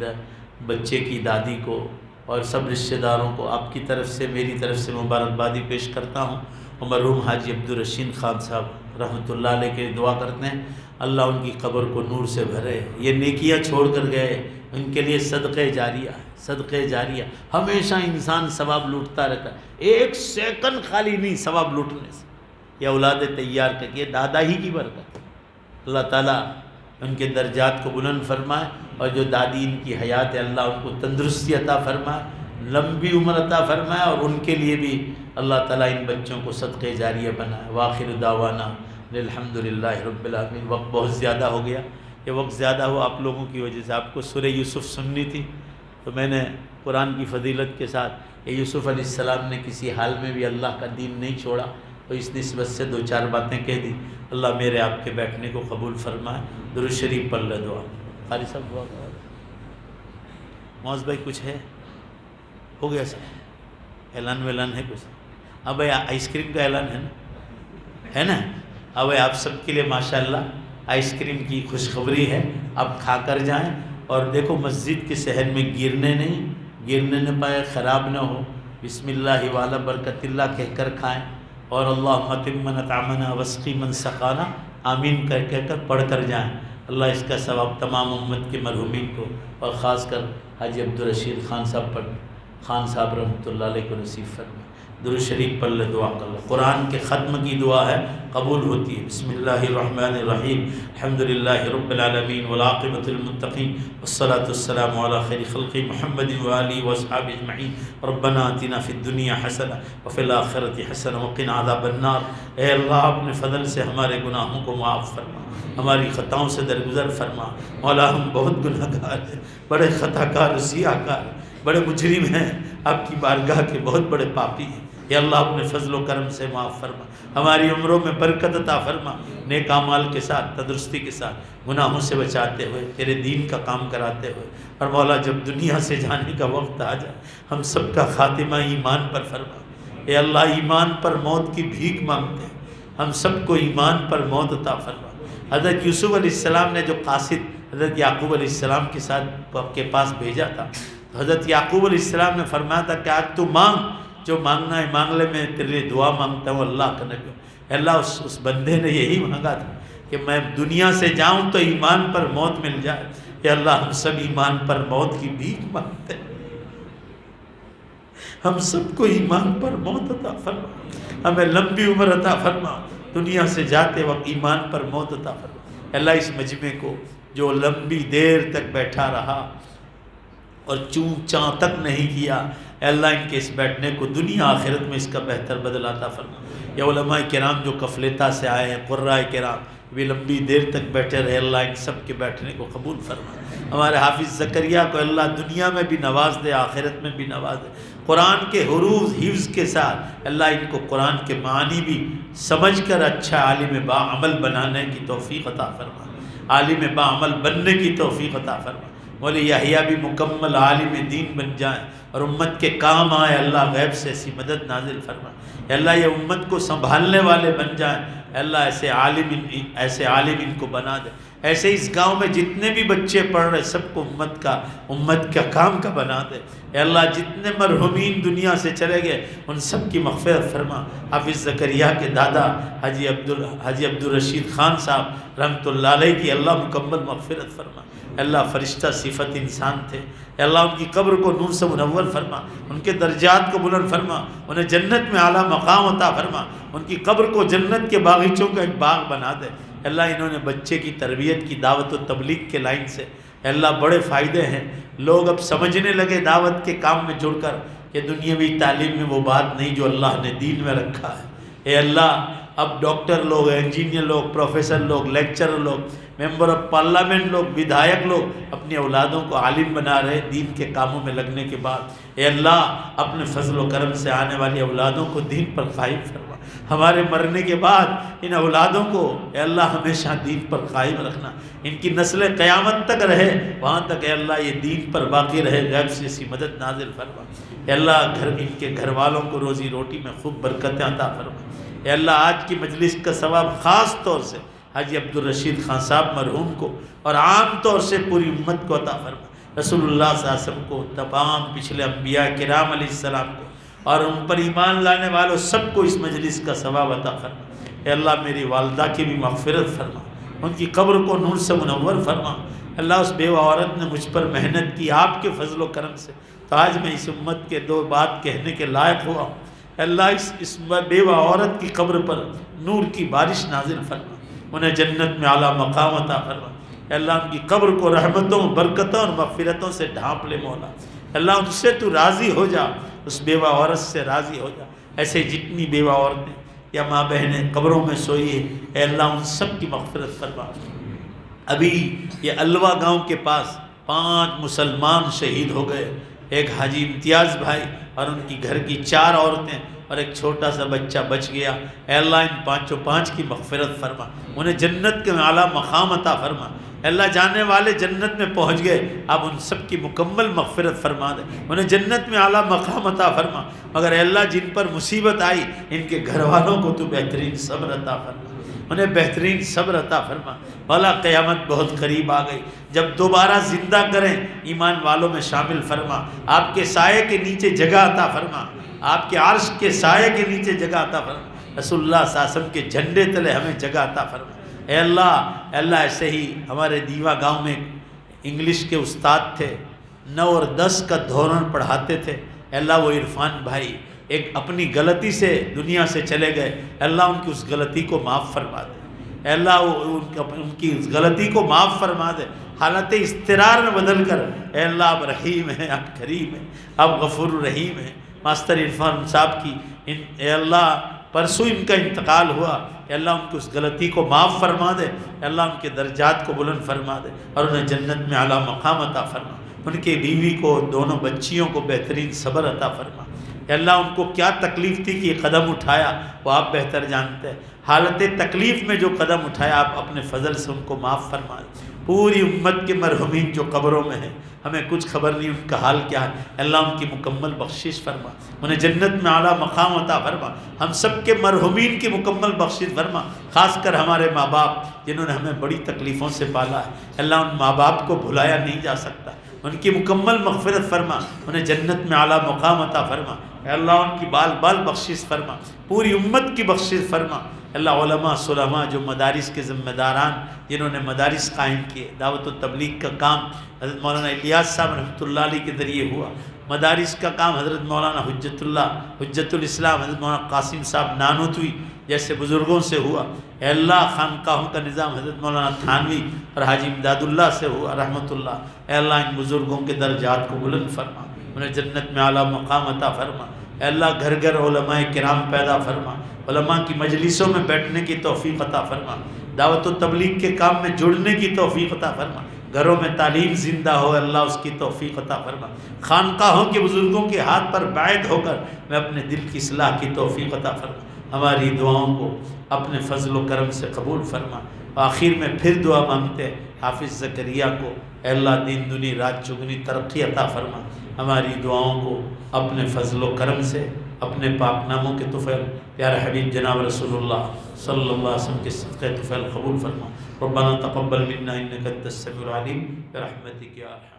بچے کی دادی کو اور سب رشتہ داروں کو آپ کی طرف سے میری طرف سے مبارکبادی پیش کرتا ہوں. اور مرحوم حاجی عبدالرشید خان صاحب رحمۃ اللہ علیہ کے دعا کرتے ہیں اللہ ان کی قبر کو نور سے بھرے. یہ نیکیاں چھوڑ کر گئے, ان کے لیے صدقہ جاریہ. ہمیشہ انسان ثواب لوٹتا رہتا ہے, ایک سیکنڈ خالی نہیں ثواب لوٹنے سے. یہ اولاد تیار کر کے, یہ دادا ہی کی برکت ہے. اللہ تعالیٰ ان کے درجات کو بلند فرمائے, اور جو دادی ان کی حیات ہے اللہ ان کو تندرستی عطا فرمائے, لمبی عمر عطا فرمائے, اور ان کے لیے بھی اللہ تعالیٰ ان بچوں کو صدقہ جاریہ بنائے. وآخر دعوانا الحمدللہ رب العالمین. وقت بہت زیادہ ہو گیا, یہ وقت زیادہ ہوا آپ لوگوں کی وجہ سے. آپ کو سورہ یوسف سننی تھی, تو میں نے قرآن کی فضیلت کے ساتھ یوسف علیہ السلام نے کسی حال میں بھی اللہ کا دین نہیں چھوڑا، تو اس نسبت سے 2-4 باتیں کہہ دی۔ اللہ میرے آپ کے بیٹھنے کو قبول فرمائے۔ درود شریف پڑھ لے دعا۔ قاری صاحب دعا کرو۔ معاذ بھائی کچھ ہے؟ ہو گیا سب؟ اعلان ویلان ہے کچھ؟ ہاں بھائی آئس کریم کا اعلان ہے نا؟ ہاں بھائی آپ سب کے لیے ماشاءاللہ آئس کریم کی خوشخبری ہے، آپ کھا کر جائیں۔ اور دیکھو مسجد کے صحن میں گرنے نہ پائے، خراب نہ ہو، بسم اللہ والا برکت اللہ کہہ کر کھائیں، اور اللہم اتم نطعمنا واسقی من سقانا آمین کہہ کر پڑھ کر جائیں۔ اللہ اس کا ثواب تمام امت کے مرحومین کو اور خاص کر حاجی عبدالرشید خان صاحب رحمۃ اللہ علیہ کو نصیب فرمائے۔ درود شریف پڑھ لے دعا کر لے۔ قرآن کے ختم کی دعا ہے، قبول ہوتی ہے۔ بسم اللہ الرحمن الرحیم، الحمدللہ رب العالمین والعاقبۃ للمتقین والصلاۃ والسلام علی خیر خلق محمد وآلہ واصحابہ اجمعین۔ ربنا آتنا فی الدنیا حسنہ وفی الآخرۃ حسنہ وقنا عذاب النار۔ اے اللہ اپنے فضل سے ہمارے گناہوں کو معاف فرما، ہماری خطاؤں سے درگزر فرما۔ مولا ہم بہت گناہ گار ہیں، بڑے خطا کار سیاہ کار، بڑے مجرم ہیں، آپ کی بارگاہ کے بہت بڑے پاپی ہیں۔ یا اللہ اپنے فضل و کرم سے معاف فرما، ہماری عمروں میں برکت عطا فرما، نیک اعمال کے ساتھ تندرستی کے ساتھ گناہوں سے بچاتے ہوئے تیرے دین کا کام کراتے ہوئے۔ اور مولا جب دنیا سے جانے کا وقت آ جائے ہم سب کا خاتمہ ایمان پر فرما۔ اے اللہ ایمان پر موت کی بھیک مانگتے ہیں، ہم سب کو ایمان پر موت عطا فرما۔ حضرت یوسف علیہ السلام نے جو قاصد حضرت یعقوب علیہ السلام کے ساتھ کے پاس بھیجا تھا، تو حضرت یعقوب علیہ السلام نے فرمایا تھا کہ آج تو مانگ، جو مانگنا ہے مانگ لے، میں تیرے لیے دعا مانگتا ہوں اللہ کا نبی۔ اللہ اس بندے نے یہی مانگا تھا کہ میں دنیا سے جاؤں تو ایمان پر موت مل جائے۔ اے اللہ ہم سب ایمان پر موت کی بھیک مانگتے ہیں، ہم سب کو ایمان پر موت عطا فرما، ہمیں لمبی عمر عطا فرما، دنیا سے جاتے وقت ایمان پر موت عطا فرما۔ اللہ اس مجمع کو جو لمبی دیر تک بیٹھا رہا اور چونک چاں تک نہیں کیا، اے اللہ ان کے اس بیٹھنے کو دنیا آخرت میں اس کا بہتر بدل عطا فرما۔ یا علماء کرام جو قفلتا سے آئے ہیں، قرائے کرام بھی لمبی دیر تک بیٹھے رہے، اللہ ان سب کے بیٹھنے کو قبول فرما۔ ہمارے حافظ زکریا کو اللہ دنیا میں بھی نواز دے، آخرت میں بھی نواز دے، قرآن کے حروف حفظ کے ساتھ اللہ ان کو قرآن کے معنی بھی سمجھ کر اچھا عالم باعمل بنانے کی توفیق عطا فرما، عالم باعمل بننے کی توفیق عطا فرما۔ مولا یحییٰ بھی مکمل عالم دین بن جائیں اور امت کے کام آئے، اللہ غیب سے ایسی مدد نازل فرما۔ اے اللہ یہ امت کو سنبھالنے والے بن جائیں، اے اللہ ایسے عالم ان کو بنا دے، ایسے اس گاؤں میں جتنے بھی بچے پڑھ رہے سب کو امت کا کام کا بنا دے۔ اے اللہ جتنے مرحومین دنیا سے چلے گئے ان سب کی مغفرت فرما۔ حافظ زکریا کے دادا حاجی عبدالرشید خان صاحب رحمۃ اللہ علیہ کی اللہ مکمل مغفرت فرما۔ اے اللہ فرشتہ صفت انسان تھے، اے اللہ ان کی قبر کو نور سے منور فرما، ان کے درجات کو بلند فرما، انہیں جنت میں اعلیٰ مقام عطا فرما، ان کی قبر کو جنت کے باغیچوں کا ایک باغ بنا دے۔ اے اللہ انہوں نے بچے کی تربیت کی دعوت و تبلیغ کے لائن سے، اے اللہ بڑے فائدے ہیں، لوگ اب سمجھنے لگے دعوت کے کام میں جڑ کر کہ دنیاوی تعلیم میں وہ بات نہیں جو اللہ نے دین میں رکھا ہے۔ اے اللہ اب ڈاکٹر لوگ، انجینئر لوگ، پروفیسر لوگ، لیکچرر لوگ، ممبر آف پارلیمنٹ لوگ، ودھایک لوگ اپنی اولادوں کو عالم بنا رہے دین کے کاموں میں لگنے کے بعد۔ اے اللہ اپنے فضل و کرم سے آنے والی اولادوں کو دین پر قائم فرما، ہمارے مرنے کے بعد ان اولادوں کو اے اللہ ہمیشہ دین پر قائم رکھنا، ان کی نسل قیامت تک رہے، وہاں تک اے اللہ یہ دین پر باقی رہے، غیب سے ایسی مدد نازل فرما۔ اے اللہ ان کے گھر والوں کو روزی روٹی میں خوب برکتیں عطا فرما۔ اے اللہ آج کی مجلس کا ثواب خاص طور سے حاجی عبدالرشید خان صاحب مرحوم کو اور عام طور سے پوری امت کو عطا فرما۔ رسول اللہ صلی اللہ علیہ وسلم کو، تمام پچھلے انبیاء کرام علیہ السلام کو اور ان پر ایمان لانے والوں سب کو اس مجلس کا ثواب عطا فرما۔ اے اللہ میری والدہ کی بھی مغفرت فرما، ان کی قبر کو نور سے منور فرما۔ اللہ اس بیوہ عورت نے مجھ پر محنت کی آپ کے فضل و کرم سے، تو آج میں اس امت کے دو بات کہنے کے لائق ہوا ہوں۔ اللہ اس بیوہ عورت کی قبر پر نور کی بارش نازل فرما، انہیں جنت میں اعلیٰ مقام عطا فرما۔ اے اللہ ان کی قبر کو رحمتوں، برکتوں اور مغفرتوں سے ڈھانپ لے مولا۔ اللہ ان سے تو راضی ہو جا، اس بیوہ عورت سے راضی ہو جا۔ ایسے جتنی بیوہ عورتیں یا ماں بہنیں قبروں میں سوئی ہیں، اے اللہ ان سب کی مغفرت فرما۔ ابھی یہ الوا گاؤں کے پاس 5 مسلمان شہید ہو گئے، ایک حاجی امتیاز بھائی اور ان کی گھر کی 4 عورتیں اور ایک چھوٹا سا بچہ بچ گیا۔ اے اللہ ان 5 کی مغفرت فرما، انہیں جنت کے اعلیٰ مقام عطا فرما۔ اے اللہ جانے والے جنت میں پہنچ گئے، اب ان سب کی مکمل مغفرت فرما دے، انہیں جنت میں اعلیٰ مقام عطا فرما۔ مگر اے اللہ جن پر مصیبت آئی ان کے گھر والوں کو تو بہترین صبر عطا فرما، انہیں بہترین صبر عطا فرما۔ مولا قیامت بہت قریب آ گئی، جب دوبارہ زندہ کریں ایمان والوں میں شامل فرما، آپ کے سائے کے نیچے جگہ عطا فرما، آپ کے عرش کے سائے کے نیچے جگہ عطا فرما، رسول اللہ صلی اللہ علیہ وسلم کے جھنڈے تلے ہمیں جگہ عطا فرما۔ اے اللہ ایسے ہی ہمارے دیوا گاؤں میں انگلش کے استاد تھے، 9 اور 10 کا دھورن پڑھاتے تھے۔ اے اللہ وہ عرفان بھائی ایک اپنی غلطی سے دنیا سے چلے گئے، اے اللہ ان کی اس غلطی کو معاف فرما دے، اے اللہ ان کی اس غلطی کو معاف فرما دے، حالت اضطرار میں بدل کر۔ اے اللہ آپ رحیم ہیں، آپ کریم ہیں، آپ غفور رحیم ہیں۔ ماسٹر عرفان صاحب کی اے اللہ پرسوں ان کا انتقال ہوا، اے اللہ ان کی اس غلطی کو معاف فرما دے، اے اللہ ان کے درجات کو بلند فرما دے اور انہیں جنت میں اعلیٰ مقام عطا فرما۔ ان کے بیوی کو، دونوں بچیوں کو بہترین صبر عطا فرما۔ اے اللہ ان کو کیا تکلیف تھی کہ یہ قدم اٹھایا وہ آپ بہتر جانتے ہیں، حالت تکلیف میں جو قدم اٹھایا آپ اپنے فضل سے ان کو معاف فرما دیں۔ پوری امت کے مرحومین جو قبروں میں ہیں ہمیں کچھ خبر نہیں ان کا حال کیا ہے، اللہ ان کی مکمل بخشش فرما، انہیں جنت میں اعلیٰ مقام عطا فرما، ہم سب کے مرحومین کی مکمل بخشش فرما، خاص کر ہمارے ماں باپ جنہوں نے ہمیں بڑی تکلیفوں سے پالا ہے، اللہ ان ماں باپ کو بھلایا نہیں جا سکتا، ان کی مکمل مغفرت فرما، انہیں جنت میں اعلیٰ مقام عطا فرما۔ اے اللہ ان کی بال بال بخشش فرما، پوری امت کی بخشش فرما۔ اللہ علماء صلحاء جو مدارس کے ذمہ داران جنہوں نے مدارس قائم کیے، دعوت و تبلیغ کا کام حضرت مولانا الیاس صاحب رحمۃ اللہ علیہ کے ذریعے ہوا، مدارس کا کام حضرت مولانا حجت الاسلام حضرت مولانا قاسم صاحب نانوتوی جیسے بزرگوں سے ہوا۔ اے اللہ خانقاہوں کا نظام حضرت مولانا تھانوی اور حاجی امداد اللہ سے ہوا رحمۃ اللہ۔ اے اللہ ان بزرگوں کے درجات کو بلند فرما، انہیں جنت میں اعلیٰ مقام عطا فرما۔ اے اللہ گھر گھر علماء کرام پیدا فرما، علماء کی مجلسوں میں بیٹھنے کی توفیق عطا فرما، دعوت و تبلیغ کے کام میں جڑنے کی توفیق عطا فرما، گھروں میں تعلیم زندہ ہو اللہ اس کی توفیق عطا فرما، خانقاہوں کے بزرگوں کے ہاتھ پر بیعت ہو کر میں اپنے دل کی اصلاح کی توفیق عطا فرما، ہماری دعاؤں کو اپنے فضل و کرم سے قبول فرما۔ آخر میں پھر دعا مانگتے ہیں حافظ زکریا کو، اے اللہ دین دنی رات چگنی ترقی عطا فرما، ہماری دعاؤں کو اپنے فضل و کرم سے اپنے پاک ناموں کے طفیل پیارے حبیب جناب رسول اللہ صلی اللہ علیہ وسلم کے صدقے طفیل قبول فرما۔ ربنا تقبل منا انک انت السمیع العلیم برحمتک یا ارحم